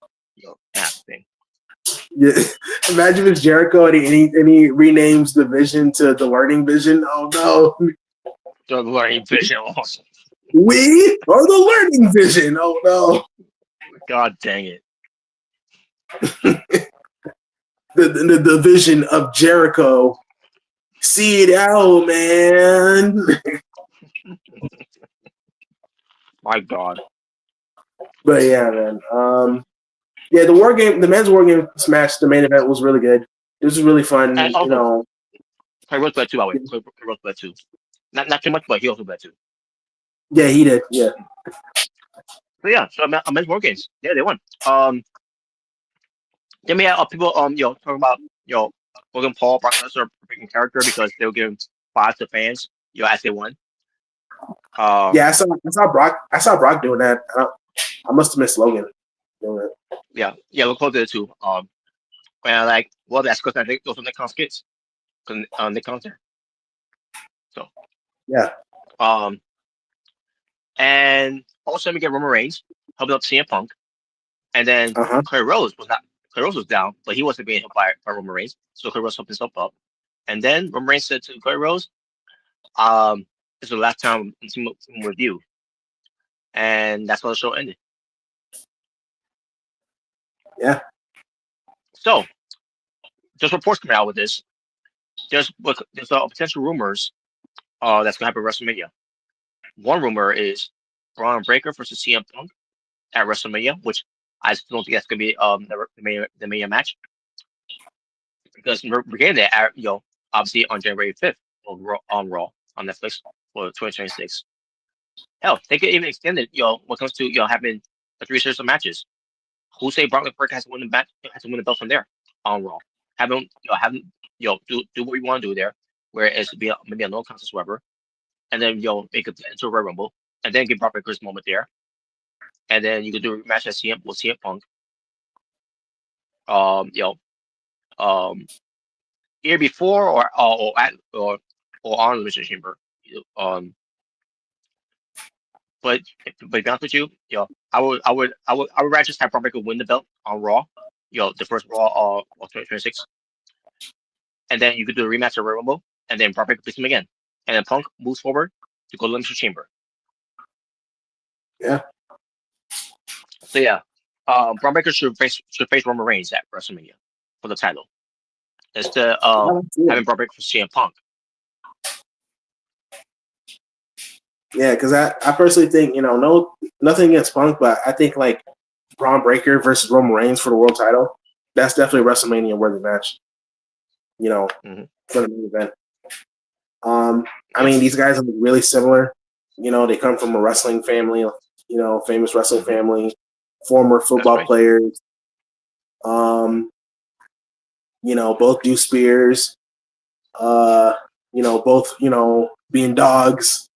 mask thing. Yeah, imagine if Jericho and he renames the Vision to the Learning Vision. Oh no, the Learning Vision. Awesome. We are the Learning Vision. Oh no, God dang it. the vision of Jericho. See it out, man. My God. But yeah, man. Yeah, the men's war game smash, the main event was really good. It was really fun. And also, Clay Rose bled too, by the way. Clay Rose bled too. Not too much, but he also bled too. Yeah, he did. Yeah. So yeah, men's war games. Yeah, they won. Then we had people talking about Logan Paul, Brock Lesnar picking character because they were giving 5 to fans as they won. Yeah, I saw Brock doing that. I must have missed Logan doing it. Yeah, we'll close it too. And that's because I think those are Nick Khan's kids. Because Nick Khan's there. So Yeah. And also we get Roman Reigns helping out CM Punk, and then Cody Rhodes was not. Cody Rhodes was down, but he wasn't being helped by Roman Reigns, so Cody Rhodes helped himself up. And then Roman Reigns said to Cody Rhodes, "This is the last time I'm teaming with you," and that's how the show ended. Yeah. So, just reports coming out with this. There's potential rumors that's gonna happen at WrestleMania. One rumor is Braun Breaker versus CM Punk at WrestleMania, which I still don't think that's gonna be the Mania match, because we're getting that obviously on January 5th on Raw on Netflix for 2026. Hell, they could even extend it. When it comes to having the 3 series of matches. Who say Brock Lesnar has to win the belt from there on Raw? Have him do what you want to do there, where it's maybe a no contest whatever, and then make it into a Royal Rumble, and then give Brock Lesnar his moment there, and then you could do a match at CM Punk. Either before or on Elimination Chamber. But to be honest with you, I would rather just have Braun Breaker win the belt on Raw, the first Raw of 2026, and then you could do a rematch of Royal Rumble, and then Braun Breaker beats him again, and then Punk moves forward to go to Elimination Chamber. Yeah. So yeah, Braun Breaker should face Roman Reigns at WrestleMania for the title instead of having Braun Breaker for CM Punk. Yeah, because I personally think, nothing against Punk, but I think like Braun Breaker versus Roman Reigns for the world title, that's definitely a WrestleMania worthy match. For the main event. I mean, these guys are really similar. They come from a wrestling family, famous wrestling family, former football players. Both do spears. Both, being dogs.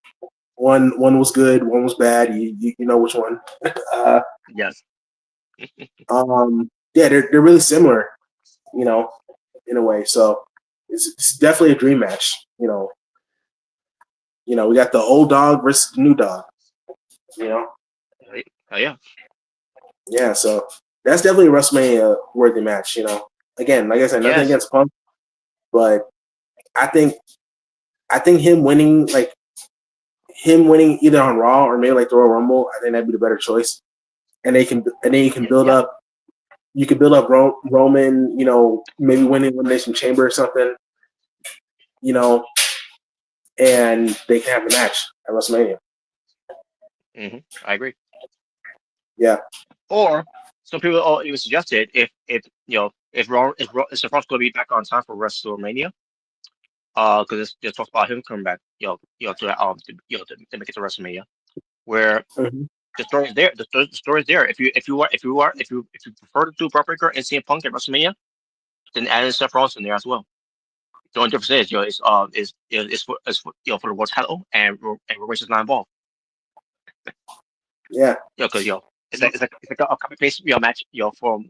One was good, one was bad. You know which one. Yes. Yeah, they're really similar, in a way. So it's definitely a dream match. We got the old dog versus the new dog. Oh yeah. Yeah, so that's definitely a WrestleMania worthy match. Again, like I said, nothing against Punk, but I think him winning either on Raw or maybe like the Royal Rumble, I think that'd be the better choice. And then you can build up. You could build up Roman, maybe winning Elimination Chamber or something, and they can have a match at WrestleMania. I agree. Yeah. Or some people even suggested if Roman's going to be back on time for WrestleMania, because it talks about him coming back, to make it to WrestleMania, where the story is there. The story is there. If you prefer to do Brock Breaker and CM Punk at WrestleMania, then add in Seth Rollins in there as well. The only difference is for the world title, and Reigns is not involved. Yeah. Because it's like a copy paste match from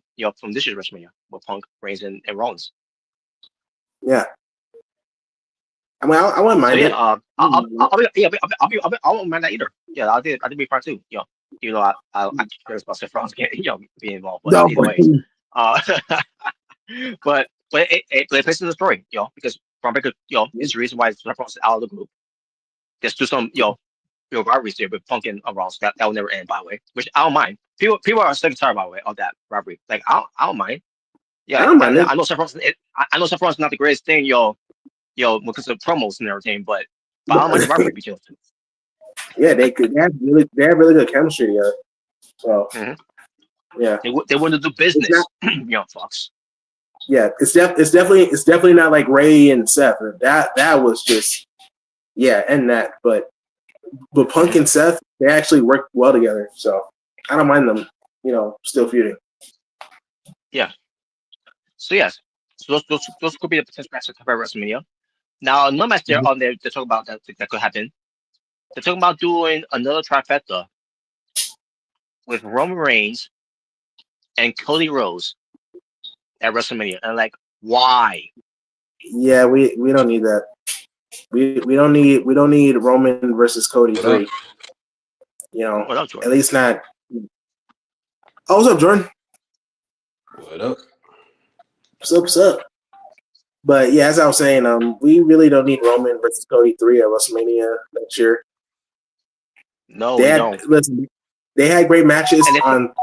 this year's WrestleMania with Punk, Reigns, and Rollins. Yeah. I mean, I wouldn't mind it. I won't mind that either. Yeah, I did be fine too. Even though I curious about Seth Rollins being involved, but either way. But it plays in the story, because Braun Breaker, is the reason why Seth Rollins is out of the group. There's still some, rivalries there with Punk and Rollins that will never end, by the way. Which I don't mind. People are sick and tired, by the way, of that rivalry. Like I don't mind. Yeah, I know Seth Rollins. I know Seth Rollins is not the greatest thing, because of promos and everything, but I don't mind the rivalry between the two. Yeah, they have really good chemistry together. So yeah, they want to do business, Fox. Yeah, it's definitely not like Ray and Seth. That was just and that. But Punk and Seth, they actually work well together. So I don't mind them, still feuding. Yeah. So yes, so those could be the potential matches at WrestleMania. Now another match there on there they talk about that could happen. They're talking about doing another trifecta with Roman Reigns and Cody Rhodes at WrestleMania, and why? Yeah, we don't need that. We don't need Roman versus Cody 3. You know, What up, Jordan? at least not. Oh, what's up, Jordan? What up? What's up? But yeah, as I was saying, we really don't need Roman versus Cody 3 at WrestleMania next year. No, we don't. Listen, they had great matches And on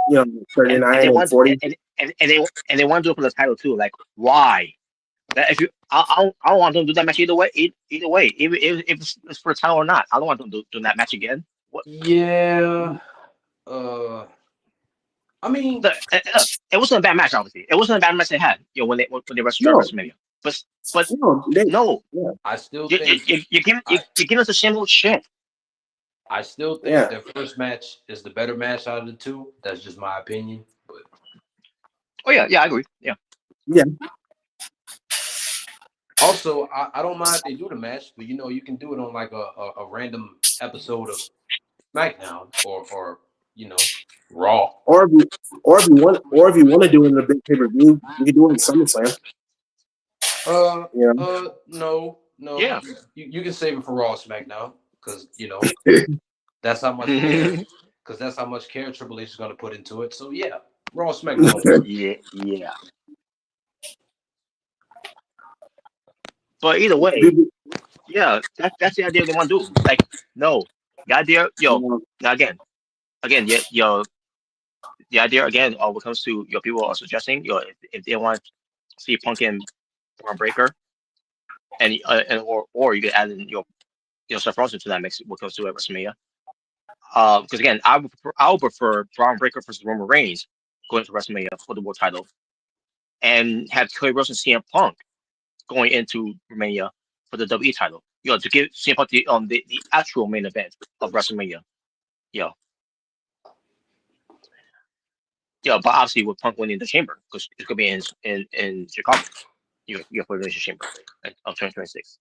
39 and 40. And they want to do it for the title too. Like, why? That if you, I don't want them to do that match either way. Either way, even if it's for a title or not, I don't want them to do that match again. What? Yeah. I mean, It wasn't a bad match. Obviously, it wasn't a bad match they had. When they wrestled at WrestleMania. But no, I still think you're giving us the same old shit. I still think their first match is the better match out of the two. That's just my opinion. But yeah, I agree. Yeah. Also, I don't mind if they do the match, but you can do it on like a random episode of SmackDown or Raw. Or if you want to do it in a big pay-per-view, you can do it in SummerSlam. No. Yeah. You can save it for Raw SmackDown because that's how much care Triple H is going to put into it. So yeah, Raw SmackDown. yeah. But either way, yeah, that's the idea they want to do. Like, no, the idea, now again, yeah, the idea again, when it comes to people are suggesting, if they want to see Punk and Braun Breaker, and or you could add in Seth Rollins to that mix when it comes to WrestleMania. Because again, I would prefer Braun Breaker versus Roman Reigns going to WrestleMania for the world title, and have Cody Rhodes and CM Punk going into WrestleMania for the WWE title. To give CM Punk the actual main event of WrestleMania. But obviously with Punk winning the Chamber, because it's gonna be in Chicago. For the Chamber of 2026.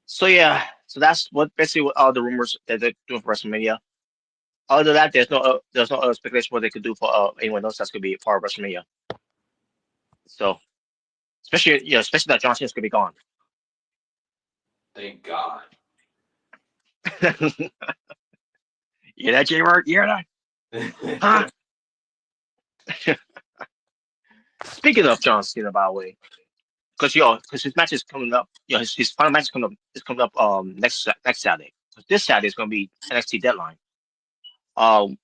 So yeah, so that's basically what all the rumors that they're doing for WrestleMania. Other than that, there's no other speculation what they could do for anyone else that's gonna be part of WrestleMania. So especially that John Cena's gonna be gone. Thank God. You hear that, J-Mark? You hear that? Huh? Speaking of John Cena, by the way, because his match is coming up, his final match is coming up next Saturday. So this Saturday is gonna be NXT Deadline. I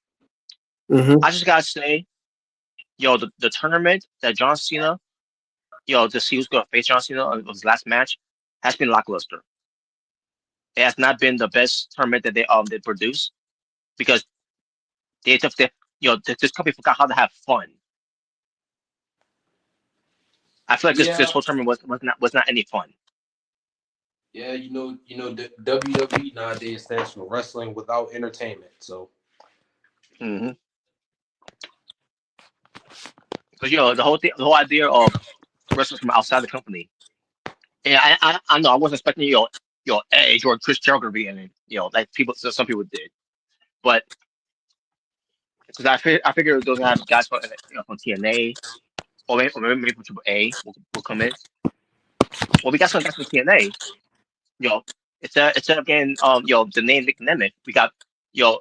just gotta say, the tournament that John Cena, to see who's gonna face John Cena on his last match has been lackluster. It has not been the best tournament that they produce because this company forgot how to have fun. I feel like this whole tournament was not any fun. Yeah, the WWE nowadays stands for wrestling without entertainment. So. Because the whole idea of wrestlers from outside the company. And I know I wasn't expecting Edge or Chris Jericho to be in it. Like some people did, but because I figured those have guys from TNA or maybe from Triple A will come in. Well, we got some guys from TNA. Instead of getting the name Nick Nemeth, we got the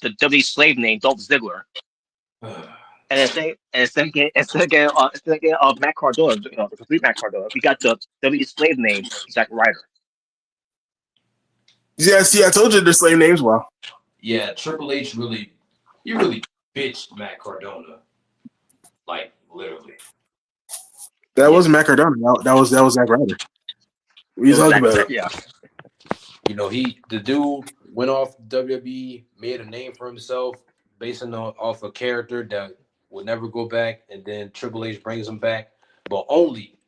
WWE slave name Dolph Ziggler. And instead of getting Matt Cardona, the complete Matt Cardona, we got the WWE slave name Zack Ryder. Yeah, see, I told you their slave names well. Yeah, Triple H really bitched Matt Cardona, like literally. That wasn't Matt Cardona. That was Zack Ryder. We talked about it. Yeah. The dude went off WWE, made a name for himself, basing off a character that would never go back, and then Triple H brings him back, but only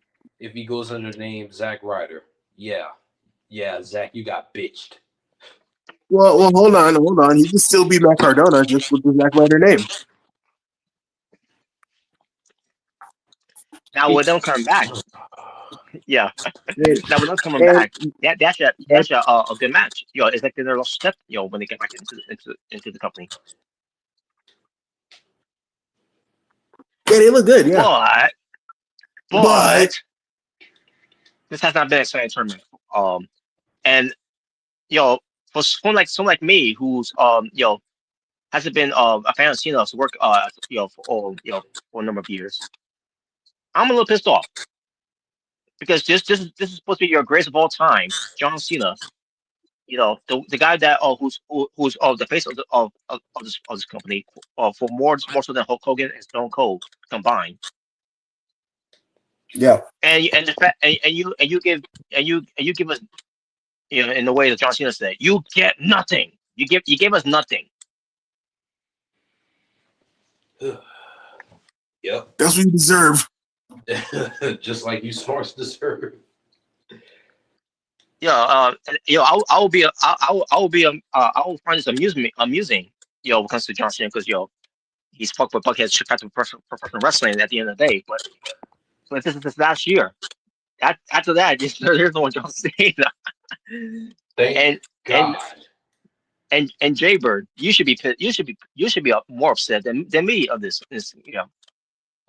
if he goes under the name Zack Ryder. Yeah, Zack, you got bitched. Well, hold on. He can still be Matt Cardona just with the Zack Ryder name. Now with them coming back, now with them coming back, that's a good match. It's like they're a step, when they get back into the company. Yeah, they look good. Yeah, But this has not been an exciting tournament. And for someone like me who's hasn't been a fan of Cena's work for a number of years, I'm a little pissed off because this is supposed to be your greatest of all time, John Cena. The guy that who's the face of this company for more so than Hulk Hogan and Stone Cold combined. Yeah. And the fact and you give us in the way that John Cena said, you get nothing. You gave us nothing. Yep. That's what you deserve. Just like you smarts deserve. I will find this amusing. When it comes to John Cena, because he's fucked with Buckhead's trip back to professional wrestling at the end of the day. But this is this last year. After that, there's no one John Cena. Thank God. And Jaybird, you should be more upset than me of this. When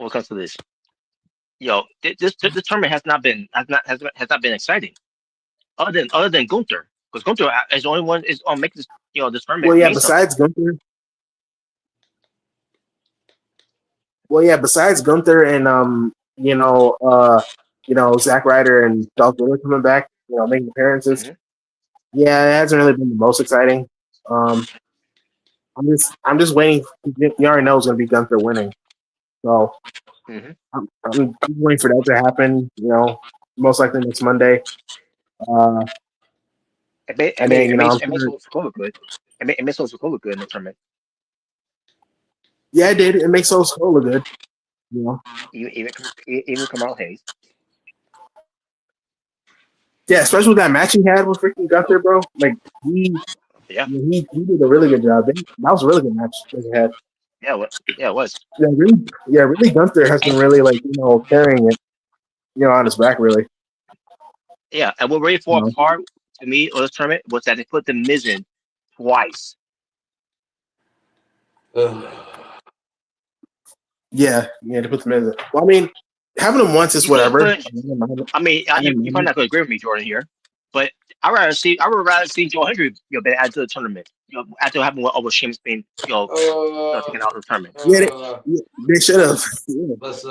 it comes to this, this tournament has not been exciting. Other than Gunther, because Gunther is the only one is on making this this tournament. Well, yeah. Besides Gunther. Well, yeah. Besides Gunther and Zack Ryder and Dolph Ziggler coming back, making appearances. Mm-hmm. Yeah, it hasn't really been the most exciting. I'm just waiting. You already know it's going to be Gunther winning, so Mm-hmm. I'm waiting for that to happen. Most likely next Monday. It made Sokola look good. It made Sokola look good in the tournament. Yeah, it did. It makes Sokola look good. Even Kamala Hayes. Yeah, especially with that match he had with freaking Gunther, bro. Like he did a really good job. That was a really good match that he had. Yeah, it was. Yeah, really. Gunther has been really carrying it, on his back, really. Yeah, and what really fell apart to me of this tournament was that they put the Miz in twice. Yeah, they put the Miz in. Well, I mean, having him once is whatever. You might not agree with me, Jordan, here, but I would rather see Joe Hendry been added to the tournament. After having over Sheamus being taken out of the tournament. They should have. Let's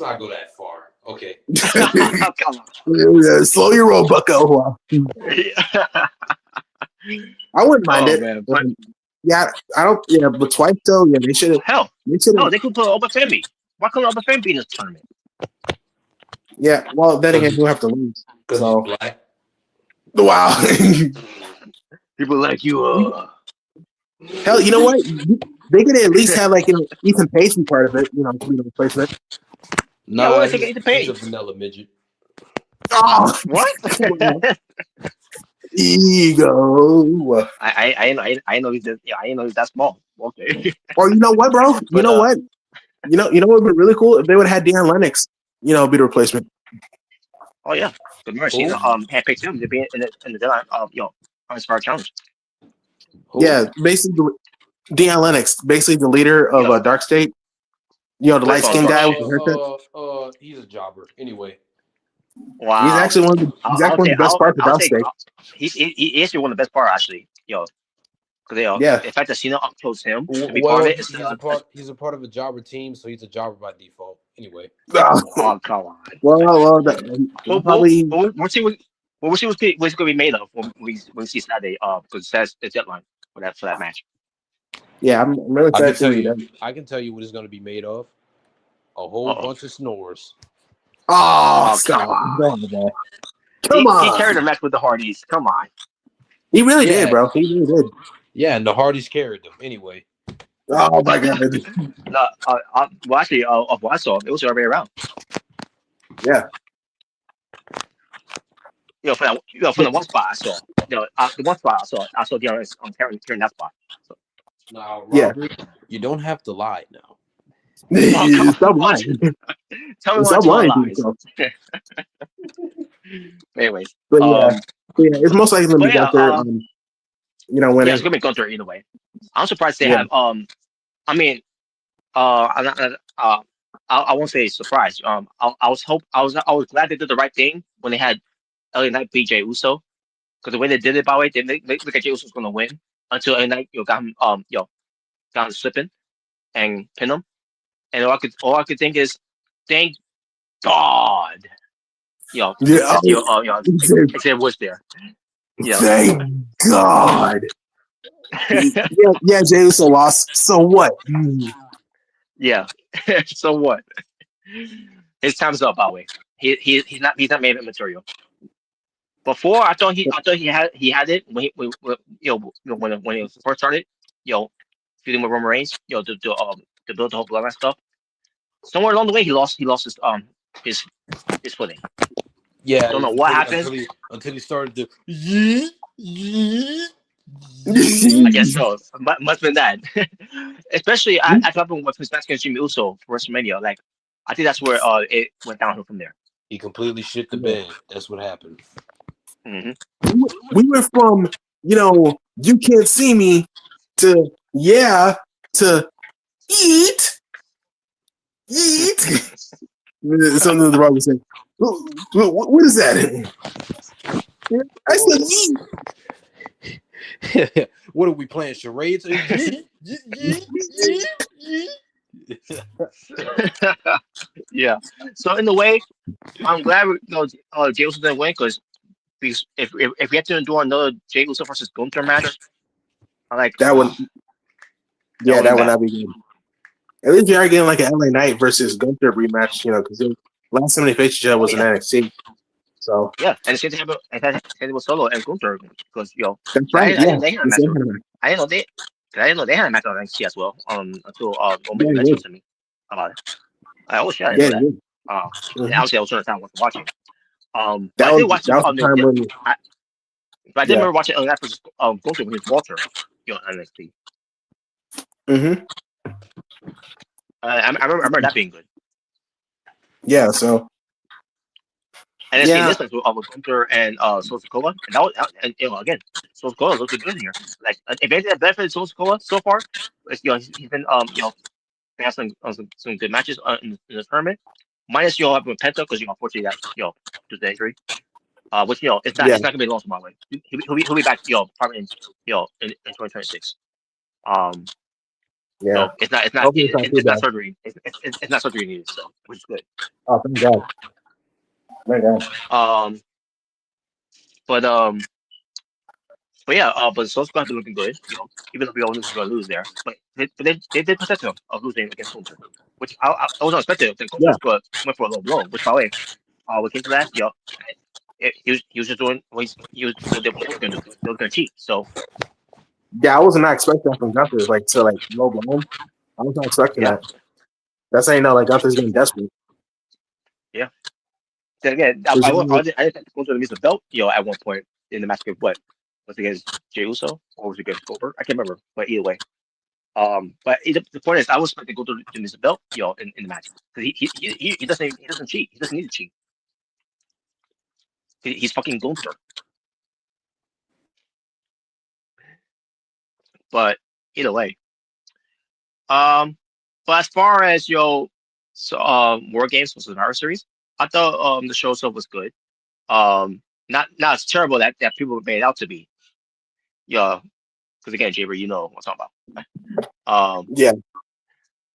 not go that far. Okay. Come on. Slow your roll, Bucko. I wouldn't mind it. Man, but I don't. Yeah, but twice though. Yeah, they should have. Hell, they could put Oba Femi. Why couldn't Oba Femi be in this tournament? Yeah, well, then again, you have to lose. So black. Wow. People like you. Hell, you know what? They could at least have Ethan Pace be part of it. To be the replacement. No, he's a vanilla midget. Oh, what? Ego. I know he's that small. Okay. Or you know what, bro? You know what? You know what would be really cool if they would have had Deion Lennox. Be the replacement. Oh yeah, the mercy. Handpicked him to be in the deadline of Uninspired Challenge. Yeah, basically Deion Lennox, basically the leader of Dark State. The light skinned guy with the haircut. He's a jobber. Anyway. Wow. He's actually one of the best parts of Dark State. He's actually one of the best parts, actually. Because the fact that Cena chose him to be part of it. He's a part of a jobber team, so he's a jobber by default. Anyway. Oh, come on. Well, probably. We'll see what it's going to be made of when we see Saturday. Because it says the deadline for that match. Yeah, I'm really excited. I can tell you what it's going to be made of. A whole bunch of snores. Oh, come on. He carried the match with the Hardys. Come on. He really did, bro. He really did. Yeah, and the Hardys carried them. Anyway. Oh, my God. Well, actually, of what I saw, it was the other way around. Yeah. From the one spot I saw, the one spot I saw DRS carrying that spot. So. Now, Robert, you don't have to lie now. Stop lying. Tell me Stop lying. Anyways, but it's most likely going to be Gunther. Winning. Yeah, it's going to be Gunther either way. I'm surprised they have. I mean, I won't say surprised. I was glad they did the right thing when they had LA Knight beat Jey Uso, because the way they did it, by the way, they look like Jey Uso was gonna win until LA Knight got him got him slipping and pin him. And all I could think is, thank God, Yeah. Xavier was there. Yeah. Thank God. Yeah, Jey Uso lost. So what? Yeah. So what? His time's up, by the way. He's not main event material. Before I thought he had it when it first started, feuding with Roman Reigns, to build the whole bloodline stuff. Somewhere along the way, he lost his footing. Yeah, Don't know what happened. until he started to. I guess so. Must have been that. Especially after happened with his match against Jimmy Uso for WrestleMania. Like, I think that's where it went downhill from there. He completely shit the bed. That's what happened. Mm-hmm. We went from, you can't see me to to eat. Something the wrong saying. What is that? I said eat. What are we playing? Charades? Yeah. So in a way, I'm glad Jey Uso didn't win, because if we had to endure another Jey Uso versus Gunther match, I like that one. Yeah, that would not be good. At least we are getting like an LA Knight versus Gunther rematch, because last time they faced each other was in NXT. So yeah, and the same thing happened with Solo and Gunther, because that's right. I didn't know they had a match. I didn't know they had a match on NXT as well. Until Omega mentioned to me about it. Oh shit, I didn't know that. And obviously I was trying to time wasn't watching. But I did watch that was the time when. But I did remember watching that versus Gunther with Walter, on NXT. Mm-hmm. I remember that being good. Yeah. So. And then seeing this with Gunther and Sosakova, and again, Sosakova looked good here. Like, if anything that benefited Sosakova so far, he's been has some good matches in the tournament. Minus having Penta, because unfortunately that due to injury. Which it's not gonna be long for my way. He'll be back probably in 2026. So it's not surgery. It's not surgery needed, so which is good. Oh, thank God. Thank God. But yeah, but Soul's has been looking good, even though we all knew he was going to lose there. But they did protect him of losing against Gunther, which I was unexpected. That Gunther went for a low blow, which, by the way, we came to that, he was just doing what they were going to do. They were going to cheat. So yeah, I was not expecting that from Gunther, to low blow him. I was not expecting that. That's how you know, Gunther's getting desperate. Yeah. Then again, I didn't think Gunther to miss the belt, at one point in the match. Was it against Jey Uso or was it against Goldberg? I can't remember, but either way. But the point is, I was expecting Gunther to miss the belt, in the match, because he doesn't cheat. He doesn't need to cheat. He's fucking Gunther. But either way, but as far as WarGames was Survivor Series, I thought the show itself was good. Not as terrible that people made it out to be. Yeah, because again, Jaber, you know what I'm talking about. Yeah.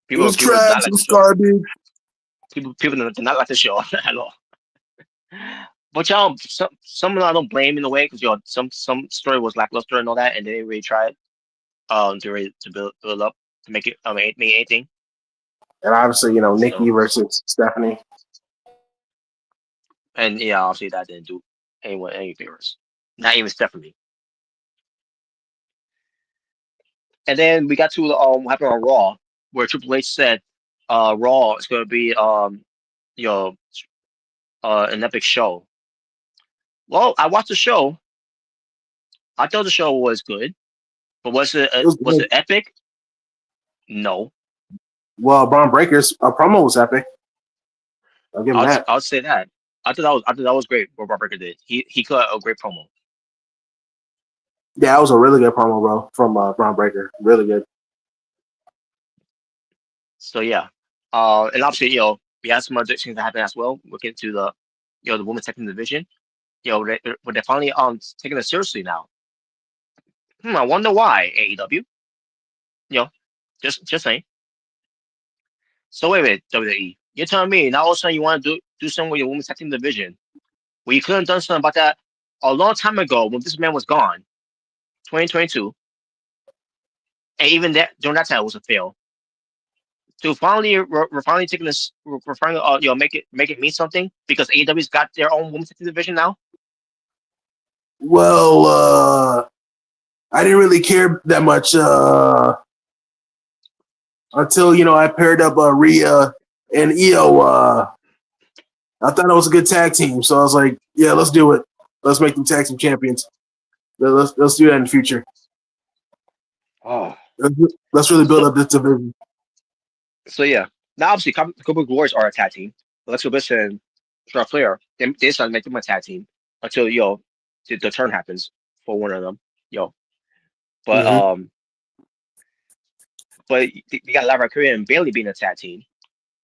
People it was trash. It was garbage. People did not like the show at all. But some I don't blame in a way, because some story was lackluster and all that, and they didn't really try it to build up to make it make anything. And obviously, Nikki versus Stephanie. And yeah, obviously that didn't do anyone any favors. Not even Stephanie. And then we got to what happened on Raw, where Triple H said Raw is going to be an epic show. Well, I watched the show. I thought the show was good, but was it epic? No. Well, Braun Breaker's promo was epic. I'll give him that. I'll say that. I thought that was great. What Braun Breaker did. He cut a great promo. Yeah, that was a really good promo, bro, from Braun Breaker. Really good. So yeah, And obviously, we had some other things that happened as well. We'll get to the, the women's second division. They're finally taking it seriously now. I wonder why AEW. You know, just saying. So wait a minute, WWE. You're telling me now all of a sudden you want to do something with your women's second division? Well, you could have done something about that a long time ago when this man was gone, 2022, and even that during that time it was a fail. So finally, we're finally taking this. We're finally, make it mean something because AEW's got their own women's second division now. Well, I didn't really care that much until I paired up Rhea and Io. I thought it was a good tag team, so I was like, yeah, let's do it. Let's make them tag team champions. Let's do that in the future. Oh, Let's really build up this division. so yeah. Now obviously, Cobra Warriors are a tag team. Alexa Bliss and Charlotte Flair, they decided to make them a tag team until the turn happens for one of them. But but you got Lara Korea and Bailey being a tag team.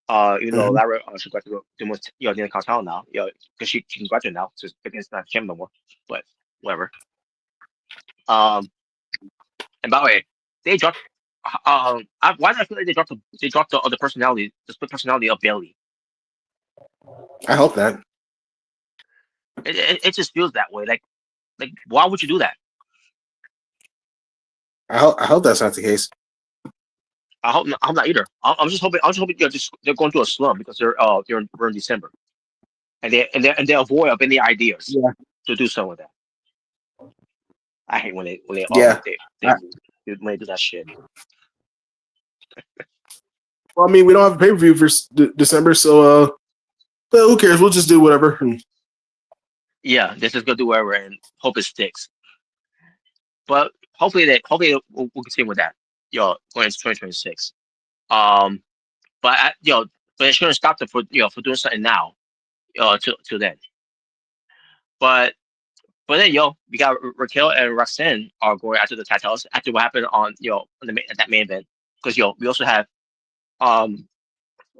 Even though Lara should go to do most the Intercontinental now, because she can graduate now, so it's not champion no more. But whatever. And by the way, they dropped. Why did I feel like they dropped the other personality, the split personality of Bailey? I hope that. It just feels that way. Like why would you do that? I hope that's not the case. I hope not either. I'm just hoping they're going through a slump because we're in December, and they avoid up any ideas to do something with that. I hate when they when they do that shit. Well, I mean, we don't have a pay-per-view for December, so but who cares? We'll just do whatever. Yeah, this is gonna do whatever and hope it sticks. But hopefully we'll continue with that. Going into 2026. But but it shouldn't stop them for doing something now. Till then. But then we got Raquel and Roxanne are going after the titles after what happened on that main event because we also have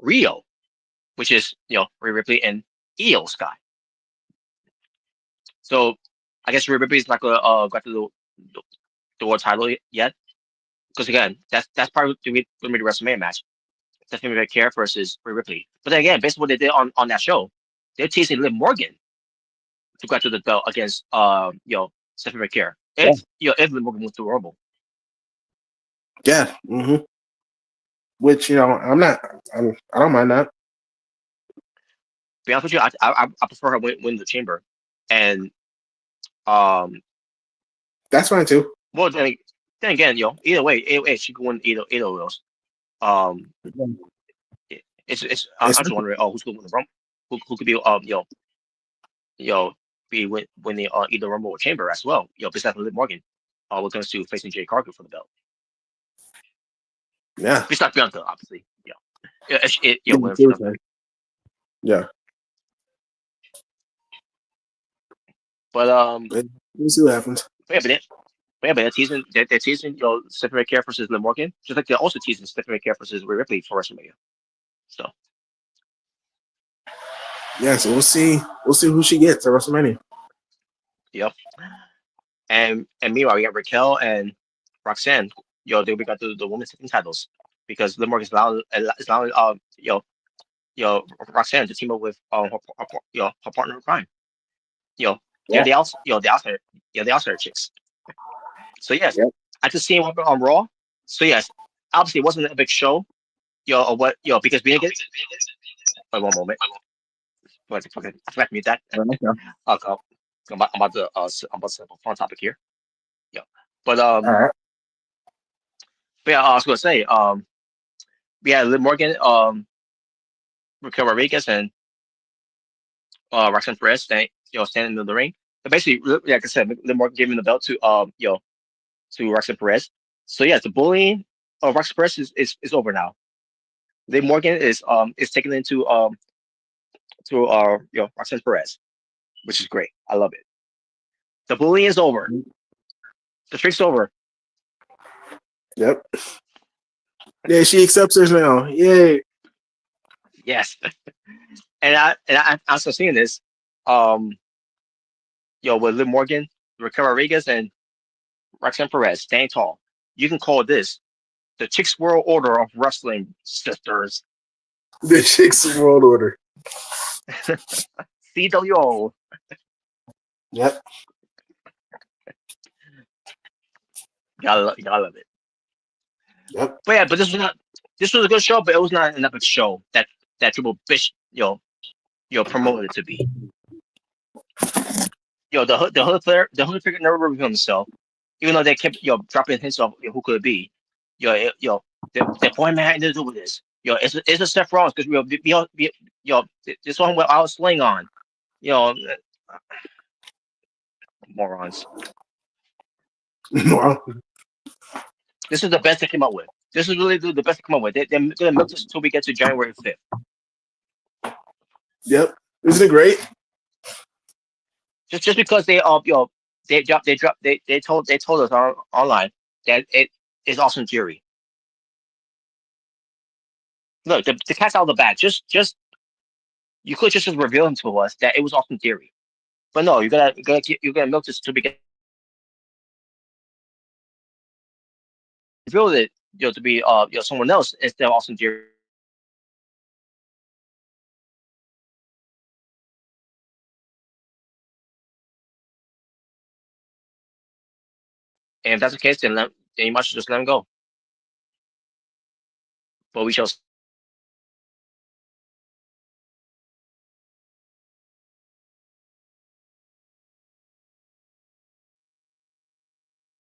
Rio, which is Rhea Ripley and Io Sky. So I guess Rhea Ripley's not gonna go after the world title yet because again that's probably gonna be the WrestleMania match. Stephanie McCare versus Rhea Ripley. But then again, based on what they did on that show, they're teasing Liv Morgan to go after the belt against Stephanie McCare. If Liv Morgan wins the Rumble. Yeah. Which I don't mind that. To be honest with you, I prefer her win the Chamber, and that's fine too. Well, then again, either way, she can win either of those. It's I'm just wondering, who's going to win the Rumble? Who could be be winning either Rumble or Chamber as well? Besides Liv Morgan, we're going to facing Jay Cargill for the belt. Yeah. Besides Bianca, obviously. Yeah. But we'll see what happens. But they're teasing Stephanie McCare versus Liv Morgan, just like they're also teasing Stephanie McCare versus Rhea Ripley for WrestleMania. So yeah, so we'll see who she gets at WrestleMania. Yep. And meanwhile, we got Raquel and Roxanne. They got the women's titles because Liv Morgan is allowing Roxanne to team up with her partner in crime. They're the outsider chicks. So yes, I just seen what happened on Raw. So yes, obviously it wasn't a big show. Or what because we didn't get. Wait one moment. I forgot to mute that. I'm about to set up a fun topic here. Yeah, but All right. But yeah, I was gonna say we had Liv Morgan, Raquel Rodriguez, and Roxanne Perez standing in the ring. But basically, like I said, Liv Morgan giving the belt to to Roxanne Perez. So yeah, the bullying of Roxanne Perez is over now. Liv Morgan is taken into Roxanne Perez, which is great. I love it. The bullying is over. The trick's over. Yep. Yeah, she accepts hers now. Yay. Yes, and I also seeing this, um, with Liv Morgan, Raquel Rodriguez, and Roxanne Perez staying tall. You can call this the Chicks World Order of Wrestling Sisters. The Chicks World Order. CWO. Yep. Gotta love it. Yep. But yeah, but this was a good show, but it was not an epic show that Triple Bitch, promoted it to be. The hood figure never revealed himself, even though they kept dropping hints of who could it be. The point man had to do with this. It's a Seth Rollins because this one where I was sling on. Morons. Well, This is the best they came up with. This is really the best they come up with. They're gonna milk this until we get to January 5th. yep. Isn't it great? Just because they told us online that it is Austin Theory. Look, the cat's out of the bag. Just you could just reveal him to us that it was Austin Theory, but no, you gotta milk this to be reveal it to be someone else instead of Austin Theory. And if that's the case, then you might just let him go. But we shall.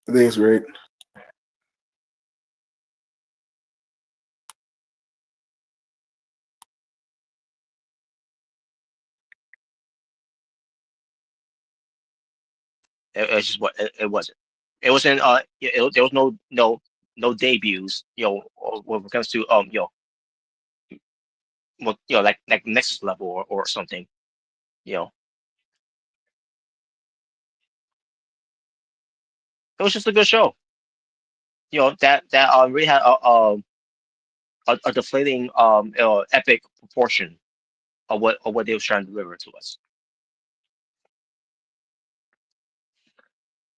I think it's great. It's just what it wasn't. It wasn't. There was no debuts. When it comes to like Nexus level or something. It was just a good show. That really had a deflating epic proportion of what they was trying to deliver to us.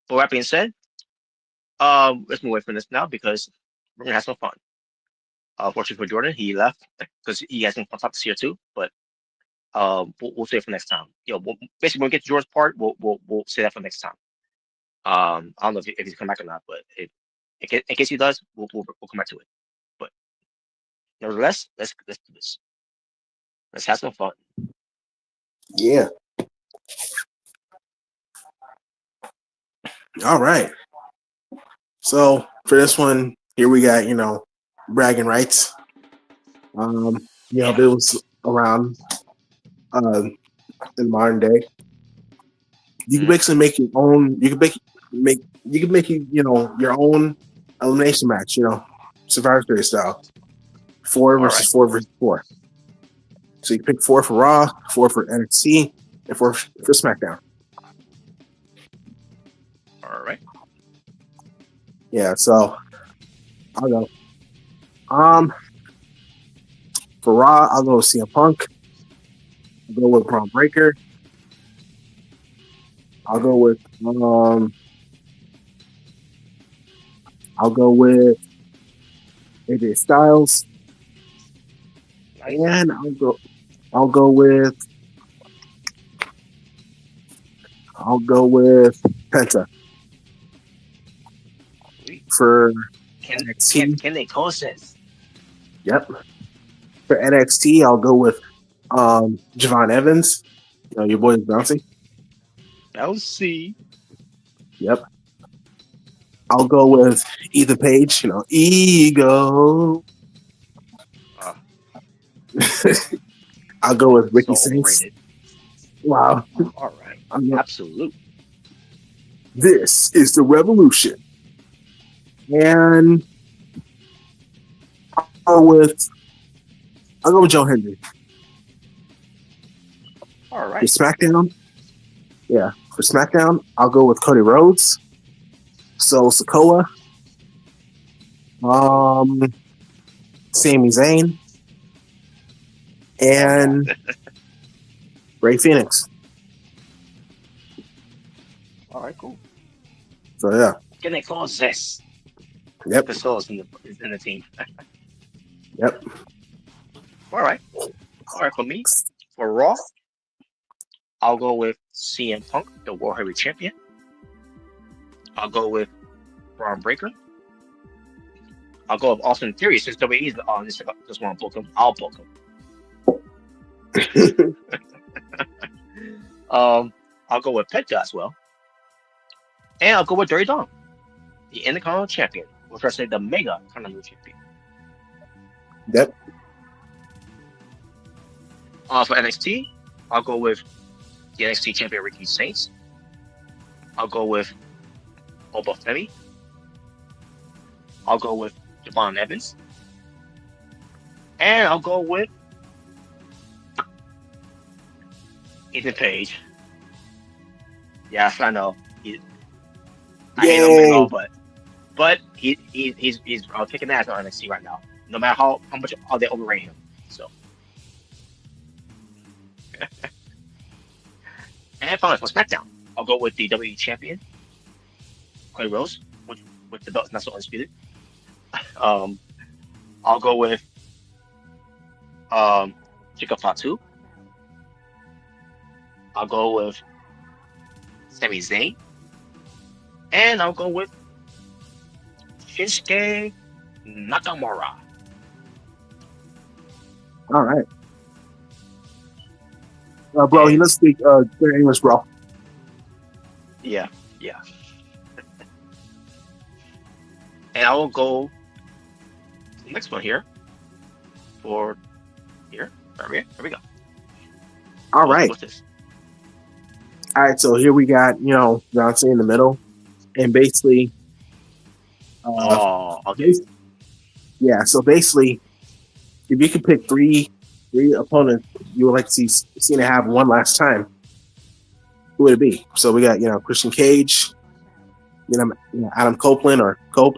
But that being said, let's move away from this now because we're gonna have some fun. Fortunately for Jordan, he left because he has some fun topics here too. But we'll save it for next time. Basically when we get to Jordan's part, we'll say that for next time. I don't know if he's come back or not, but in case he does, we'll come back to it. But nevertheless, let's do this. Let's have some fun. Yeah. All right. So for this one, here we got, bragging rights. It was around in modern day. You can basically make your own. You can make your own elimination match. Survivor Series style. 4 versus 4 versus 4. So you pick 4 for Raw, 4 for NXT, and 4 for SmackDown. All right. Yeah. So I'll go. For Raw, I'll go with CM Punk. I'll go with Braun Breaker. I'll go with AJ Styles. Nice. And I'll go with Penta. For NXT. Can they co-assist? Yep. For NXT, I'll go with Javon Evans. Your boy is bouncing. LC. Yep. I'll go with Ethan Page. Ego. I'll go with Ricky Sings. Wow. All right. Absolute. This is the revolution. And I'll go with Joe Hendry. All right. For SmackDown, I'll go with Cody Rhodes, Solo Sikoa, Sami Zayn, and Ray Phoenix. All right, cool. So yeah. Can they call this? Yep. The Souls in the team. Yep. All right. All right, for me, for Raw, I'll go with CM Punk, the World Heavyweight Champion. I'll go with Braun Breaker. I'll go with Austin Theory since WWE's just want to book him. I'll book him. I'll go with Penta as well. And I'll go with Dirty Dom, the Intercontinental Champion, or should I say the Mega Continental Champion. Yep. For NXT, I'll go with the NXT Champion Ricky Saints. I'll go with Oba Femi. I'll go with Javon Evans. And I'll go with Ethan Page. Yes, I know. I hate him at all, but he's kicking ass on NXT right now. No matter how much they overrate him. So. And finally for SmackDown, I'll go with the WWE Champion, Cody Rhodes, with the belt not so undisputed. I'll go with Chica Fatu. I'll go with Sami Zayn. And I'll go with Shinsuke Nakamura. All right. Bro, you let's speak clear English, bro. Yeah. And I will go to the next one here. Here we go. All right. What's this? All right, so here we got, John Cena in the middle. And basically, Okay. Yeah, so basically, if you could pick three opponents you would like to see Cena have one last time, who would it be? So we got, Christian Cage, Adam Copeland or Cope.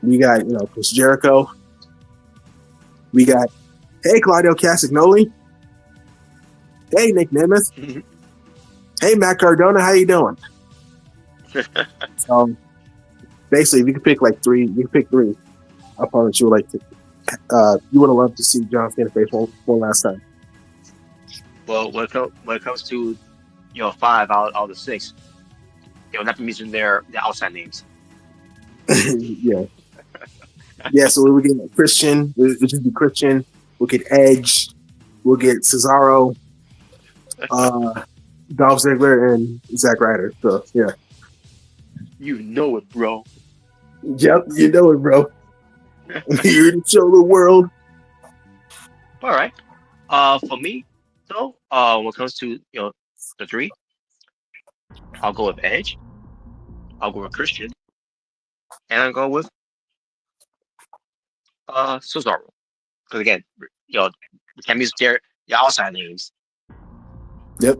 We got, Chris Jericho. We got, hey, Claudio Castagnoli. Hey, Nick Nemeth. Mm-hmm. Hey, Matt Cardona, how you doing? So basically, if you could pick three opponents you would like to, you would have loved to see John Cena face one last time. Well, when it comes to 5 out of the 6, not to mention their outside names. Yeah. So we would get Christian. It would just be Christian. We'll get Edge. We'll get Cesaro, Dolph Ziggler, and Zack Ryder. So yeah. You know it, bro. Yep, you know it, bro. Here to show the world. All right. For me, though, when it comes to the 3, I'll go with Edge. I'll go with Christian, and I'll go with Cesaro. Because again, we can't use their outside names. Yep.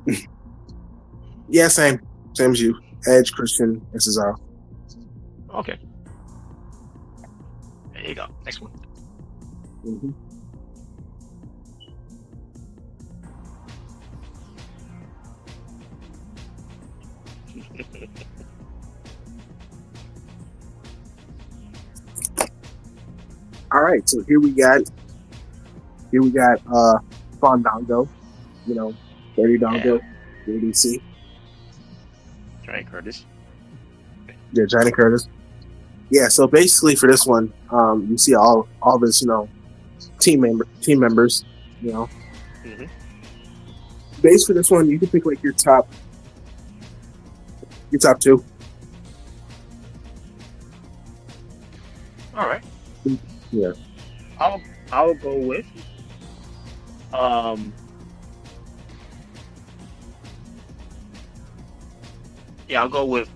Yeah, same as you. Edge, Christian, and Cesaro. Okay. There you go. Next one. Mm-hmm. All right, so here we got Fandango, Dirty Dongo, ADC. Johnny Curtis. Yeah, Johnny Curtis. Yeah, so basically for this one, you see all this, team members, Mm-hmm. Base for this one, you can pick your top 2. All right. Yeah. I'll go with I'll go with,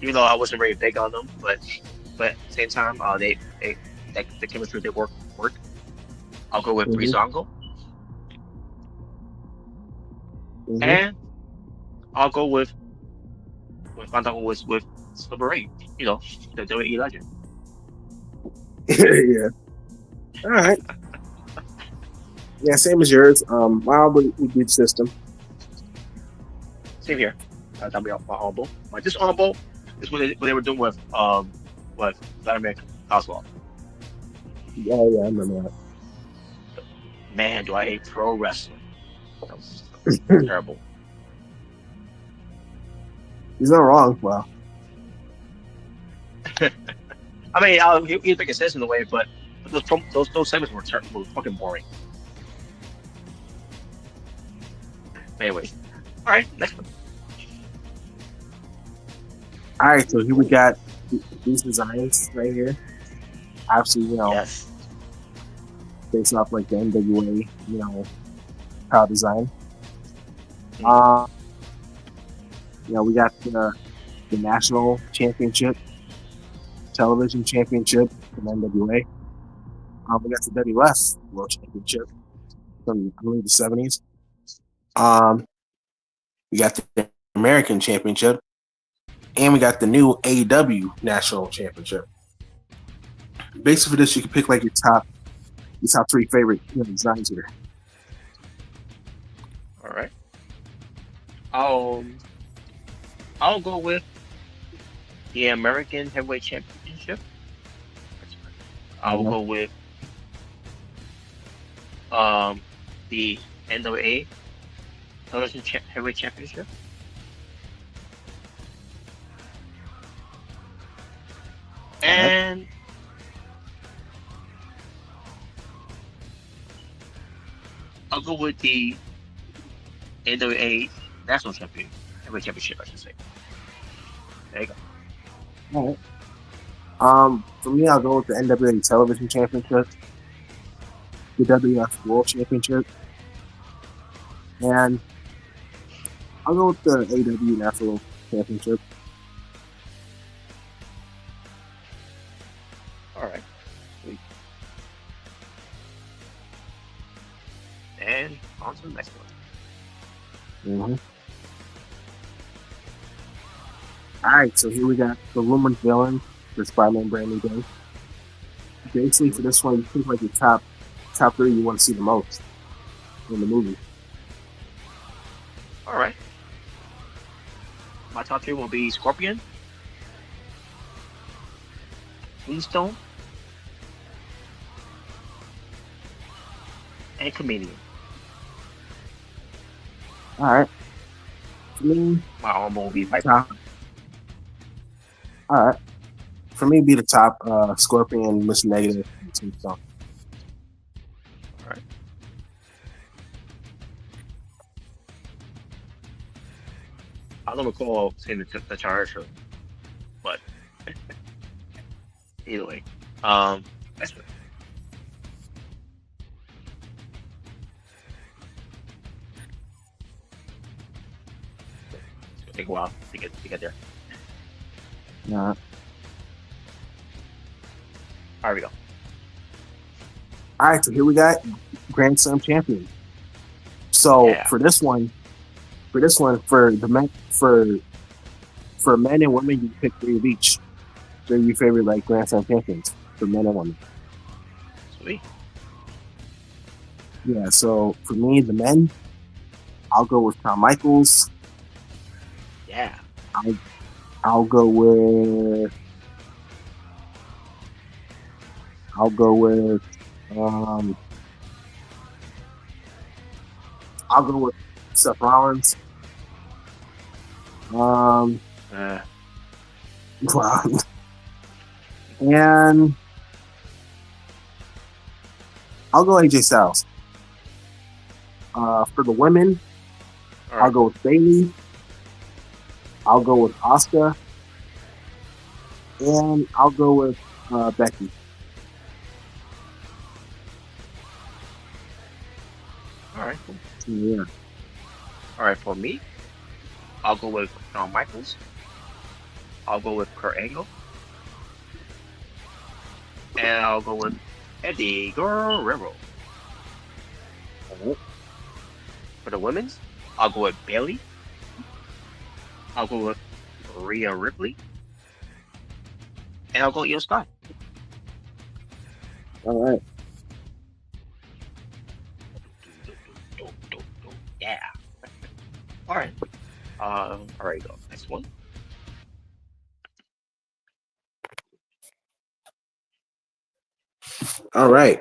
I wasn't very big on them, but at the same time, the chemistry they work. I'll go with Breezango. Mm-hmm. And I'll go with Fandango with Silver Ray, the WWE legend. Yeah. All right. Yeah, same as yours. Mine would be the system. Same here. That'll be my honorable. My dishonorable is what they were doing with Vladimir Kozlov. Oh yeah, I remember that. Man, do I hate pro wrestling. That was terrible. He's not wrong. Well, I mean, he's making sense in a way, but those segments were fucking boring. Anyways, all right, next one. all right. So here we got these designs right here. Obviously, Yes. based off like the NWA, proud design. We got the national championship, television championship from NWA. We got the WWF World Championship from I believe the 70s. We got the American Championship, and we got the new AEW National Championship. Basically, for this, you can pick like your top three favorite designs here. All right. I'll go with the American Heavyweight Championship. I'll go with the NWA Television Heavyweight Championship. And I'll go with the NWA National Heavyweight Championship, I should say. There you go. All right. For me, I'll go with the NWA Television Championship, the WWF World Championship, and I'll go with the AEW National Championship. All right. Sweet. And on to the next one. Mm-hmm. All right, so here we got the Rumored Villain for Spider-Man Brand New Day. Basically, for this one, you pick like your top three you want to see the most in the movie. All right. My top three will be Scorpion, Tombstone, and Comedian. All right. For me, My honorable will be Viper. top. All right. For me, be the top Scorpion, Mr. Negative, and Tombstone. All right. I don't recall seeing the charge, but either way, that's it. It's gonna take a while to get there. Yeah. There we go. All right, so here we got Grand Slam champion. So Yeah. for this one, for the men, for men and women, you pick three of each. They're your favorite like Grand Slam champions for men and women. Sweet. Yeah. So for me, the men, I'll go with Shawn Michaels. Yeah. I'll go with Seth Rollins. Wow. And I'll go AJ Styles. For the women, All I'll right. go with Bayley. I'll go with Asuka. And I'll go with Becky. All right. Cool. Yeah. All right. For me, I'll go with Shawn Michaels. I'll go with Kurt Angle. And I'll go with Eddie Guerrero. For the women's, I'll go with Bailey. I'll go with Rhea Ripley. And I'll go with Io Sky. All right. All right. All right. Go next one. All right.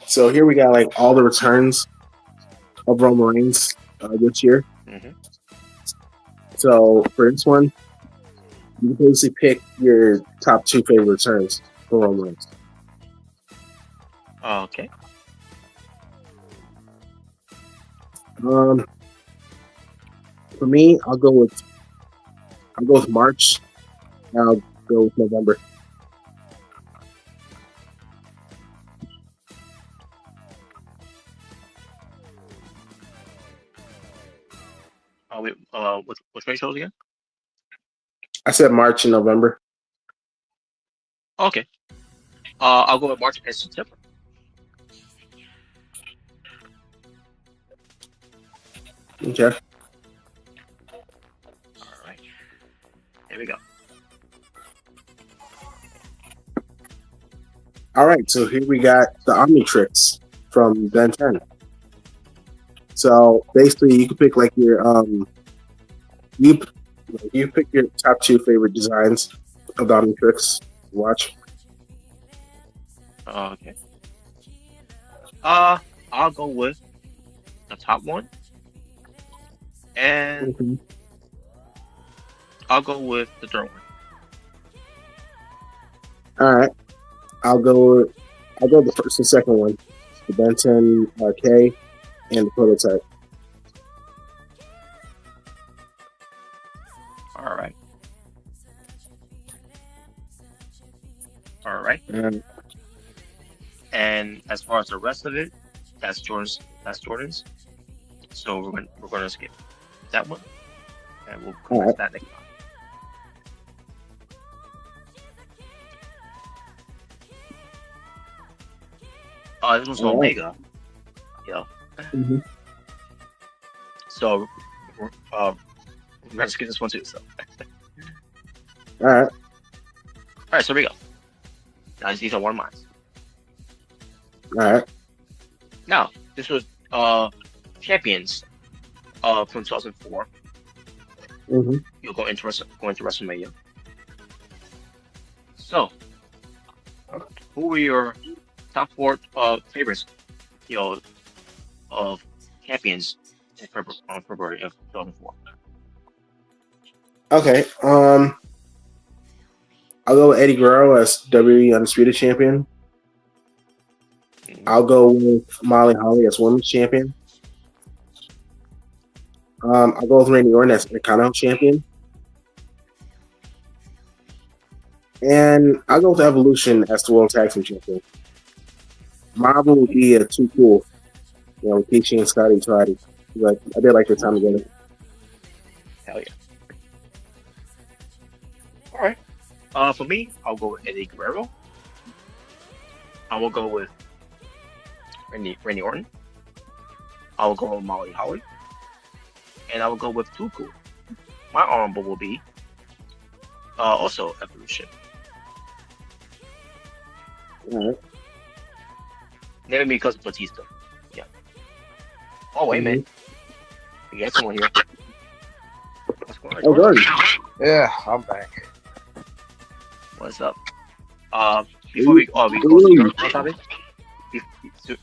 So here we got like all the returns of Roman Reigns this year. Mm-hmm. So for this one, you can basically pick your top 2 favorite returns for Roman Reigns. Okay. For me, I'll go with March. And I'll go with November. Wait. Which ratios again? I said March and November. Okay. I'll go with March and September. Okay. All right. Here we go. All right. So here we got the Omnitrix from Ben 10. So basically, you can pick like your you pick your top 2 favorite designs of the Omnitrix. Watch. Okay. I'll go with the top one, and Mhm. I'll go with the third one. All right. I'll go with the first and second one, the Ben 10 K and the prototype. All right. All right. And as far as the rest of it, that's Jordan's. That's Jordan's. So we're gonna skip that one, and we'll come back to that next time. This one's All right. Omega. Yeah. Mm-hmm. So we're gonna skip this one too. So All right. all right. So here we go. Now these are one of mine. All right. Now this was champions from 2004. Mm-hmm. You'll go into WrestleMania. So who were your top 4 favorites? Of champions in February of 2004. Okay. I'll go with Eddie Guerrero as WWE Undisputed Champion. I'll go with Molly Holly as Women's Champion. I'll go with Randy Orton as Intercontinental Champion. And I'll go with Evolution as the World Tag Team Champion. Marvel would be too cool. With Peachy and Scotty Toddy. But I did like their time together. Hell yeah. All right. For me, I'll go with Eddie Guerrero. I will go with Randy Orton. I will go with Molly Holly. And I will go with Tuku. My honorable will be also Evolution. All right. Name me because of Batista. Yeah. Oh wait a minute. We got someone here. What's going on? Oh, good. Yeah, I'm back. What's up? Before we go to your topic,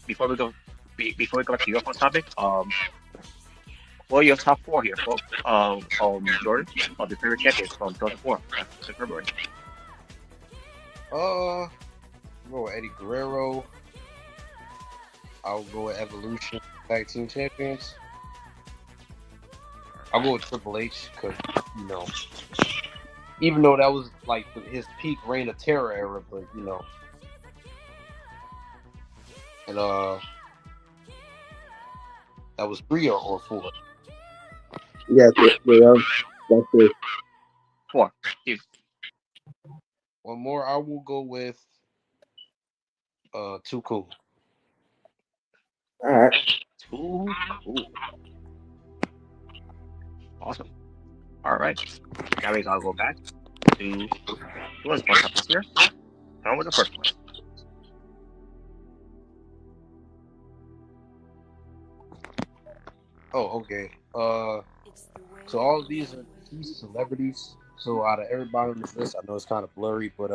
before we go back to your topic, what are your top 4 here, folks? Jordan, of the favorite champions from 2004, February. I'll go with Eddie Guerrero. I'll go with Evolution Tag Team Champions. I'll go with Triple H because, even though that was like his peak Reign of Terror era, but and that was 3 or 4. Yeah, that's it. 4. You. One more, I will go with Too Cool. All right. Too cool. Awesome. All right. Now we gotta go back to what's one topic here. Start with the first one. Oh, okay. So all of these are deceased celebrities. So out of everybody on this list, I know it's kind of blurry, but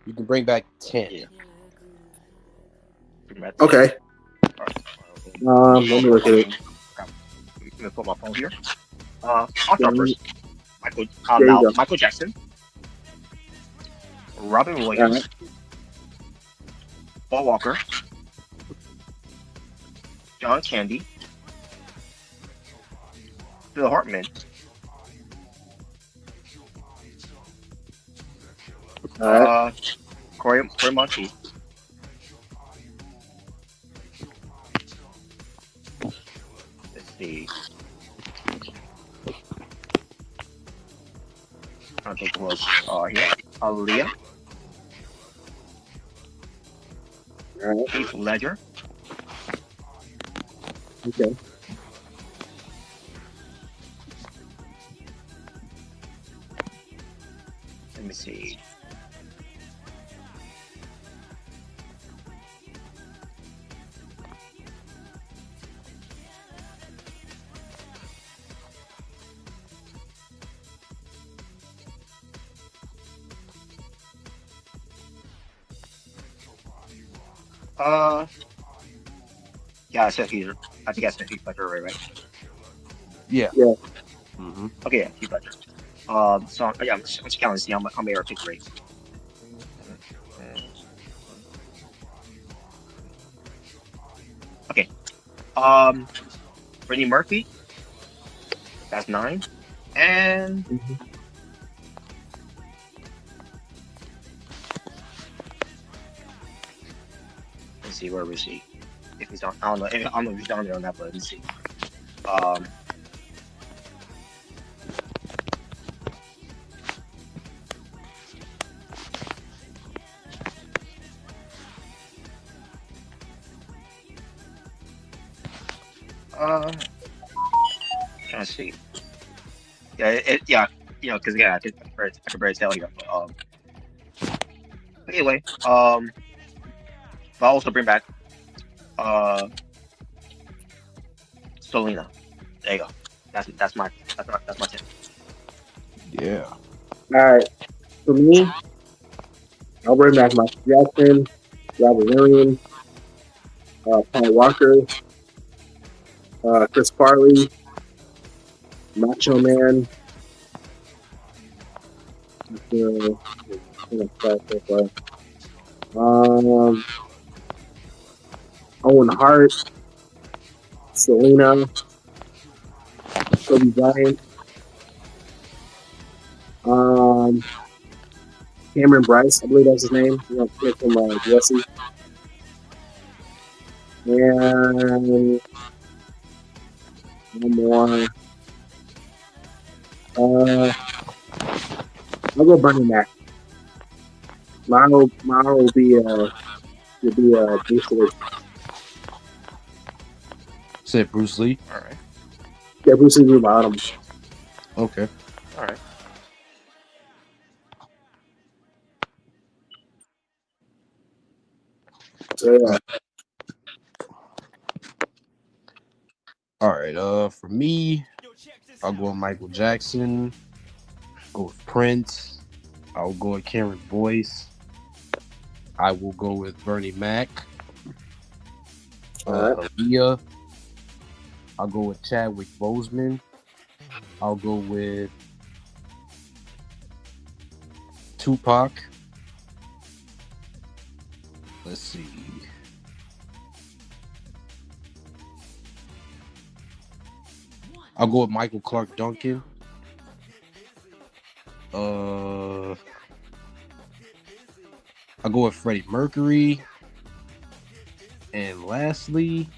you can bring back 10. Yeah. Okay. Let me look at it. I'm gonna put my phone here. I'll start There first. you go. Michael Jackson, Robin All Williams, right. Paul Walker, John Candy, Phil Hartman, All right. Corey Monteith, let's see. I think it was here. Aaliyah, All right. Heath Ledger, Okay. let me see. Yeah, I said Heath. I think I said Heath Ledger already, right? Yeah. Yeah. Mm-hmm. Okay, yeah, Heath Ledger. So yeah, I'm just counting to see how many are pick rate. Okay. Brittany Murphy. That's 9. And let's see where we see if he's on. I don't know. I don't know if he's down there or not, but let's see. Um. Trying to see. Yeah. Yeah. Because yeah, I can barely tell here. But anyway. But I'll also bring back Selena. There you go. That's my 10. Yeah. All right. For me, I'll bring back Michael Jackson, Robert Williams, Paul Walker, Chris Farley, Macho Man. Owen Hart, Selena, Kobe Bryant, Cameron Bryce, I believe that's his name. Kid from USC. And one more. I'll go Bernie Mac. Mine will be Bruce Lee. Said Bruce Lee. All right. Yeah, Bruce Lee bottom. Okay. All right. So yeah. All right. For me, I'll go with Michael Jackson. Go with Prince. I'll go with Cameron Boyce. I will go with Bernie Mac. Aaliyah. I'll go with Chadwick Boseman. I'll go with Tupac. Let's see. I'll go with Michael Clark Duncan. I'll go with Freddie Mercury. And lastly,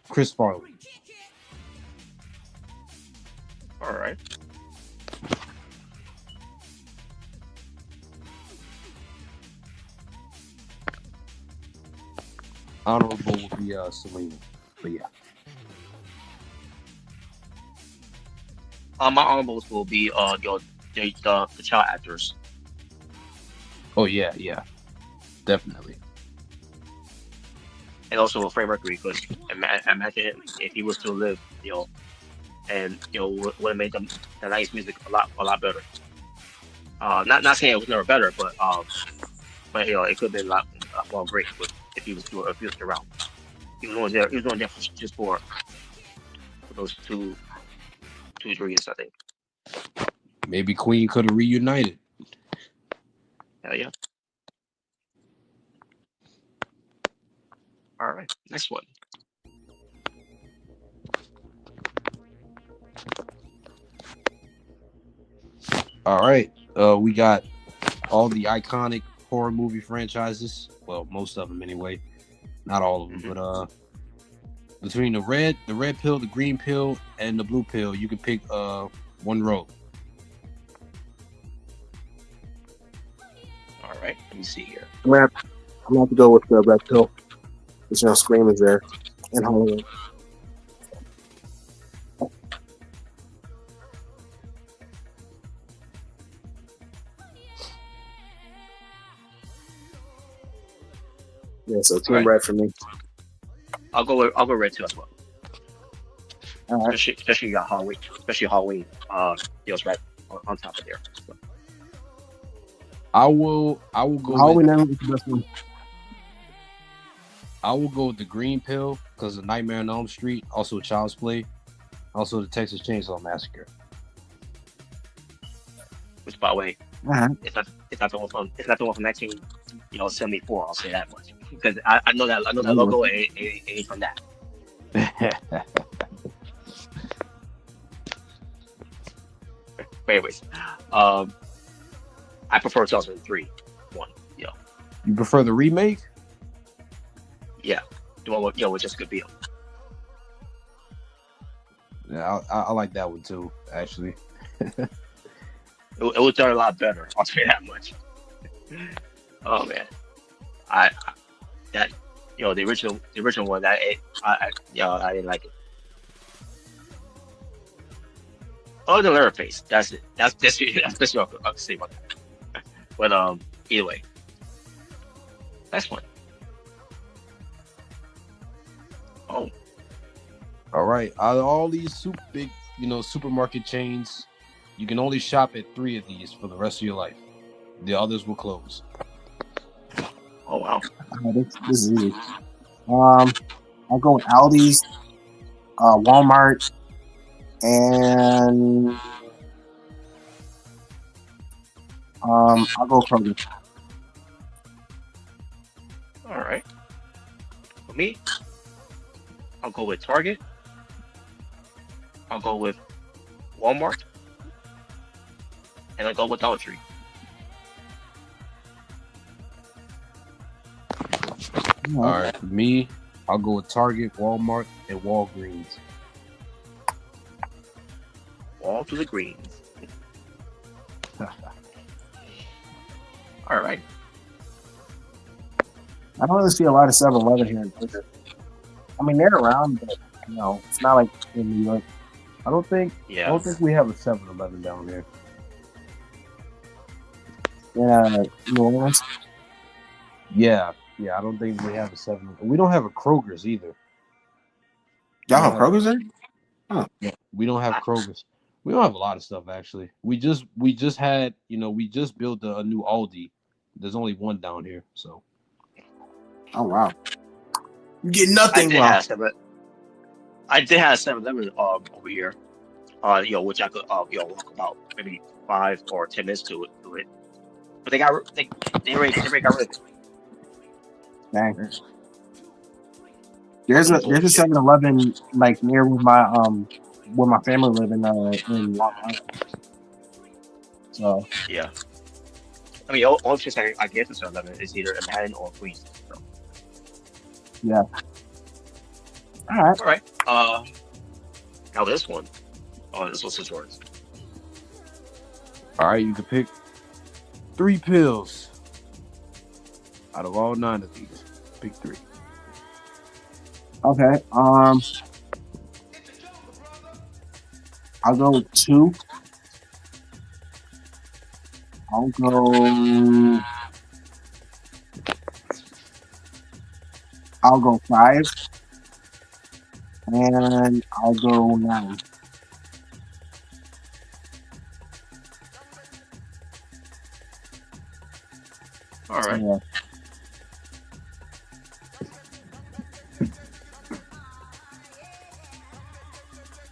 Chris Farley. All right. Honorable would be Selena. But yeah. My honorables will be the child actors. Oh yeah, definitely. and also Freddie Mercury, because imagine him if he was to live, and would have made the 90s music a lot better. Not saying it was never better, but it could have been a lot more great if he was still around. He was only there. He was only there just for those two years, I think. Maybe Queen could have reunited. Hell yeah. All right, next one. All right, we got all the iconic horror movie franchises. Well, most of them anyway. Not all of them, but between the red pill, the green pill, and the blue pill, you can pick one road. All right, let me see here. I'm gonna have to go with the red pill. Because Scream is there in Hollywood. Yeah, so Team Red for me. I'll go red too as well. All right. Especially Halloween. It's right on top of there. So. I will go. Halloween is the best one. I will go with the green pill because of Nightmare on Elm Street, also Child's Play, also the Texas Chainsaw Massacre. Which, by the way, it's not the one from 1974. I'll say that much because I know that logo ain't from that. But anyways, I prefer 2003 one. You prefer the remake? Yeah, the one with Jessica Biel. Yeah, I like that one too. Actually, it was done a lot better. I'll tell you that much. Oh man, the original one I didn't like it. Oh, the Leatherface. That's it. That's what I can say about that. But either way, next one. Oh. All right. Out of all these super big, supermarket chains, you can only shop at 3 of these for the rest of your life. The others will close. Oh wow. This is easy. I'll go with Aldi's, Walmart, and I'll go Kroger. All right. For me, I'll go with Target. I'll go with Walmart, and I'll go with Dollar Tree. All right, for me, I'll go with Target, Walmart, and Walgreens. All to the greens. All right. I don't really see a lot of 7-Eleven here in Georgia. I mean, they're around, but it's not like in New York. I don't think we have a 7-Eleven down there. Yeah, New Orleans. Yeah, I don't think we have a 7-Eleven. We don't have a Kroger's either. Y'all have Kroger's there? Huh. Yeah, we don't have Kroger's. We don't have a lot of stuff actually. We just had, we just built a new Aldi. There's only one down here, so. Oh wow. You get nothing. I did have 7-Eleven over here. Which I could walk about maybe 5 or 10 minutes to it. But they already got rid of it. Dang. There's a 7-Eleven like near where my family live in Long Island. So yeah. I mean, all place I get to 7-Eleven is either in Manhattan or Queens. So. Yeah. All right. Now this one. Oh, this one's yours. All right, you can pick 3 pills out of all 9 of these. Pick 3. Okay. I'll go with 2. I'll I'll go 5, and I'll go 9. All right. Yeah.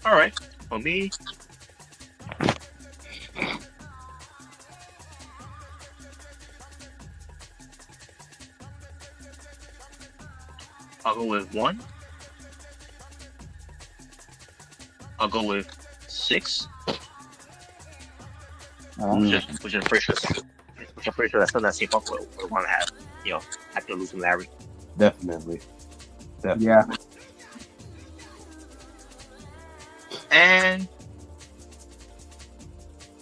All right. For me, I'll go with 1. I'll go with 6, which I'm pretty sure. Which I'm pretty sure that's something that St. Punk would want to have. After losing Larry. Definitely. Yeah. And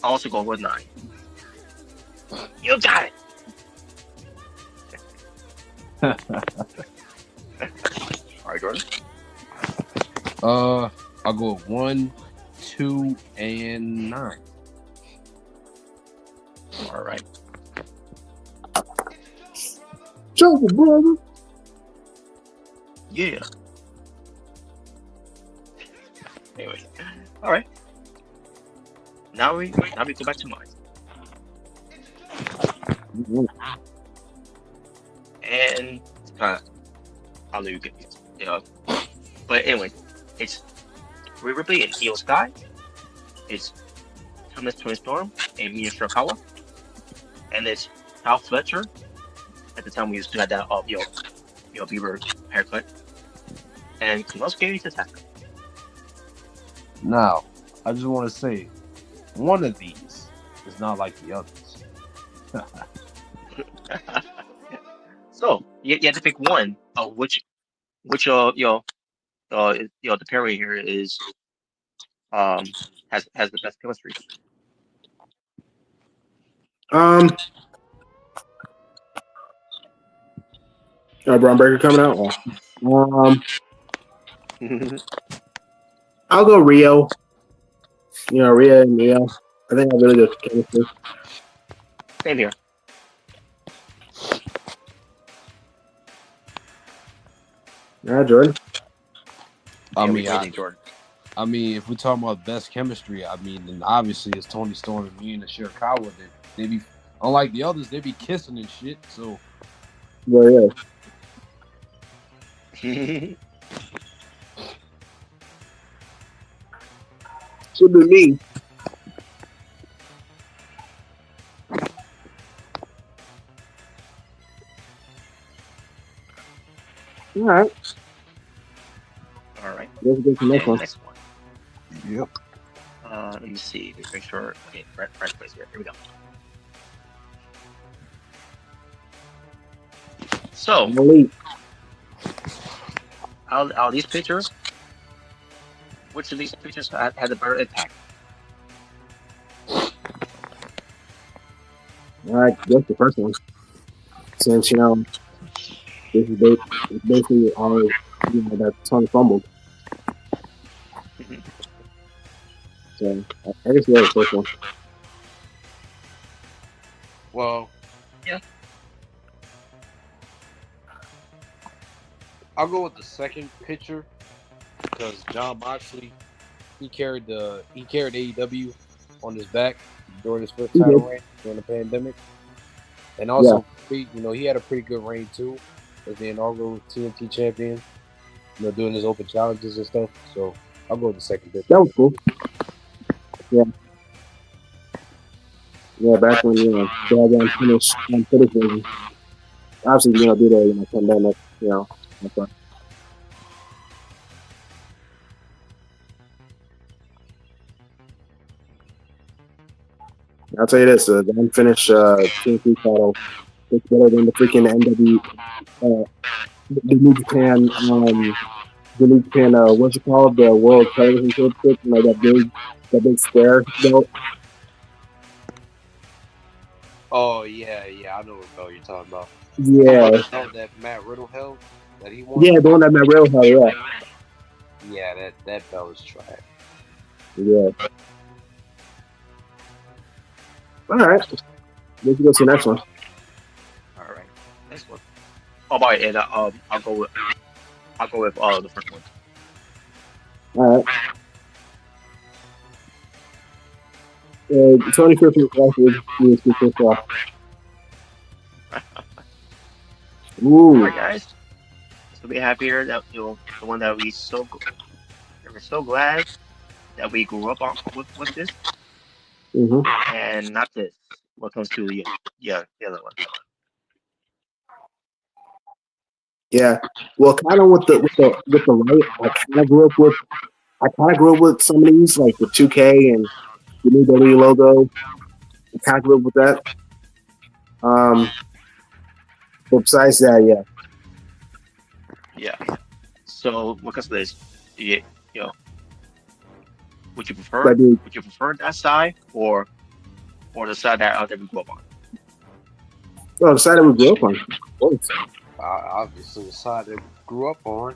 I'll also go with 9. You got it. All right, Jordan. I'll go with 1, 2, and 9. All right. Joker, brother. Yeah. Anyway, all right. Now we go back to mine. And I'll let you get these. But anyway, it's Rhea Ripley and Io Sky. It's Thomas Tony Storm and Mia Shirakawa. And it's Kyle Fletcher. At the time we used to have that Bieber haircut. And Konosuke Tataka. Now, I just want to say, one of these is not like the others. So you have to pick one of which the pairing here is has the best chemistry. Braun Breaker coming out. I'll go Rio. Rhea and Rio. I think I really good chemistry. Same here. Jordan. I Jordan. mean, if we're talking about best chemistry, then obviously it's Tony Storm and me and Shirakawa. They be, unlike the others, they be kissing and shit. So, Yeah. Should be me. All right. Let's go to the next one. Next one. Yep. Let me see. Let's make sure. Okay, right place here. Here we go. So, out of these pictures, which of these pictures had the better impact? All right, that's the first one. Since this is basically all that Tony fumbled. So I guess the first one. well, Yeah. I'll go with the second picture because John Moxley he carried AEW on his back during his first title reign during the pandemic, and also he had a pretty good reign too as the inaugural TNT champion. Doing his open challenges and stuff. So I'll go with the second picture. That was cool. Yeah. Yeah, back when Dragon finished version. Obviously, due to pandemic, that's fine. I'll tell you this: the unfinished TNT title is better than the freaking NW, the New Japan, what's it called? The World Television Championship, that big square belt. Oh yeah, I know what belt you're talking about. Yeah. That Matt Riddle held that he won. Yeah, the one that Matt Riddle held. Yeah. Yeah, that belt is trash. Yeah. All right. Let's go to the next one. All right. Next one. Oh, by and I'll go with I'll go with the first one. All right. 25th was first off. All Ooh. right, guys. So we have here that the one that we're so glad that we grew up on with this, Mm-hmm. and not this. What comes to the other one. Yeah. Well, kind of with the right. I kind of grew up with some of these, like the 2K and the new WWE logo. I kind of grew up with that. But besides that, yeah. Yeah. So what comes to this? You know, would you But dude, prefer that side or the side that we grew up on? well, the side that we grew up on. Obviously, the side that we grew up on.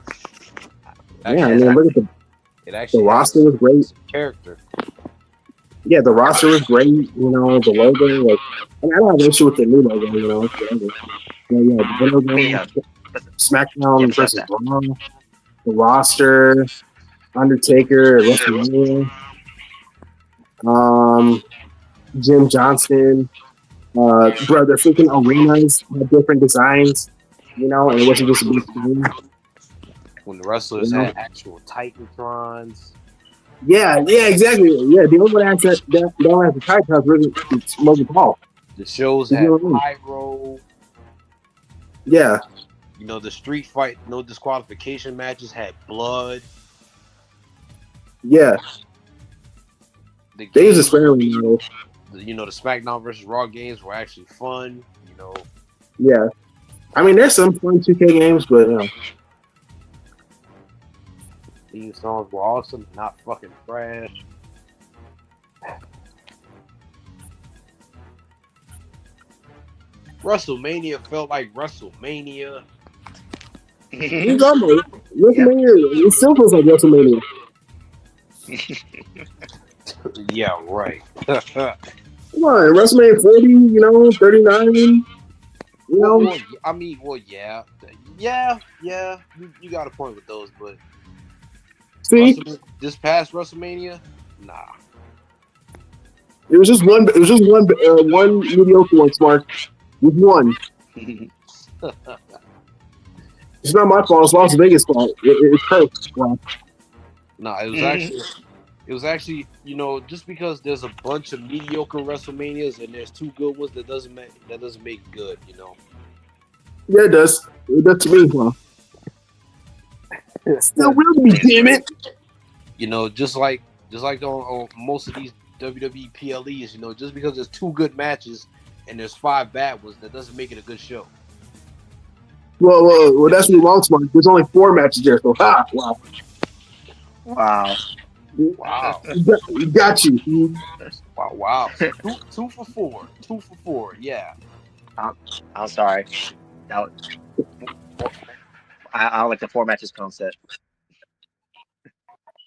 Yeah, I mean, look at the roster was great. Character. Yeah, the roster was great. You know, the logo. Like, I don't have an issue with the new logo. You know, whatever. Yeah, the logo. I mean, yeah, SmackDown besides versus that. Raw. The roster. Undertaker. WrestleMania. Jim Johnston. Bro, the freaking arenas had different designs. You know, and it wasn't just a big screen. When the wrestlers had actual Titantrons. Yeah, exactly. Yeah, the only one that don't have the Titan really it's Logan Paul. The shows had pyro. Yeah. You know, the street fight, no disqualification matches had blood. Yeah. They use a sparingly. You know, the SmackDown versus Raw games were actually fun. You know. Yeah. I mean, there's some fun 2K games, but you know. These songs were awesome, not fucking trash. WrestleMania felt like WrestleMania. WrestleMania, it still feels like WrestleMania. Yeah, right. Come on, WrestleMania 40, you know, 39, you know. Well, I mean, yeah. You got a point with those, but see, this past WrestleMania, nah. It was just one mediocre one, Smart. With one. It's not my fault. It's Las Vegas' fault. It's perfect. Wow. No, it was actually, you know, just because there's a bunch of mediocre WrestleManias and there's two good ones, that doesn't make it good, you know. Yeah, it does. It does to me, huh? It still will be, damn it. You know, just like on most of these WWE PLEs, you know, just because there's two good matches and there's 5 bad ones, that doesn't make it a good show. Well, that's me wrong, Smart. There's only 4 matches there, so wow. You got you. Wow. two for four. Yeah. I'm sorry. I like the 4 matches concept.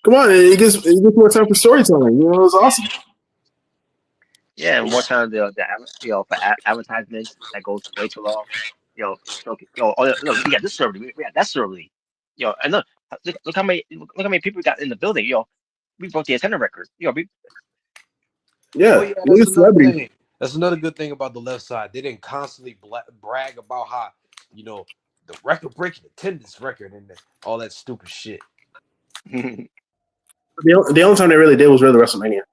Come on, it gives more time for storytelling. You know, it was awesome. Yeah, and more time for advertisements that goes way too long. We got this early, we got that early. And look how many people we got in the building. We broke the attendance record. That's another good thing about the left side. They didn't constantly brag about how, you know, the record-breaking attendance record and all that stupid shit. The only time they really did was really WrestleMania.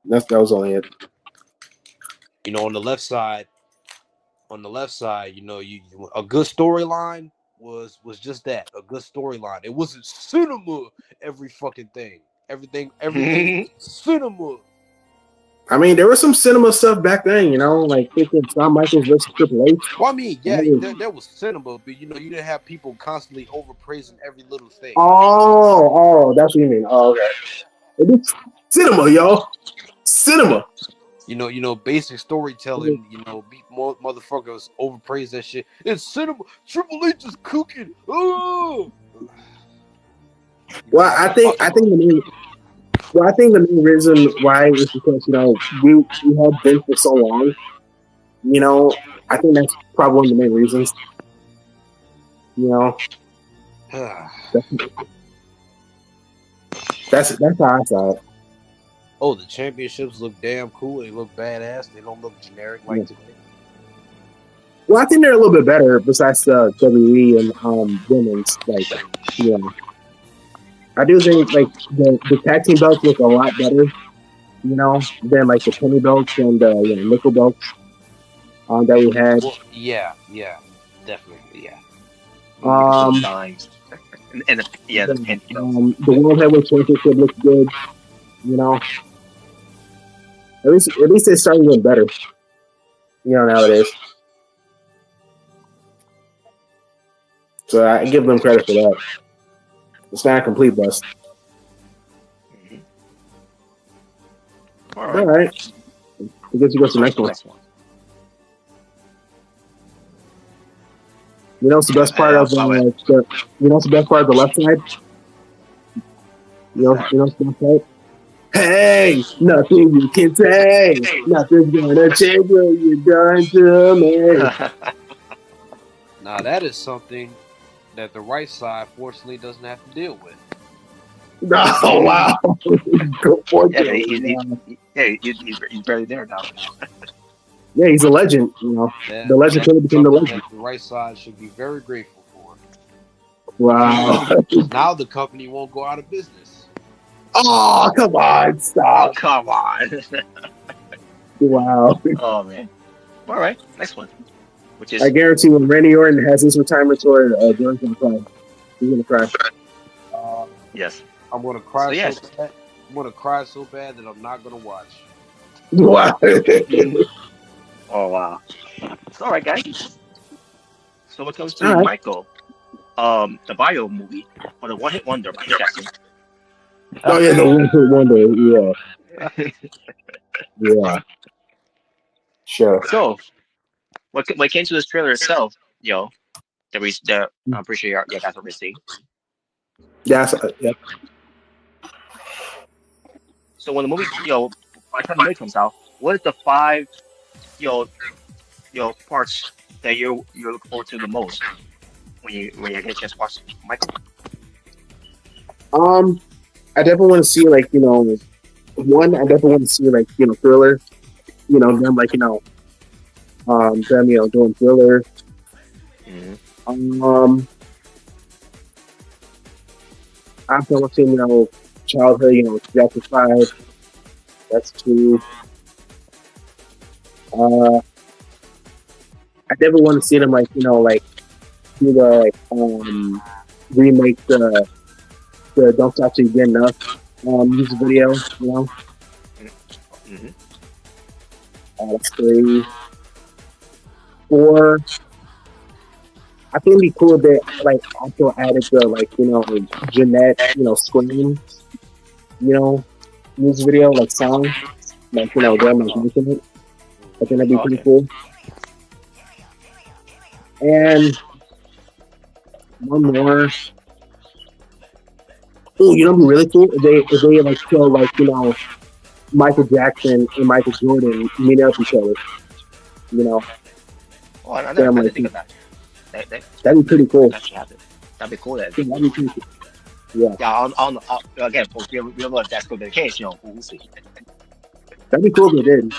That was all they had. You know, on the left side, you know, a good storyline was just that, a good storyline. It wasn't cinema every fucking thing. Everything cinema. I mean, there was some cinema stuff back then, you know, like thinking Shawn Michaels versus Triple H. Well, I mean, yeah, there was cinema, but you know, you didn't have people constantly overpraising every little thing. Oh, that's what you mean. Oh, okay. It's cinema, y'all. Cinema. You know, basic storytelling. You know, more motherfuckers overpraise that shit. It's cinema. Triple H is cooking. Oh. Well, I think the main reason why is because, you know, we have been for so long. You know, I think that's probably one of the main reasons. You know, That's how I saw it. Oh, the championships look damn cool. They look badass. They don't look generic like today. Well, I think they're a little bit better besides WWE and women's. Like, you know, I do think like the tag team belts look a lot better, you know, than like the penny belts and nickel belts that we had. Well, yeah, definitely, yeah. Sometimes. And the pin belts. The World Heavyweight Championship looks good, you know. At least they're starting to get better, you know, nowadays. So I give them credit for that. It's not a complete bust. All right. I guess you go to the next one. You know what's the best part of the left side? You know what's the best part? Hey, nothing you can say. Nothing's gonna change what you've done to me. Now that is something that the right side fortunately doesn't have to deal with. Oh wow! Good point. He's barely there now. Yeah, he's a legend. You know, the legend could have become the legend. The right side should be very grateful for. Wow! Now the company won't go out of business. Oh, come on! Stop! Oh, come on! Wow! Oh man! All right, next one. Which is I guarantee when Randy Orton has his retirement tour, Jordan's gonna cry. He's gonna cry. yes. I'm gonna cry So, yes. so bad. I'm gonna cry so bad that I'm not gonna watch. Wow! Oh wow! All right, guys. So what comes to Michael? The bio movie or the one hit wonder by Jackson. Oh yeah, the one hit wonder. Yeah. Sure. So what came to this trailer itself, I'm pretty sure you guys already seen. Yeah. So when the movie, by the time the movie comes out, what is the 5, parts that you look forward to the most when you get a chance to watch Michael? I definitely want to see one. I definitely want to see Thriller. Them them doing Thriller. Mm-hmm. I also want to see Childhood. Chapter 5. That's 2. I definitely want to see them do the remake the Don't Stop Till You Get Enough music video, Mm-hmm. That's 3. 4. I think it'd be cool if they also added the Jeanette, scream, music video, song, them making it. I think that'd be pretty cool. And one more. Oh, it'd be really cool if they show Michael Jackson and Michael Jordan meet up each other. Oh, I never think of that. That'd be pretty cool. That'd be cool. That'd be pretty cool. Yeah. Yeah. Again, we don't know if that's going to be the case. We'll see. That'd be cool if they did.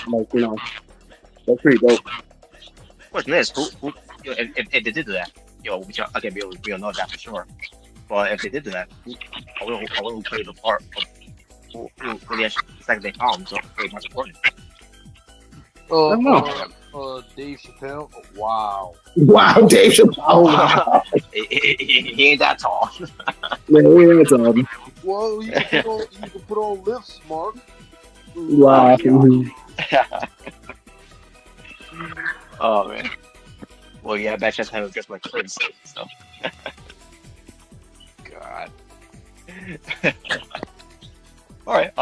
That's pretty dope. Question is, if they did do that, which again we don't know that for sure. But if they did do that, who played the part of who really actually second they found so very much important. I don't know. Dave Chappelle. Wow. Wow, Dave Chappelle. Wow. he ain't that tall. Man, he ain't that tall. Well, you can put on lifts, Mark. Wow. Oh man. Well, yeah, Batch has kind of just like Prince. So. God. All right.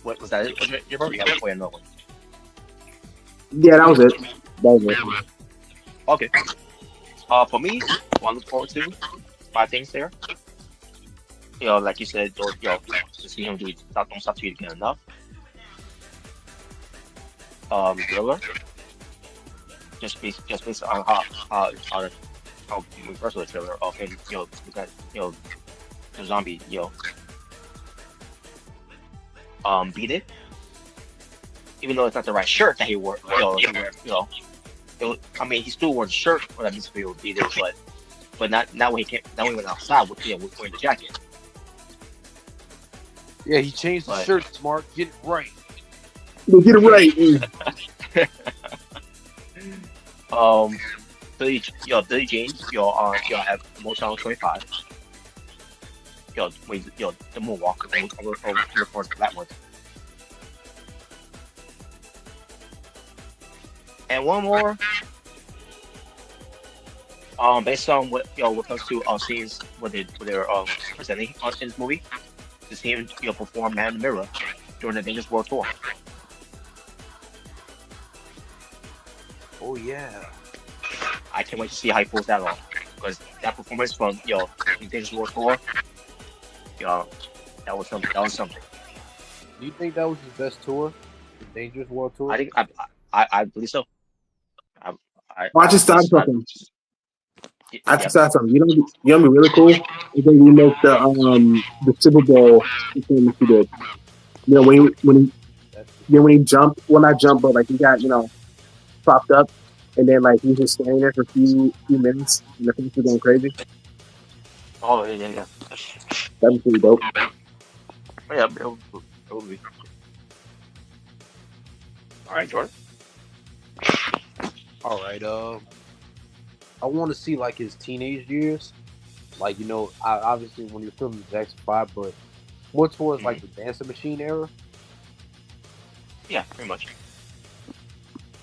What was that? You probably have to play another one. Yeah, that was it. Okay. For me, what I look forward to, 5 things there. Like you said, to see him do Don't Stop Till You Get Enough. Thriller. Just based on how first of the trailer, okay, we got the zombie, beat it, even though it's not the right shirt that he wore, I mean, he still wore the shirt for that music video beat it, but not when he went outside with wearing the jacket. Yeah, he changed the shirt. Smart, get it right. Get it right. Billy James, have Motown 25. The moonwalk over that one. And one more. Based on what comes to scenes when they're presenting in this movie, to see him perform Man in the Mirror during the Dangerous World Tour. Oh yeah. I can't wait to see how he pulls that off, because that performance from the Dangerous World Tour, that was something. Do you think that was his best tour, the Dangerous World Tour? I think I believe so. Watch it stop something. I just saw something. You know, be really cool. If they remake the Super Bowl performance he did. You know, when he jumped, well, not jumped, but like he got propped up, and then like he's just standing there for a few minutes, and the fans were going crazy. Oh yeah. That was pretty dope. Yeah, it will be. All right, Jordan. All right. I want to see like his teenage years, like obviously when he was filming Jackson 5, but more towards like the Dancing Machine era. Yeah, pretty much.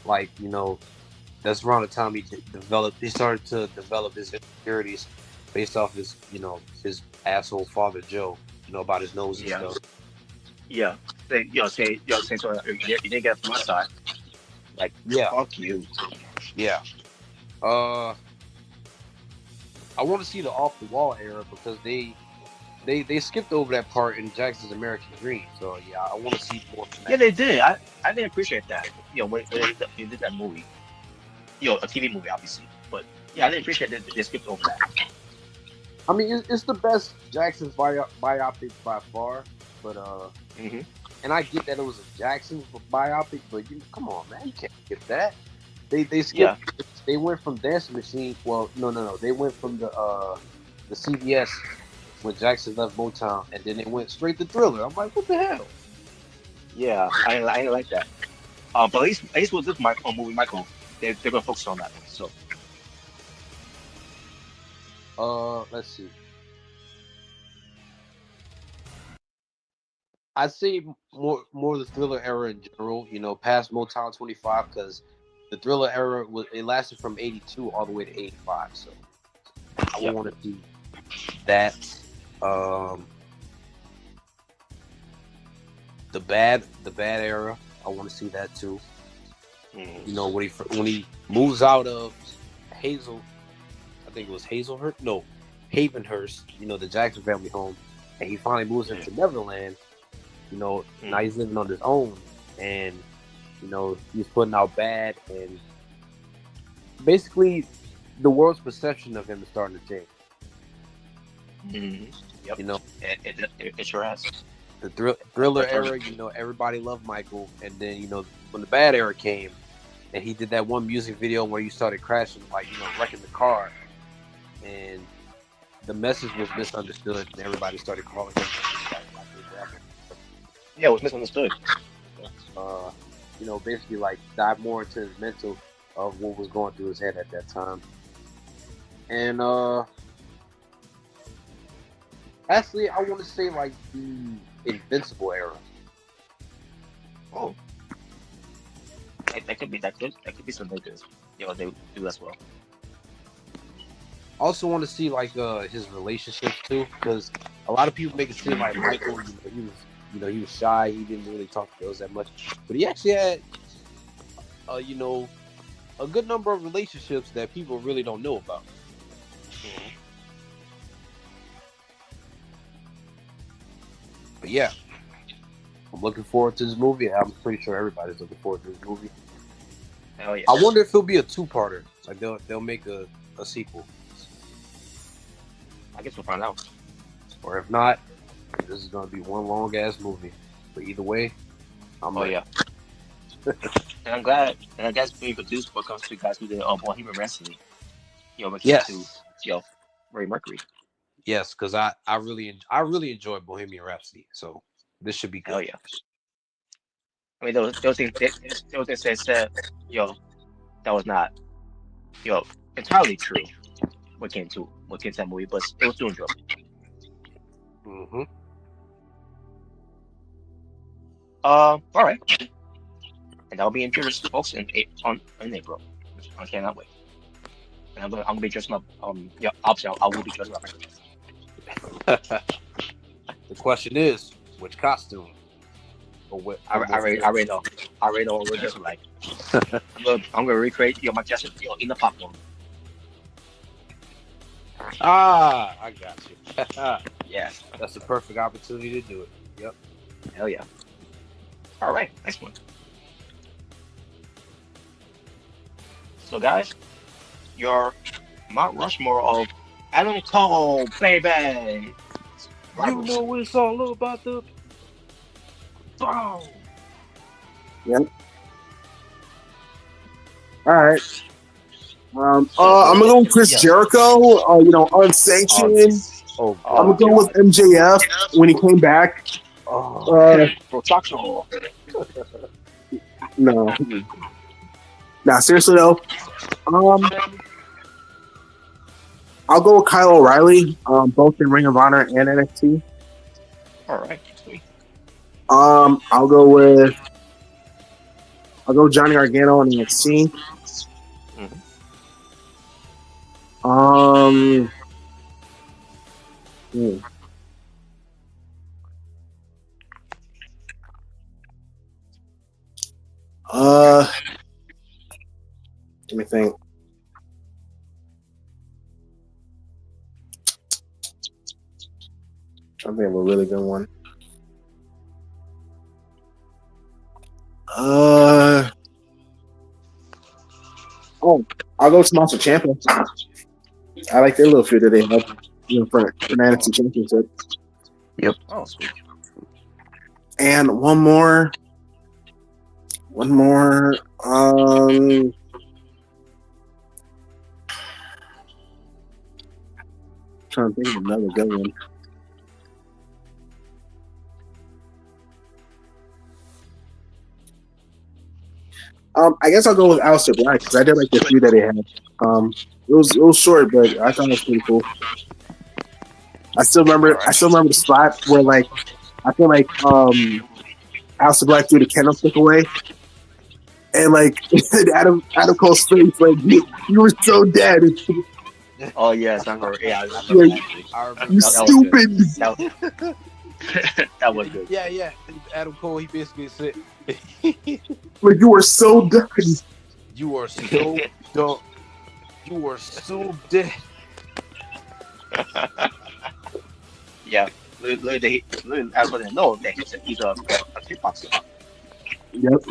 Like that's around the time he started to develop his insecurities based off his his asshole father Joe, about his nose and stuff. Yeah, say so. You didn't get it from my side. Like, fuck you. Yeah. I want to see the Off the Wall era, because they skipped over that part in Jackson's American Dream. So yeah, I want to see more from that. Yeah, they did. I didn't appreciate that. When they did that movie. A TV movie, obviously. But yeah, I didn't appreciate that they skipped over that. I mean, it's the best Jackson's biopic by far. But and I get that it was a Jackson biopic, but come on, man, you can't get that. They skipped. Yeah. They went from Dancing Machine. Well, no. They went from the CBS when Jackson left Motown, and then they went straight to Thriller. I'm like, what the hell? Yeah, I didn't like that. But at least with this movie, Michael, they're gonna focus on that one. So. Let's see. I'd say more the Thriller era in general. Past Motown 25, because the Thriller era lasted from 82 all the way to 85. So I want to see that. The bad era. I want to see that too. When he moves out of Hazel, I think it was Hazelhurst. No, Havenhurst. The Jackson family home, and he finally moves into Neverland. Now he's living on his own, and he's putting out bad, and basically the world's perception of him is starting to change. Yep. It sure has. The Thriller era, everybody loved Michael, and then when the bad era came, and he did that one music video where you started crashing, like wrecking the car, and the message was misunderstood, and everybody started calling him. Yeah, it was misunderstood. Basically like dive more into his mental of what was going through his head at that time. And actually, I want to say like the Invincible era. Oh, that could be something good. They do as well. I also want to see like his relationships too, because a lot of people make it seem like Michael, he was shy. He didn't really talk to girls that much, but he actually had, a good number of relationships that people really don't know about. But yeah, I'm looking forward to this movie. I'm pretty sure everybody's looking forward to this movie. Hell yeah! I wonder if it'll be a two-parter. Like they'll make a sequel. I guess we'll find out. Or if not, this is gonna be one long ass movie. But either way, I'm ready. Yeah. And I'm glad, and I guess being produced what comes to guys who did Bohemian Rhapsody. When it came to Freddie Mercury. Yes, because I really enjoyed Bohemian Rhapsody, so this should be good. Hell yeah. I mean, those things they said, that was not, entirely true when it came to that movie, but it was still enjoyable. Mm-hmm. All right, and that'll be in theaters, folks, in April. I cannot wait. And I'm gonna be dressing up. Obviously, I will be dressing up. The question is, which costume? Or what? I already know. I already know what we're dressing like. I'm gonna recreate my dressing in the popcorn. Ah, I got you. Yes, That's the perfect opportunity to do it. Yep. hell yeah. All right, next one. So, guys, your Mount Rushmore of Adam Cole, baby. You know what it's all about, the Boom. Yep. All right. I'm gonna go with Chris Jericho. Unsanctioned. I'm gonna go with MJF when he came back. Protraction. No. Nah, seriously though. I'll go with Kyle O'Reilly, both in Ring of Honor and NXT. All right, sweet. I'll go Johnny Gargano on NXT. Let me think. I'm trying to think of a really good one. I'll go Tommaso Ciampa. I like their little feud that they have, for an NXT championship. Yep. Oh, sweet. And one more. Trying to think of another good one. I guess I'll go with Aleister Black because I did like the feud that they had. It was short, but I thought it was pretty cool. I still remember the spot where I feel like Aleister Black threw the candlestick away, and Adam Cole's face, you were so dead. Oh yes, I remember. Yeah, I remember. You stupid. That was good. Yeah. Adam Cole, he basically said, you were so done. You are so dumb. You are so dead. Yeah, I wouldn't know that he's a kickboxer. Yep.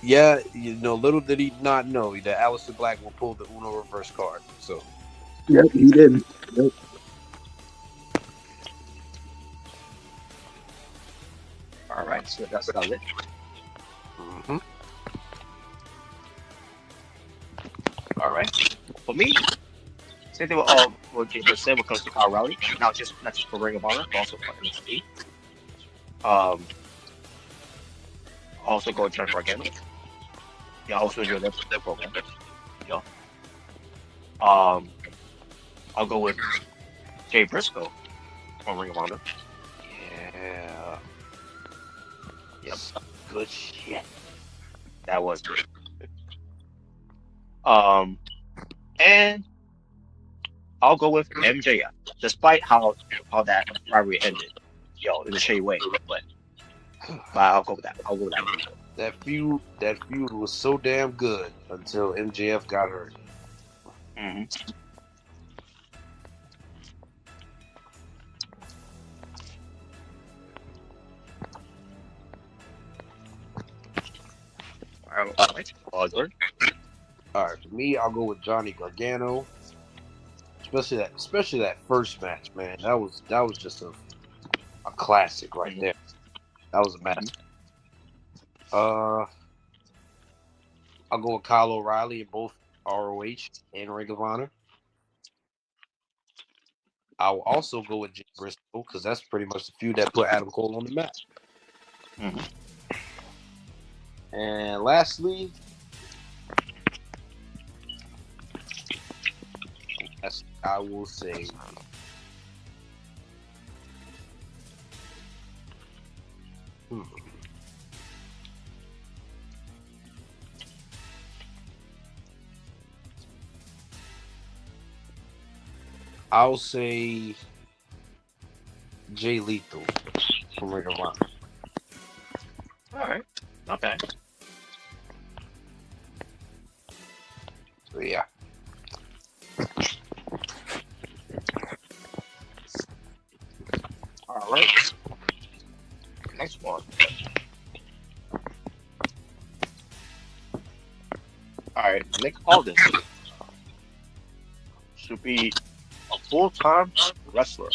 Yeah, little did he not know that Aleister Black will pull the Uno reverse card. So. Yep, he did. Yep. All right, so that's about it. Mm-hmm. All right. For me, same thing what James just said when it comes to Kyle O'Reilly. Not just for Ring of Honor, but also for NXT. Also go Johnny Gargano. Yeah, I also enjoy their program. Yeah. I'll go with Jay Briscoe on Ring of Honor. Yeah. Yep. Good shit. That was good. And I'll go with MJF, despite how that rivalry ended, in a shady way. But I'll go with that. That feud was so damn good until MJF got hurt. Mm-hmm. All right, for me, I'll go with Johnny Gargano. especially that first match, man. That was just a classic right there. That was a match. I'll go with Kyle O'Reilly in both ROH and Ring of Honor. I will also go with Jay Briscoe because that's pretty much the feud that put Adam Cole on the map. And lastly, I will say I'll say Jay Lethal from Ring of Honor. All right, not bad. So yeah. All right. Next one. All right, Nick Aldis should be a full-time wrestler.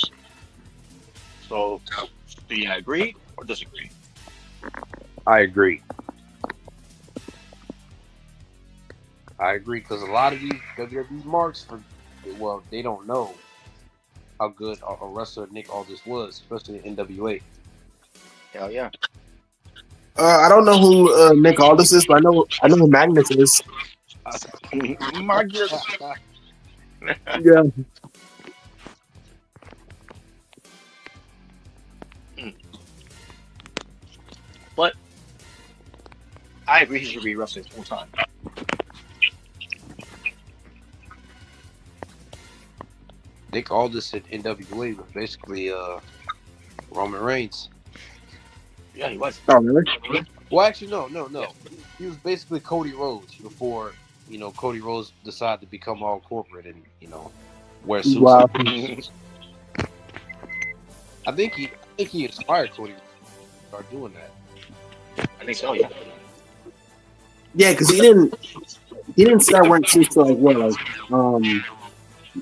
So, do you agree or disagree? I agree because a lot of these WWE marks, they don't know how good a wrestler Nick Aldis was, especially in NWA. Hell yeah. I don't know who Nick Aldis is, but I know who Magnus is. Marcus. Yeah. But I agree he should be wrestling full time. Nick Aldis in NWA was basically Roman Reigns. Yeah, he was. Oh, really? Well, actually, no. He was basically Cody Rhodes before, Cody Rhodes decided to become all corporate and, wear suits. Wow. I think he inspired Cody Rhodes to start doing that. I think so, yeah. Yeah, because he didn't start wearing suits till like what,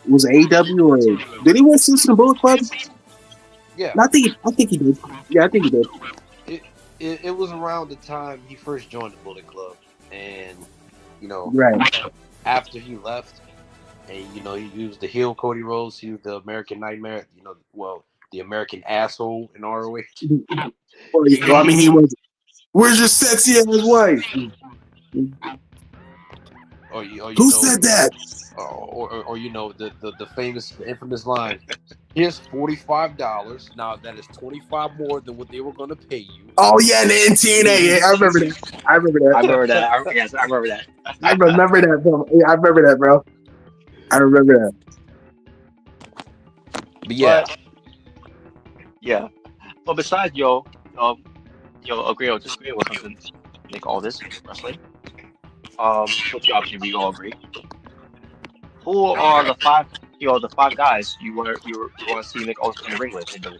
was it AEW or did he wear suits in the Bullet Club? Yeah, I think he did. Yeah, I think he did. It was around the time he first joined the Bullet Club, and right after he left, and he used the heel Cody Rhodes, he used the American Nightmare, the American asshole in ROH. Well, I mean, he was. Where's your sexy ass wife? Who said that? Or the famous, the infamous line. Here's $45. Now that is $25 more than what they were going to pay you. Oh yeah, in TNA. Yeah, I remember that. I remember that. Yes, I remember that. I remember that, bro. Yeah, I remember that, bro. I remember that. But yeah, yeah. But besides agree or disagree with something, Nick Aldis wrestling. Which obviously we all agree. Who are the five guys you want to see Nick Aldis in the ring with in the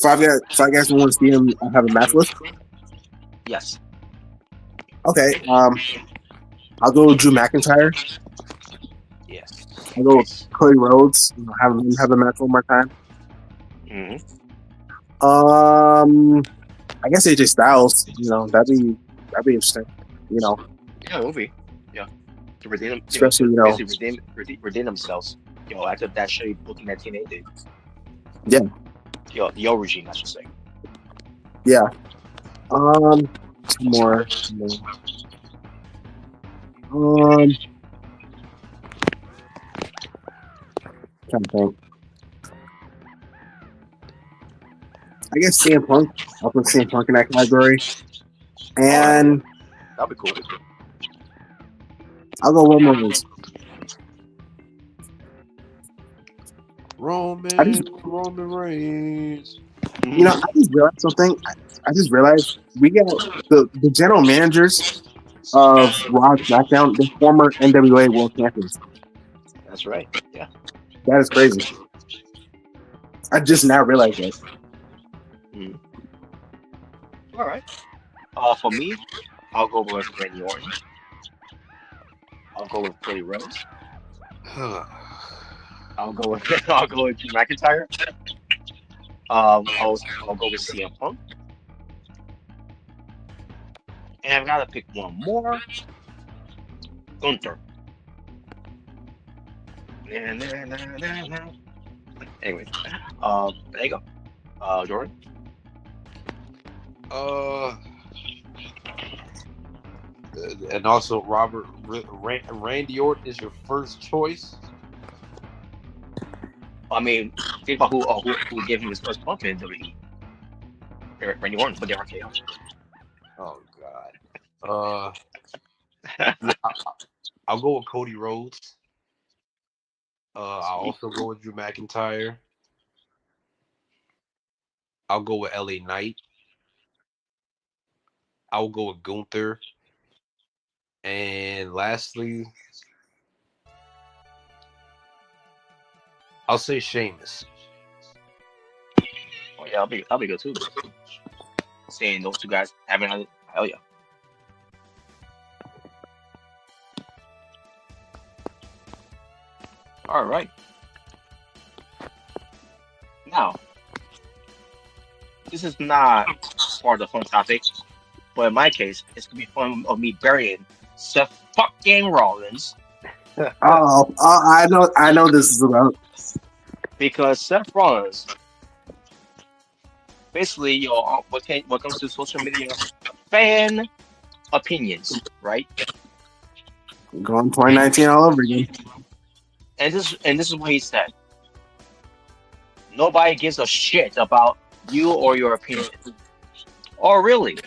Five guys who want to see him have a match with? Yes. Okay. I'll go with Drew McIntyre. yes. I'll go with Cody Rhodes. Have him have a match one more time. I guess AJ Styles. That'd be interesting. Yeah, it will be. Yeah. To redeem them, Especially redeem themselves. After that shitty booking that TNA did. Yeah. The old regime, I should say. Yeah. Two more. Trying to think. I guess CM Punk. I'll put CM Punk in that category. And that'd be cool. I'll go Roman Reigns. Roman Reigns. I just realized something. I just realized we got the general managers of Raw, SmackDown, the former NWA World Champions. That's right. Yeah. That is crazy. I just now realized that. All right. For me, I'll go with Randy Orton. I'll go with Cody Rhodes. I'll go with Drew McIntyre. I'll go with CM Punk. And I've got to pick one more. Gunther. Anyways, there you go. Jordan. And also Randy Orton is your first choice. I mean, think about who gave him his first bump in WWE. Randy Orton, but they're RKO. Oh God. I'll go with Cody Rhodes. I'll also go with Drew McIntyre. I'll go with LA Knight. I'll go with Gunther. And lastly, I'll say Sheamus. Oh yeah, I'll be good too. Seeing those two guys having a hell yeah. All right. Now, this is not part of the fun topic, but in my case, it's gonna be fun of me burying Seth fucking Rollins. I know this is about. Because Seth Rollins, basically, what comes to social media, fan opinions, right? Going 2019 all over again. And this is what he said. Nobody gives a shit about you or your opinion. Oh, really?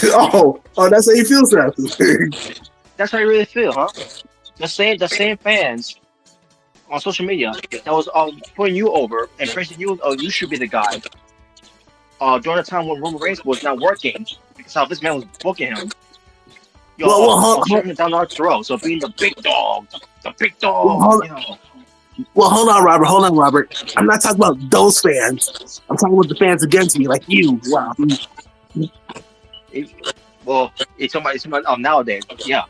oh, that's how you feel, Seth. That's how you really feel, huh? The same fans on social media that was putting you over and praising you. Oh, you should be the guy. During the time when Roman Reigns was not working, because how this man was booking him. Shoving it down our throat. So being the big dog, Well, hold on, Robert. I'm not talking about those fans. I'm talking about the fans against me, like you. Wow. It's somebody nowadays. Yeah,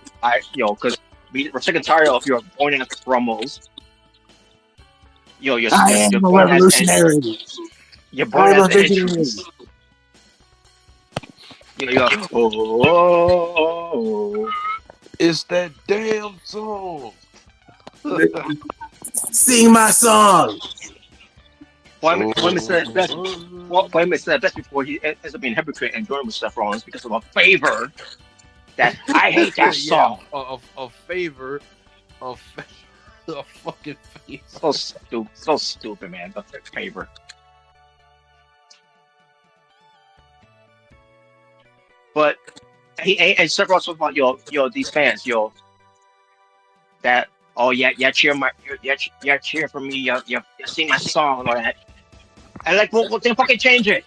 because we're sick and tired of your boring ass promos. You're I am a revolutionary. You're boring ass entries. It's that damn song. Sing my song. Wyman said it best before he ends up being a hypocrite and joining with Seth Rollins because of a favor that I hate that song. A favor of a fucking face. So stupid, man. The favor. But and Seth Rollins talks about these fans, that cheer for me, you sing my song and all that. And like, well, then fucking change it.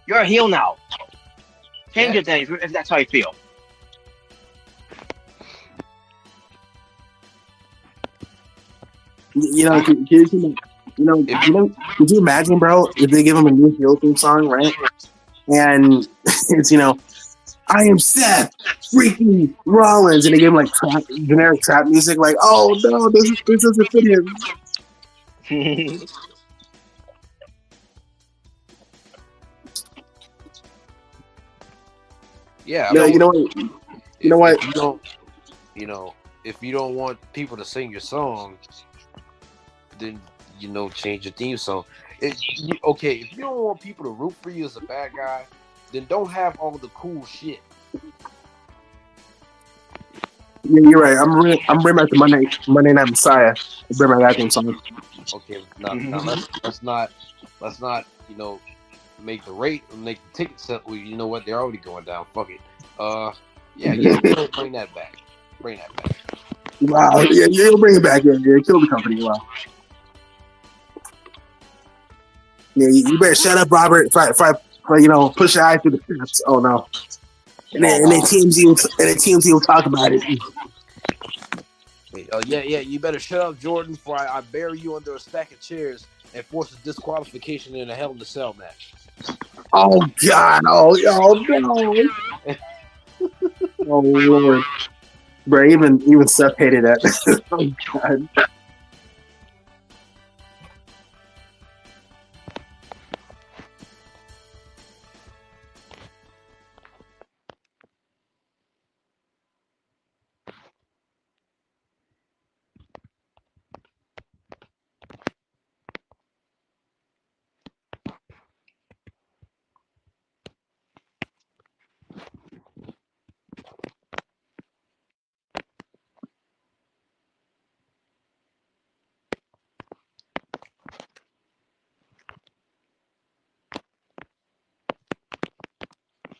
You're a heel now. Change it then if that's how you feel. Could you imagine, bro, if they give him a new heel theme song, right? And it's I am Seth freaking Rollins, and they give him like generic trap music, like, oh no, this doesn't fit him. Yeah. No, you know what? If you don't want people to sing your song, then change your theme song. If you don't want people to root for you as a bad guy, then don't have all the cool shit. Yeah, you're right. I'm bringing back the Monday Night Messiah. Bring my theme song. Okay, now let's not make the ticket set. Well, you know what? They're already going down. Fuck it. Bring that back. Wow. Yeah, you'll bring it back. Yeah, kill the company. Wow. Yeah, you better shut up, Robert. If I push your eye through the steps. Oh no. And then TMZ will talk about it. You better shut up, Jordan, before I bury you under a stack of chairs and force a disqualification in a Hell in a Cell match. Oh God! Oh no! Oh Lord! Bro, even Seth hated that. Oh God.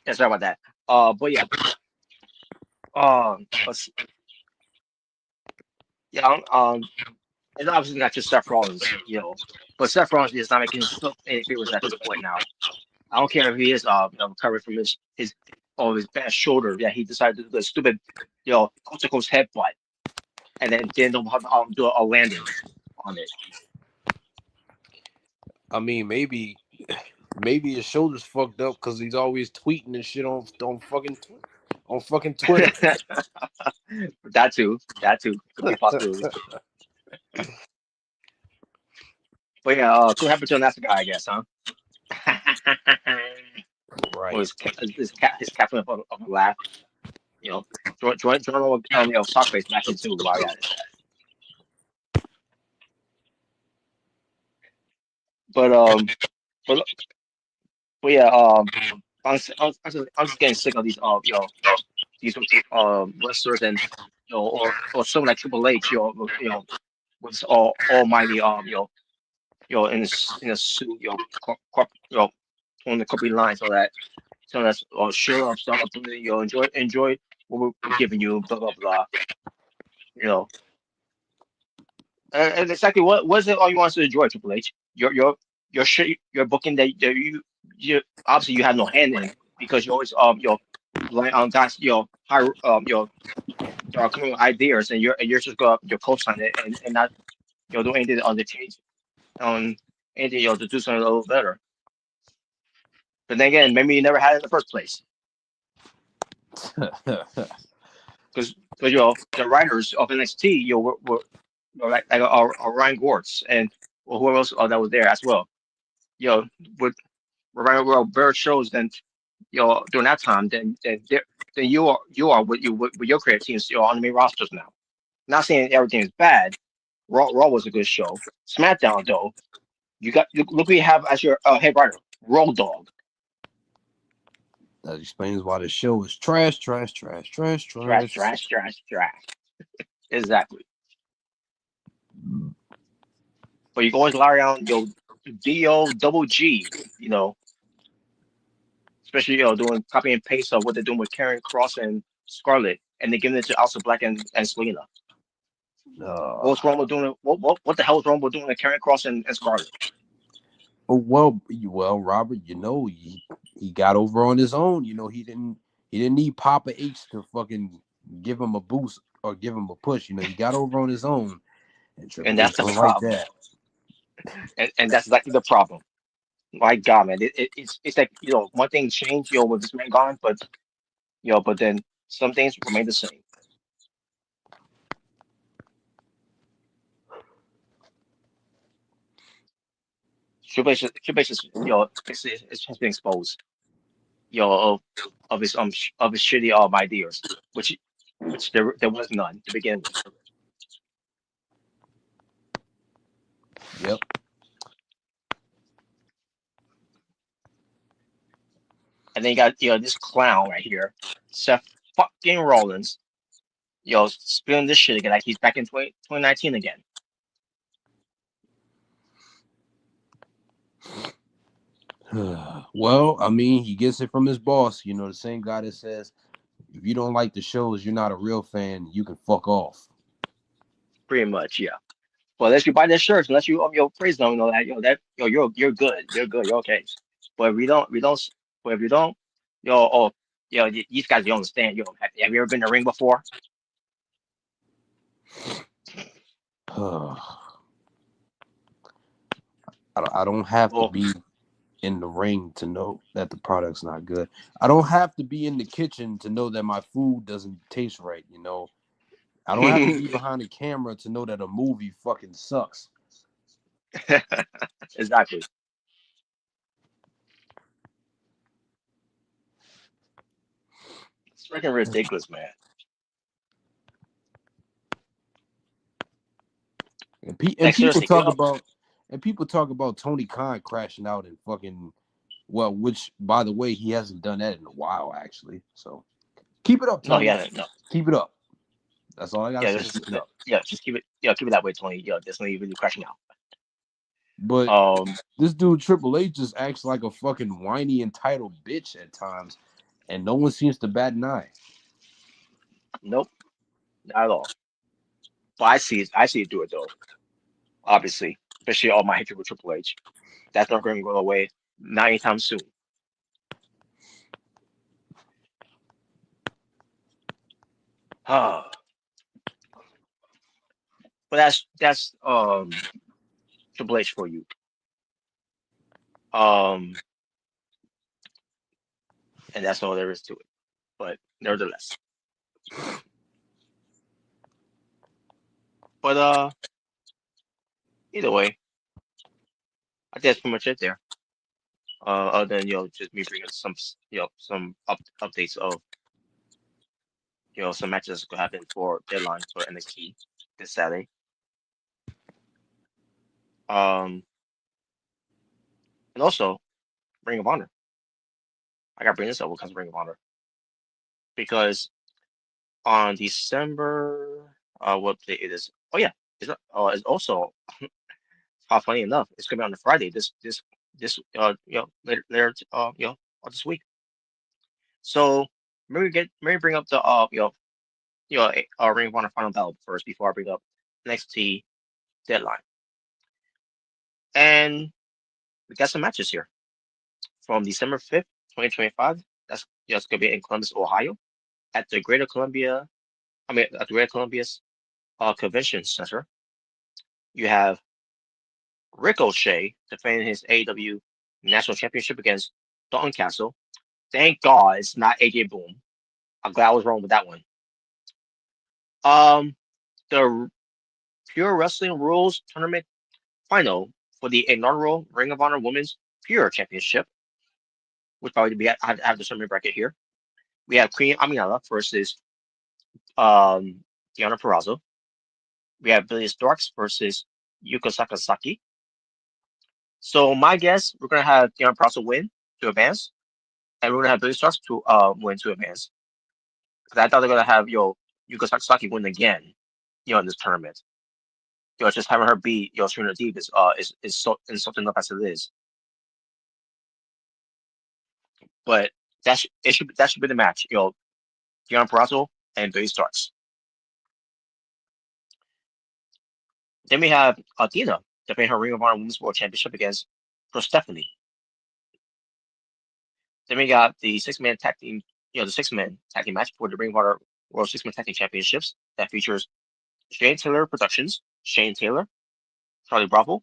Yeah, sorry about that. But yeah, let's see. Yeah, it's obviously not just Seth Rollins, but Seth Rollins is not making himself any favors at this point now. I don't care if he is recovering from his bad shoulder. Yeah, he decided to do the stupid, coast to coast headbutt, and then didn't know how to do a landing on it. I mean, maybe his shoulders fucked up because he's always tweeting and shit on fucking Twitter. That too could be a possibility. But yeah, could happen to a nasty guy, I guess, huh? Or Right. his captain of a laugh, join Sockface back into while you're at it. But but but yeah, I'm just getting sick of these wrestlers and or someone like Triple H, with his almighty in a suit, on the corporate lines, all that. So that's sure of stuff, enjoy what we're giving you, blah blah blah. You know, and exactly what is it all you want us to enjoy, Triple H? Your shit, your booking that you obviously you have no hand in because you always rely on guys high coming with ideas and you're just go your post on it and not do anything on the change on anything to do something a little better. But then again, maybe you never had it in the first place because the writers of NXT were like Ryan Gortz and whoever else that was there as well. With Ryan better shows than during that time then you are with your creative teams on the main rosters now. Not saying everything is bad. Raw was a good show. SmackDown though, look what you have as your head writer, Road Dogg. That explains why the show is trash. Trash. Exactly. But you can always rely on DO double G, especially doing copy and paste of what they're doing with Karen Cross and Scarlett, and they're giving it to Alsa Black and Selena. What's wrong with doing it? What the hell is wrong with doing a Karen Cross and Scarlett? Oh well, Robert. He got over on his own. He didn't need Papa H to fucking give him a boost or give him a push. He got over on his own, and And Triple that's H the don't like problem. that. And that's exactly the problem. My God, man, it's like one thing changed with this man gone, but then some things remain the same. Triple H is it's has been exposed of his shitty ideas, which there was none to begin with. Yep. And then you got this clown right here, Seth fucking Rollins, spilling this shit again like he's back in 2019 again. Well, I mean, he gets it from his boss. The same guy that says, if you don't like the shows, you're not a real fan. You can fuck off. Pretty much, yeah. Well, unless you buy their shirts, unless you praise them, you're good, you're okay. But if you don't, these guys don't understand. Have you ever been in a ring before? I don't have to be in the ring to know that the product's not good. I don't have to be in the kitchen to know that my food doesn't taste right. I don't have to be behind the camera to know that a movie fucking sucks. Exactly. It's freaking ridiculous, man. And, Like people seriously, you talk know, about Tony Khan crashing out and fucking which by the way he hasn't done that in a while actually. So keep it up, no, Tony. yeah, no, Keep it up. That's all I gotta yeah, say. this is, Keep it up. yeah, just keep it that way, Tony. Yeah, definitely really crashing out. But Um, this dude Triple H just acts like a fucking whiny entitled bitch at times, and no one seems to bat an eye. nope, not at all. But I see it do it though. Obviously, especially all my hatred with Triple H. That's not going to go away not anytime soon. Ah, but that's Triple H for you. Um, and that's all there is to it. But nevertheless, but either way, I think that's pretty much it there. Other than just me bringing some some updates of some matches that could happen for deadline for NXT this Saturday. Um, and also Ring of Honor. I got to bring this up when it comes to Ring of Honor because on December, what date it is? Oh yeah, it's also funny enough, it's gonna be on the Friday. This later this week. So maybe bring up the Ring of Honor Final Battle first before I bring up NXT Deadline. And we got some matches here from December 5th, 2025. That's gonna be in Columbus, Ohio, at the Greater Columbia. I mean, at the Greater Columbia's Convention Center. You have Ricochet defending his AEW National Championship against Dalton Castle. Thank God it's not AJ Boom. I'm glad I was wrong with that one. The Pure Wrestling Rules Tournament final for the inaugural Ring of Honor Women's Pure Championship, which probably be I have the tournament bracket here. We have Queen Aminata versus Deonna Purrazzo. We have Billy Starks versus Yuka Sakazaki. So my guess, we're gonna have Deonna Purrazzo win to advance, and we're gonna have Billy Starks to win to advance. Because I thought they're gonna have Yuka Sakazaki win again, in this tournament. Just having her beat Serena Deeb is so insulting enough as it is. But that should be the match. Deonna Purrazzo and Billy Starks. Then we have Athena defending her Ring of Honor Women's World Championship against Stephanie. Then we got the six-man tag team, the six-man tag team match for the Ring of Honor World Six-Man Tag Team Championships that features Shane Taylor Productions, Shane Taylor, Carly Bravo,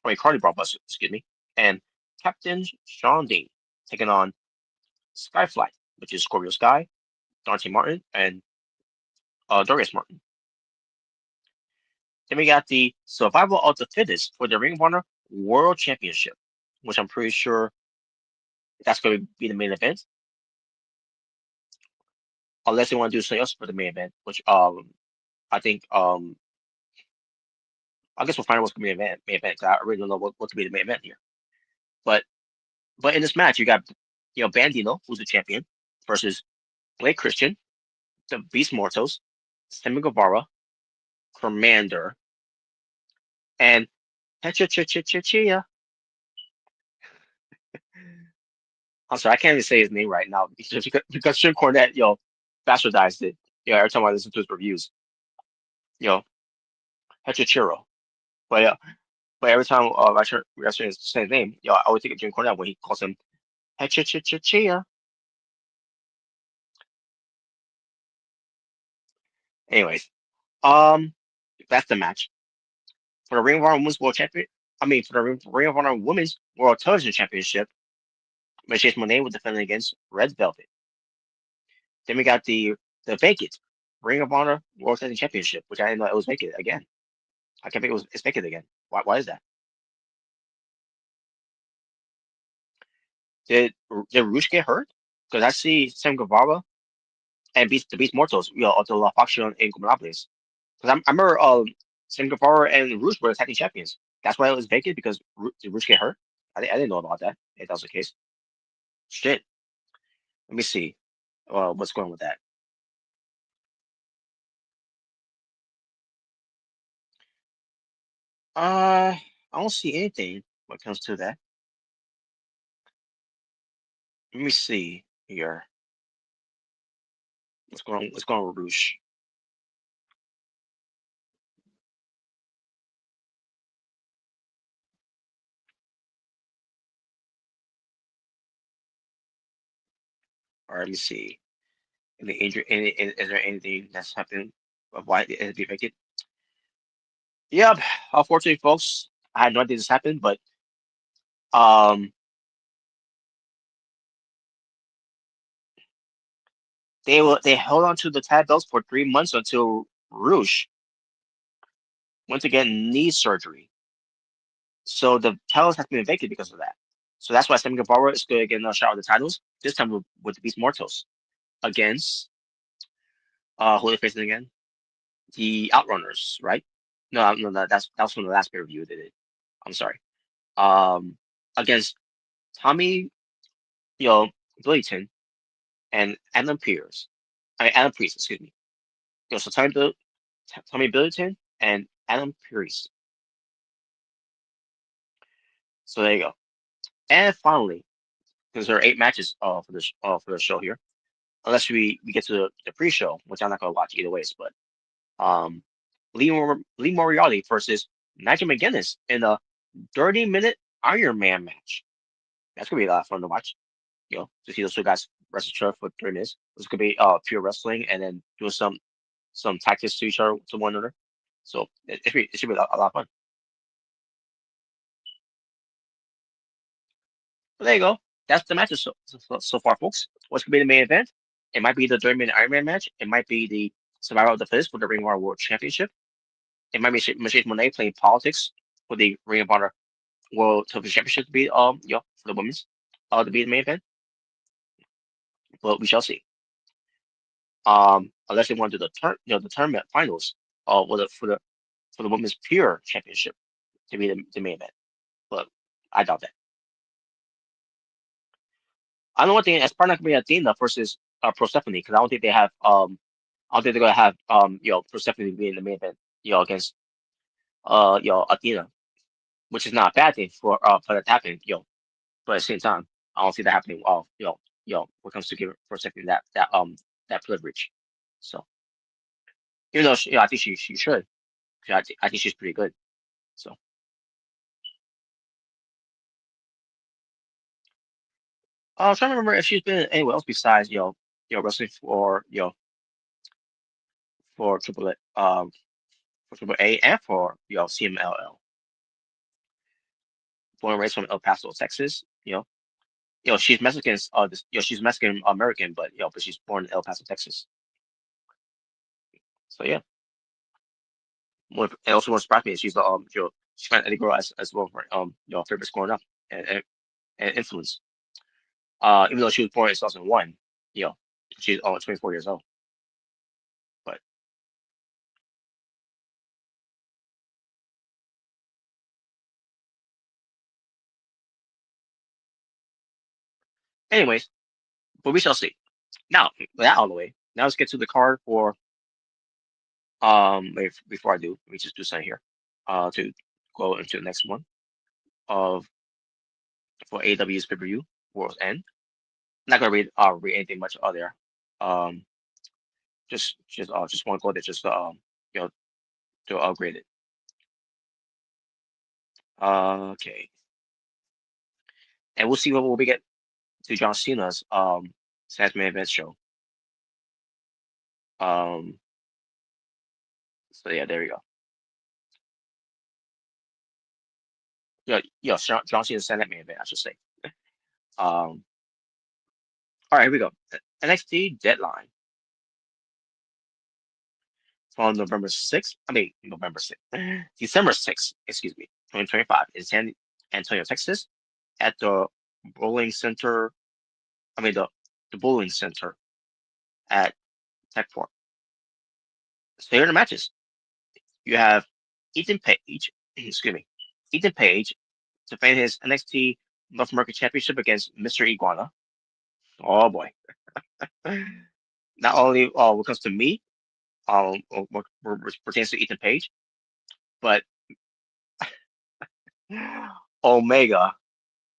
excuse me, and Captain Sean Dean taking on Skyfly, which is Scorpio Sky, Dante Martin, and Darius Martin. Then we got the Survival of the Fittest for the Ring of Honor World Championship, which I'm pretty sure that's going to be the main event. Unless they want to do something else for the main event, which I think I guess we'll find out what's going to be the main event. I really don't know what could be the main event here. But in this match, you got Bandito, who's the champion, versus Blake Christian, the Beast Mortos, Sammy Guevara, Commander, and Chia. I'm sorry, I can't even say his name right now because Jim Cornette, bastardized it. Every time I listen to his reviews, Hechachiro. But every time I say his name, I always think of Jim Cornette when he calls him Chia. Anyways, that's the match for the Ring of Honor Women's World Champion. I mean, for the Ring of Honor Women's World Television Championship, Mercedes Moné was defending against Red Velvet. Then we got the vacant Ring of Honor World Tag Team Championship, which I didn't know it was vacant again. I can't think it's vacant again. Why is that? Did Rush get hurt? Because I see Sam Guevara and Beast Mortals, of the La Faction Ingobernables. Because I remember Sam Guevara and Rush were tag team champions. That's why it was vacant because did Rush get hurt? I didn't know about that. If that was the case, shit. Let me see. What's going on with that? I don't see anything when it comes to that. Let me see here. What's going on? What's going on with Rush? All right, let me see. Any injury? Is there anything that's happened of why it has been vacant? Yep. Unfortunately, folks, I had no idea this happened, but um, they held on to the tag belts for 3 months until Rush went to get knee surgery. So the titles have been vacant because of that. So that's why Sammy Guevara is going to get another shot at the titles. This time with the Beast Mortals against who are they facing again? The Outrunners, right? No, that's from the last pay per view they did. I'm sorry. Um, against Tommy, Billington and Adam Pierce. Adam Priest, excuse me. So Tommy Billington and Adam Pierce. So there you go. And finally, because there are 8 matches for the show here, unless we get to the pre-show, which I'm not gonna watch either ways, but um, Lee Moriarty versus Nigel McGuinness in a 30-minute Iron Man match. That's gonna be a lot of fun to watch. To see those two guys wrestle each other for 3 minutes. This could be pure wrestling and then doing some tactics to each other to one another. So it should be a lot of fun. But there you go. That's the matches so far, folks. What's gonna be the main event? It might be the 30-minute Iron Man match. It might be the Survivor of the Fittest for the Ring of Honor World Championship. It might be Mercedes Moné playing politics for the Ring of Honor World Television Championship to be for the women's to be the main event. But we shall see. Unless they want to do the tournament finals for the women's pure championship to be the main event. But I doubt that. I don't think it's probably not gonna be Athena versus Persephone because I don't think they have I don't think they're gonna have Persephone being the main event against Athena, which is not a bad thing for that to happen but at the same time I don't see that happening when it comes to giving Persephone that privilege. So even though I think she should. I think she's pretty good. So I'm trying to remember if she's been anywhere else besides wrestling for Triple A and for CMLL. Born and raised from El Paso, Texas. She's Mexican. She's Mexican American, but she's born in El Paso, Texas. So yeah. And also what surprised me is she's she found Eddie Girl as well for favorites growing up and influence. Even though she was born in 2001, she's only 24 years old. But anyways, but we shall see. Now, with that out of the way, now let's get to the card for before I do, let me just do something here. To go into the next one of for AW's pay-per-view, World's End. Not gonna read anything much out there. Um just want to go there just you know to upgrade it. Okay. And we'll see what we get to John Cena's Smash Main Event show. Um so yeah, there we go. John Cena's Smash Main Event, I should say. All right, here we go. NXT Deadline. from November 6th. I mean November 6th, December 6th. Excuse me, 2025 in San Antonio, Texas, at the bowling center. I mean the bowling center at Tech Park. So here are the matches. You have Ethan Page. Excuse me, Ethan Page defending his NXT North American Championship against Mr. Iguana. Oh boy. Not only when it comes to me, what pertains to Ethan Page, but Omega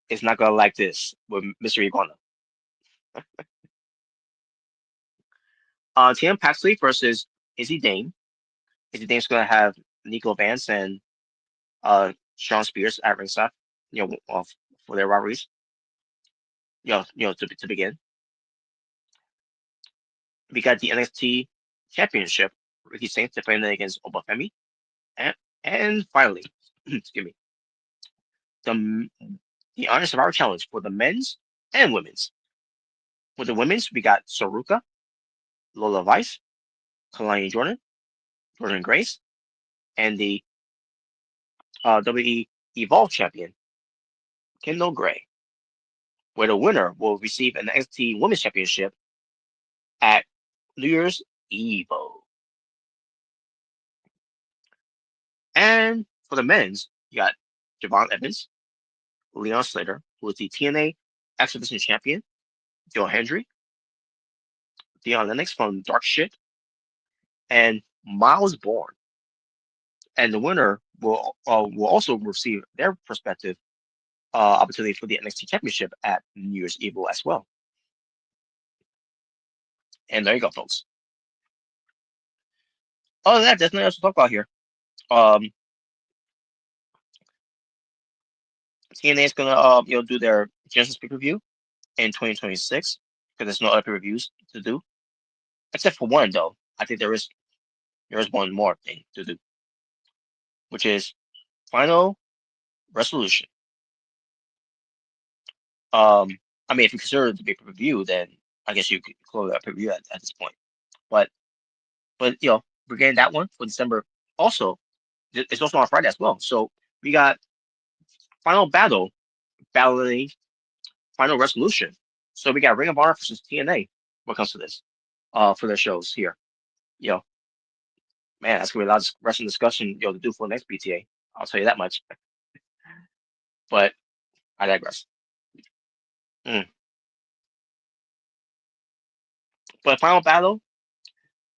is not gonna like this with Mr. Iguana. Tim Paxley versus Izzy Dane. Izzy Dane's gonna have Nico Vance and Sean Spears at ringside, for their rivalries. To begin, we got the NXT Championship. Ricky Saints defending against Obafemi, and finally, excuse me, the the Iron Survivor Challenge for the men's and women's. For the women's, we got Saruka, Lola Vice, Kalani Jordan, Jordan Grace, and the WWE Evolve champion, Kendall Gray, where the winner will receive an NXT Women's Championship at New Year's Evo. And for the men's, you got Javon Evans, Leon Slater, who is the TNA X Division champion, Joe Hendry, Dion Lennox from Dark Shit, and Miles Bourne. And the winner will also receive their prospective opportunity for the NXT Championship at New Year's Evil as well. And there you go, folks. Other than that, there's nothing else to talk about here. TNA is gonna do their Genesis pay-per-view in 2026 because there's no other pay-per-views to do, except for one though. I think there is one more thing to do, which is Final Resolution. I mean, if you consider it to be a pay-per-view, then I guess you could close that pay-per-view at this point. But we're getting that one for December. Also, it's also on Friday as well. So we got Final Battle battling Final Resolution. So we got Ring of Honor versus TNA when it comes to this, for their shows here. Man, that's gonna be a lot of wrestling discussion, to do for the next BTA. I'll tell you that much. But I digress. But Final Battle,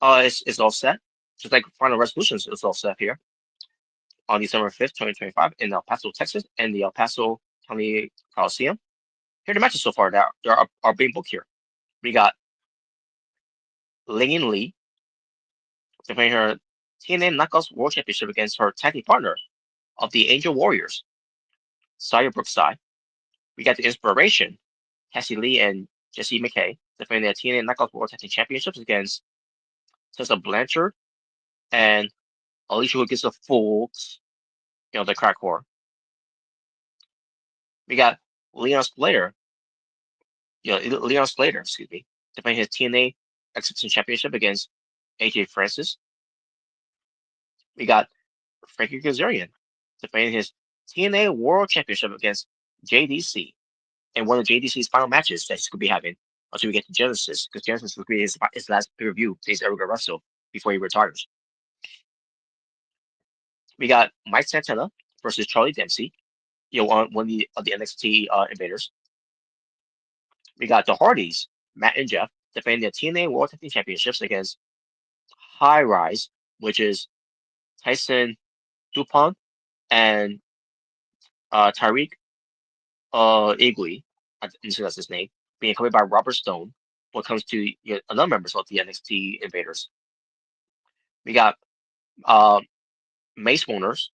is all set. Just like Final Resolutions is all set here on December 5th, 2025 in El Paso, Texas, and the El Paso County Coliseum. Here are the matches so far that are being booked here. We got Ling Lee defending her TNA Knockouts World Championship against her tag team partner of the Angel Warriors, Saya Brookside. We got the Inspiration, Cassie Lee and Jesse McKay defending their TNA Knockouts World Tag Team Championships against Tessa Blanchard and Alicia who gets the Folks, the crack whore. We got Leon Slater, excuse me, defending his TNA X Division Championship against AJ Francis. We got Frankie Kazarian defending his TNA World Championship against JDC in one of JDC's final matches that he's going to be having until we get to Genesis, because Genesis will be his last pay-per-view he's ever going to wrestle before he retires. We got Mike Santana versus Charlie Dempsey, on one of the NXT invaders. We got the Hardys, Matt and Jeff, defending their TNA World Tag Team Championships against High Rise, which is Tyson Dupont and Tyreek Igwe, I'm sure that's his name, being accompanied by Robert Stone when it comes to another members of the NXT invaders. We got Mace Warners.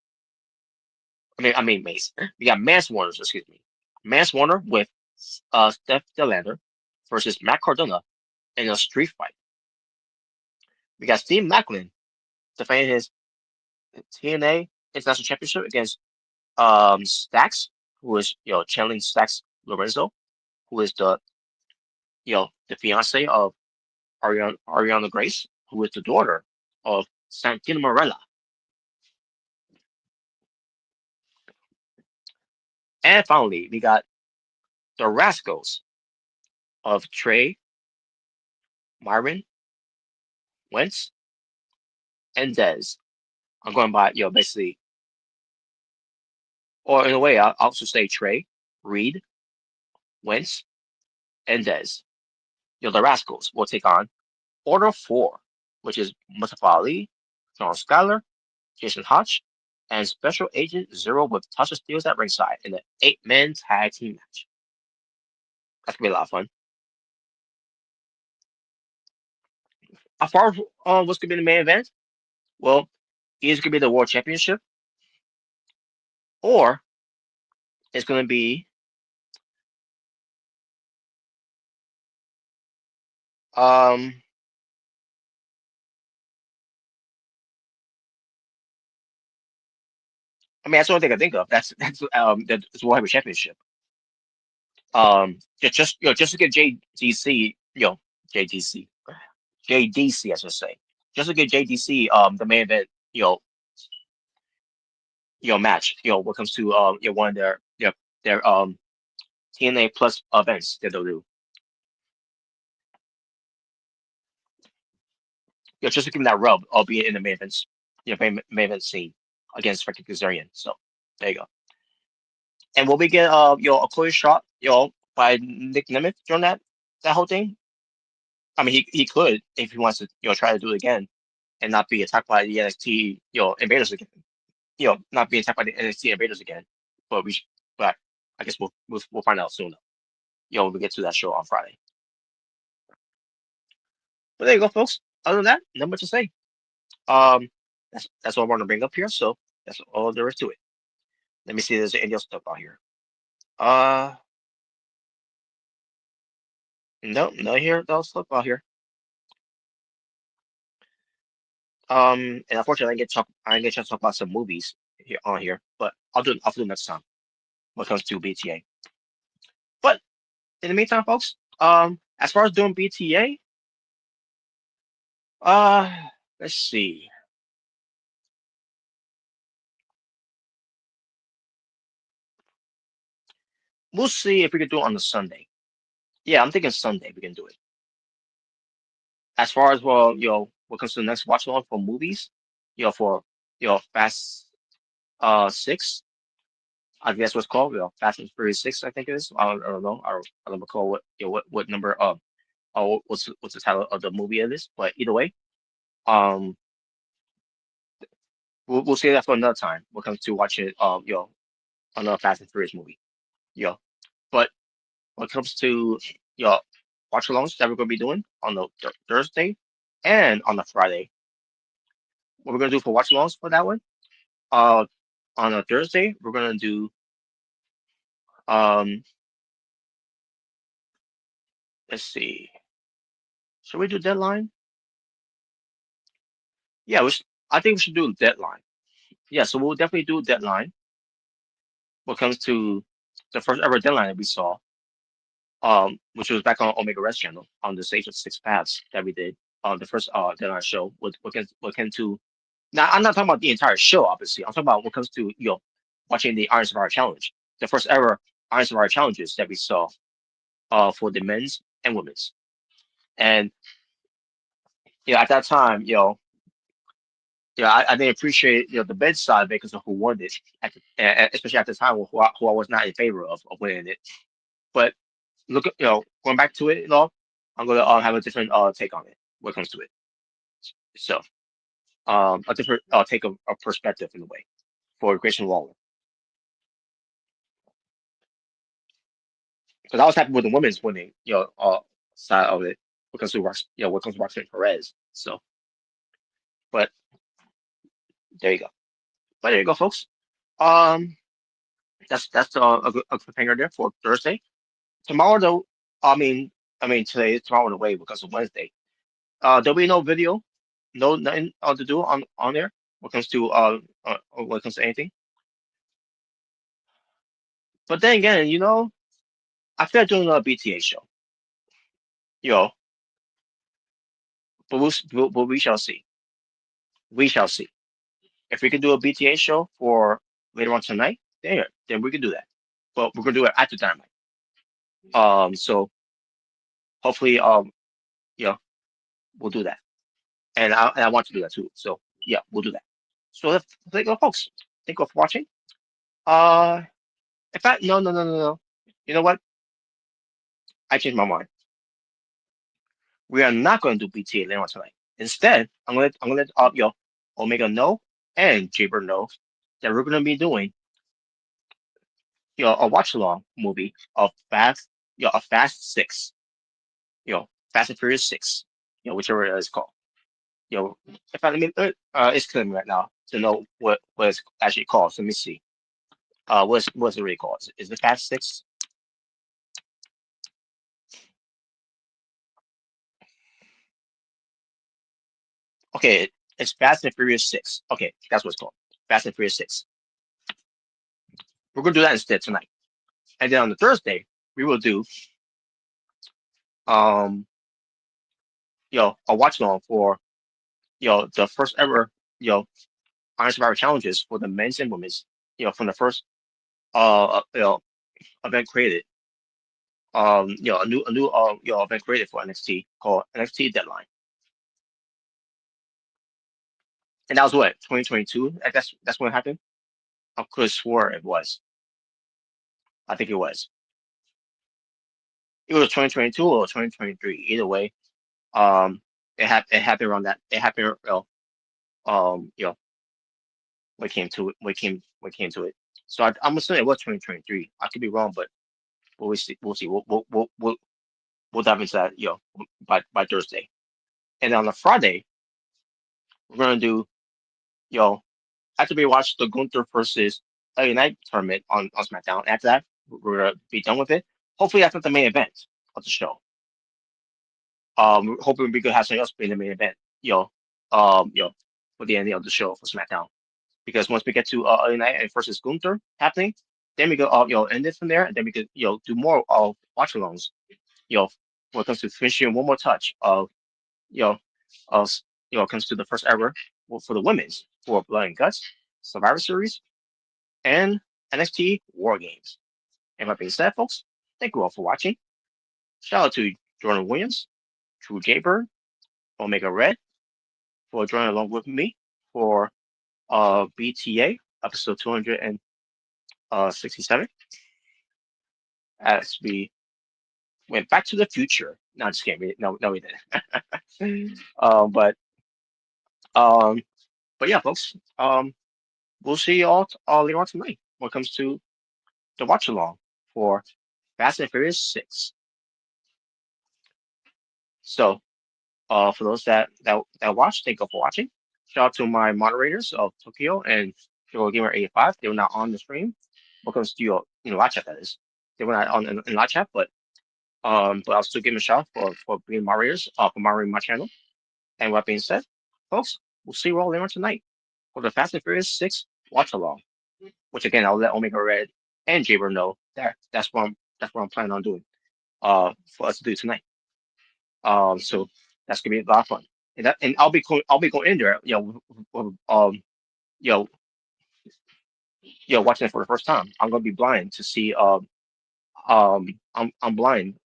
I mean Mace. We got Mance Warners, excuse me. Mance Warner with Steph Delander versus Matt Cardona in a street fight. We got Steve Macklin defending his TNA International Championship against Stax, who is channeling Stax Lorenzo, who is the the fiance of Ariana Grace, who is the daughter of Santino Marella. And finally, we got the Rascals of Trey, Myron, Wentz, and Dez. I'm going by, basically, or in a way, I'll also say Trey, Reed, Wentz, and Dez. The Rascals will take on Order 4, which is Mustafa Ali, Sean Skyler, Jason Hodge, and Special Agent Zero with Tasha Steelz at ringside in the 8-man tag team match. That's gonna be a lot of fun. As far as what's gonna be the main event, well, either gonna be the World Championship or it's gonna be um that's the only thing I think of. That's the World Heavyweight Championship. Just to get JDC, JDC, JDC, I should say, just to get JDC, the main event, match, when it comes to one of their TNA Plus events that they'll do. Just to give him that rub, albeit in the main events, main event scene against Frankie Kazarian. So there you go. And will we get a clear shot, by Nick Nemeth during that whole thing? I mean, he could if he wants to, try to do it again and not be attacked by the NXT, invaders again. Not be attacked by the NXT invaders again. But I guess we'll find out soon. When we get to that show on Friday. But there you go, folks. Other than that, not much to say. That's all I want to bring up here. So that's all there is to it. Let me see if there's anything else to talk about here. No, else to talk about here. And unfortunately, I didn't get a chance to talk about some movies here, but I'll do it next time when it comes to BTA. But in the meantime, folks, as far as doing BTA, let's see. We'll see if we can do it on the Sunday. Yeah, I'm thinking Sunday we can do it. As far as what comes to the next watch along for movies, for Fast 6. I guess what's called, Fast and Furious 6. I think it is. I don't know. I don't recall what number what's the title of the movie it is. But either way, we'll see that for another time. When it comes to watching another Fast and Furious movie. But when it comes to watch alongs that we're gonna be doing on the Thursday and on the Friday, what we're gonna do for watch alongs for that one, on a Thursday we're gonna do let's see, should we do Deadline? Yeah, I think we should do Deadline. Yeah, so we'll definitely do Deadline when it comes to the first ever Deadline that we saw, which was back on Omega Rest channel on the Stage of Six Paths that we did on the first Deadline show. What came to, now I'm not talking about the entire show, obviously. I'm talking about what comes to watching the Iron Survivor Challenge, the first ever Iron Survivor challenges that we saw for the men's and women's. And at that time, I didn't appreciate the bedside because of who won it, especially at the time who I was not in favor of winning it. But look, going back to it, I'm gonna have a different take on it when it comes to it. So, a different take of perspective in a way for Grayson Waller, because I was happy with the women's winning, side of it because we watched, when it comes to Roxanne Perez. So, but there you go. But there you go, folks. Um, that's a cliffhanger there for Thursday. Tomorrow, though, today is tomorrow in a way because of Wednesday. There'll be no video, nothing to do on there when it comes to when it comes to anything. But then again, I feel like doing another BTA show, you know, but we shall see. We shall see. If we can do a BTA show for later on tonight, then we can do that. But we're gonna do it after Dynamite. So hopefully, you know, we'll do that, and I want to do that too. So yeah, we'll do that. So thank you, folks. Thank you for watching. Uh, in fact, no. You know what? I changed my mind. We are not going to do BTA later on tonight. Instead, I'm gonna let Omega know and Jaber know that we're gonna be doing a watch along movie of Fast Six, Fast and Furious Six, whichever it is called. In fact, let me it's killing me right now to know what it's actually called. So let me see. What's it really called? Is it Fast Six? Okay, it's Fast and Furious Six. Okay, that's what it's called. Fast and Furious Six. We're gonna do that instead tonight, and then on the Thursday we will do um a watch along for the first ever Iron Survivor challenges for the men's and women's from the first event created a new event created for NXT called NXT Deadline, and that was what 2022. That's when it happened. I could have swore it was. I think it was. It was 2022 or 2023. Either way, um, it happened around that. It happened. When it came to it, when it came to it. So I'm assuming it was 2023. I could be wrong, but we'll see. We'll see. We'll dive into that by Thursday, and on the Friday we're gonna do after we watch the Gunther versus LA Knight tournament on SmackDown. After that, we're gonna be done with it. Hopefully, that's not the main event of the show. Hoping we could have something else be in the main event. For the ending of the show for SmackDown. Because once we get to LA Knight versus Gunther happening, then we go end it from there, and then we could do more of watch-alongs. When it comes to finishing one more touch of of comes to the first ever for the women's for Blood and Guts Survivor Series and NXT WarGames. And that being said, folks, thank you all for watching. Shout out to Jordan Williams, True Jaybird, Omega Red for joining along with me for BTA episode 267 as we went back to the future. No, just kidding. No, we didn't. Um, but yeah, folks. We'll see you all later on tonight when it comes to the watch along for Fast and Furious 6. So, for those that watch, thank you for watching. Shout out to my moderators of Tokyo and Joe Gamer 85. They were not on the stream. When it comes to live chat, that is. They were not on in live chat, but I'll still give them a shout for being moderators, for moderating my channel. And with that being said, folks, we'll see you all later on tonight for the Fast and Furious 6 watch along. Which again, I'll let Omega Red and Jaber know that's what I'm planning on doing. For us to do tonight. So that's gonna be a lot of fun. And I'll be going in there, watching it for the first time. I'm gonna be blind to see. I'm blind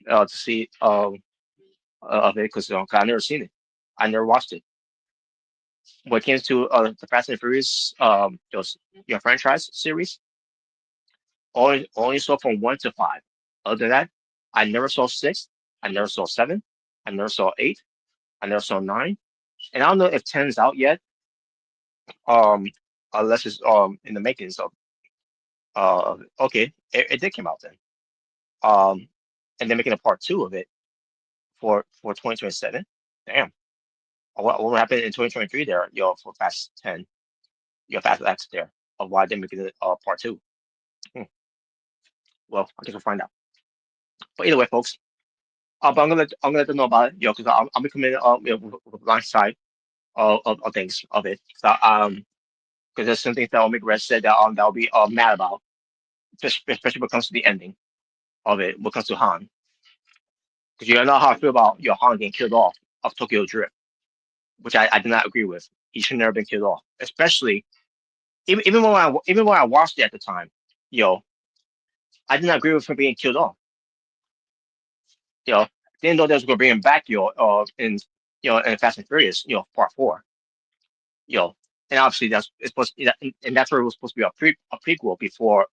to see of it because I've never seen it. I never watched it. When it came to the Fast and Furious, franchise series, only saw from 1 to 5. Other than that, I never saw 6. I never saw 7. I never saw 8. I never saw 9. And I don't know if 10 is out yet. Unless it's in the making. So okay, it did come out then. And they're making a part 2 of it for 2027. Damn. What will happen in 2023 there, for Fast 10, Fast X there, of why they're making it part 2. Well, I guess we'll find out. But either way, folks, but I'm gonna let them know about it, because I'll be coming with the blind side of things of it. So because there's some things that Omega Red said that I'll be mad about, especially when it comes to the ending of it, when it comes to Han. Because you know how I feel about Han getting killed off of Tokyo Drift. which I did not agree with. He should never been killed off, especially even when I watched it at the time. I did not agree with him being killed off. Didn't know they was going to bring him back. In Fast and Furious. Part 4. you know, and obviously and that's where it was supposed to be a prequel before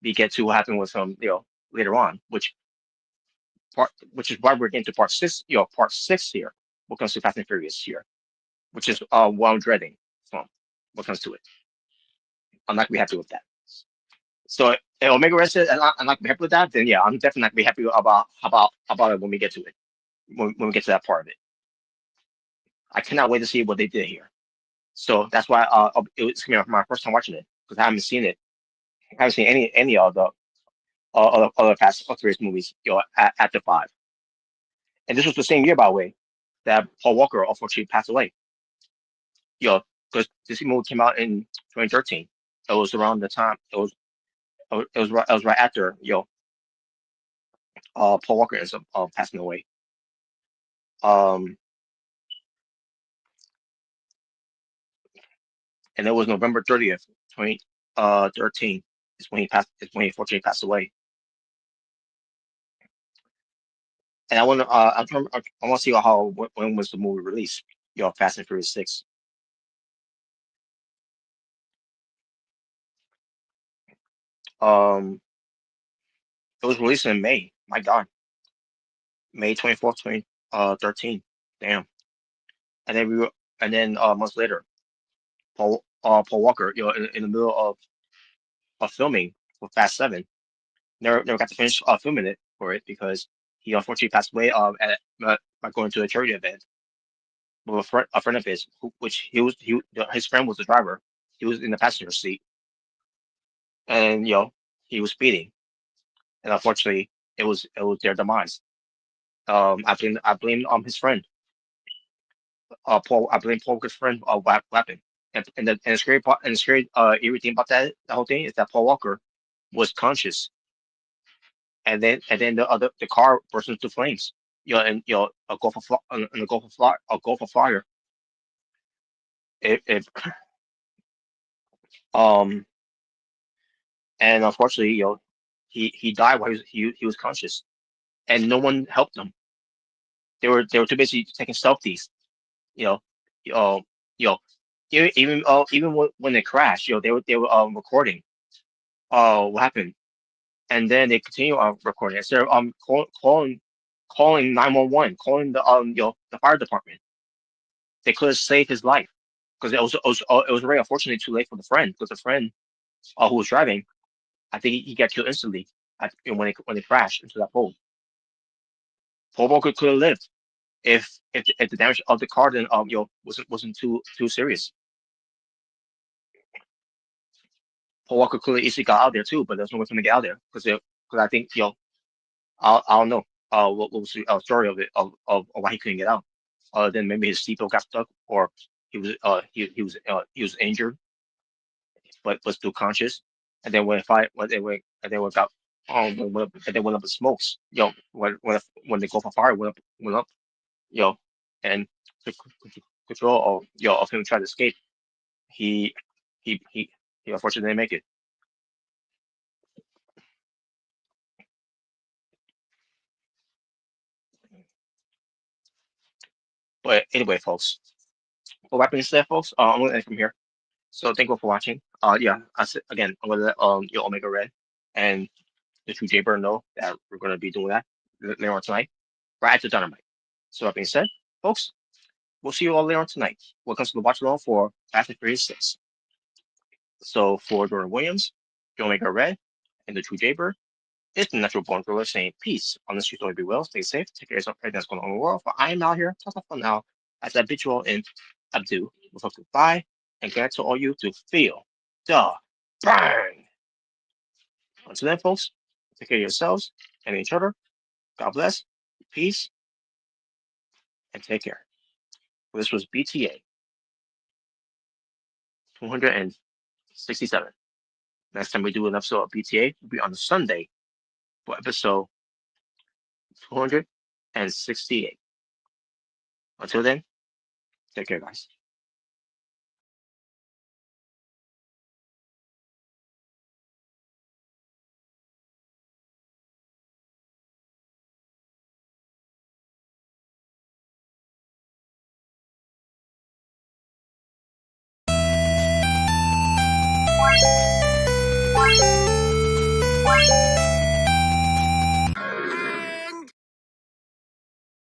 we get to what happened with him later on, which is why we're getting to part 6, part 6 here. What comes to Fast and Furious here, which is what I'm dreading from what comes to it. I'm not gonna be happy with that. So if Omega Red says I'm not gonna be happy with that, then yeah, I'm definitely not gonna be happy about it when we get to it. When we get to that part of it. I cannot wait to see what they did here. So that's why it was my first time watching it, because I haven't seen it. I haven't seen any of the other Fast and Furious movies, at the 5. And this was the same year, by the way, that Paul Walker unfortunately passed away. Because this movie came out in 2013. It was around the time. It was right after Paul Walker ends up passing away. And it was November 30th, 2013. Is when he passed. Is when he unfortunately passed away. And I want to. I want to see when was the movie released. Fast and Furious 6. It was released in May. My God, May 24th, 2013. Damn. And then months later, Paul Walker, in the middle of filming with Fast 7, never got to finish filming it for it because he unfortunately passed away by going to a charity event with a friend of his, which his friend was the driver. He was in the passenger seat, and he was speeding, and unfortunately it was their demise. I blame his friend, Paul. I blame Paul Walker's friend, weapon. And the scary part and the scary eerie thing about that whole thing is that Paul Walker was conscious, and then the car burst into flames. And a gulf of fire. It um and unfortunately, he died while he was conscious, and no one helped him. They were too busy taking selfies. You know, uh, you know, even when they crashed, they were recording what happened, and then they continue recording instead of calling 911, calling the fire department. They could have saved his life, because it was very unfortunately too late for the friend, because the friend who was driving, I think he got killed instantly when they crashed into that pole. Paul Walker could have lived if the damage of the car then wasn't too serious. Paul Walker could have easily got out there too, but there's no way for him to get out there because I think I don't know what was the story of it of why he couldn't get out. Other than maybe his seatbelt got stuck, or he was injured but still conscious. And then when they went and they went out and they went up in smokes. When they go for fire went up, and the control of him trying to escape. He he he he unfortunately didn't make it. But anyway, folks. For that being said, folks, I'm gonna end from here. So thank you for watching. Yeah, I said again, I'm gonna let your Omega Red and the two Jaybird know that we're gonna be doing that later on tonight, right after Dynamite. So that being said, folks, we'll see you all later on tonight. Welcome to the watch along for Fast and Furious 6. So for Jordan Williams, the Omega Red, and the True Jaybird, it's the Natural Born Thriller saying peace on the streets. All be well, stay safe, take care of everything that's going on in the world. For I am out here, tough for now, as I bid you all in Abdu. We'll talk goodbye, and glad to all you to feel the burn. Until then, folks, take care of yourselves and each other. God bless, peace, and take care. Well, this was BTA 267. Next time we do an episode of BTA will be on Sunday for episode 268. Until then, Take care, guys.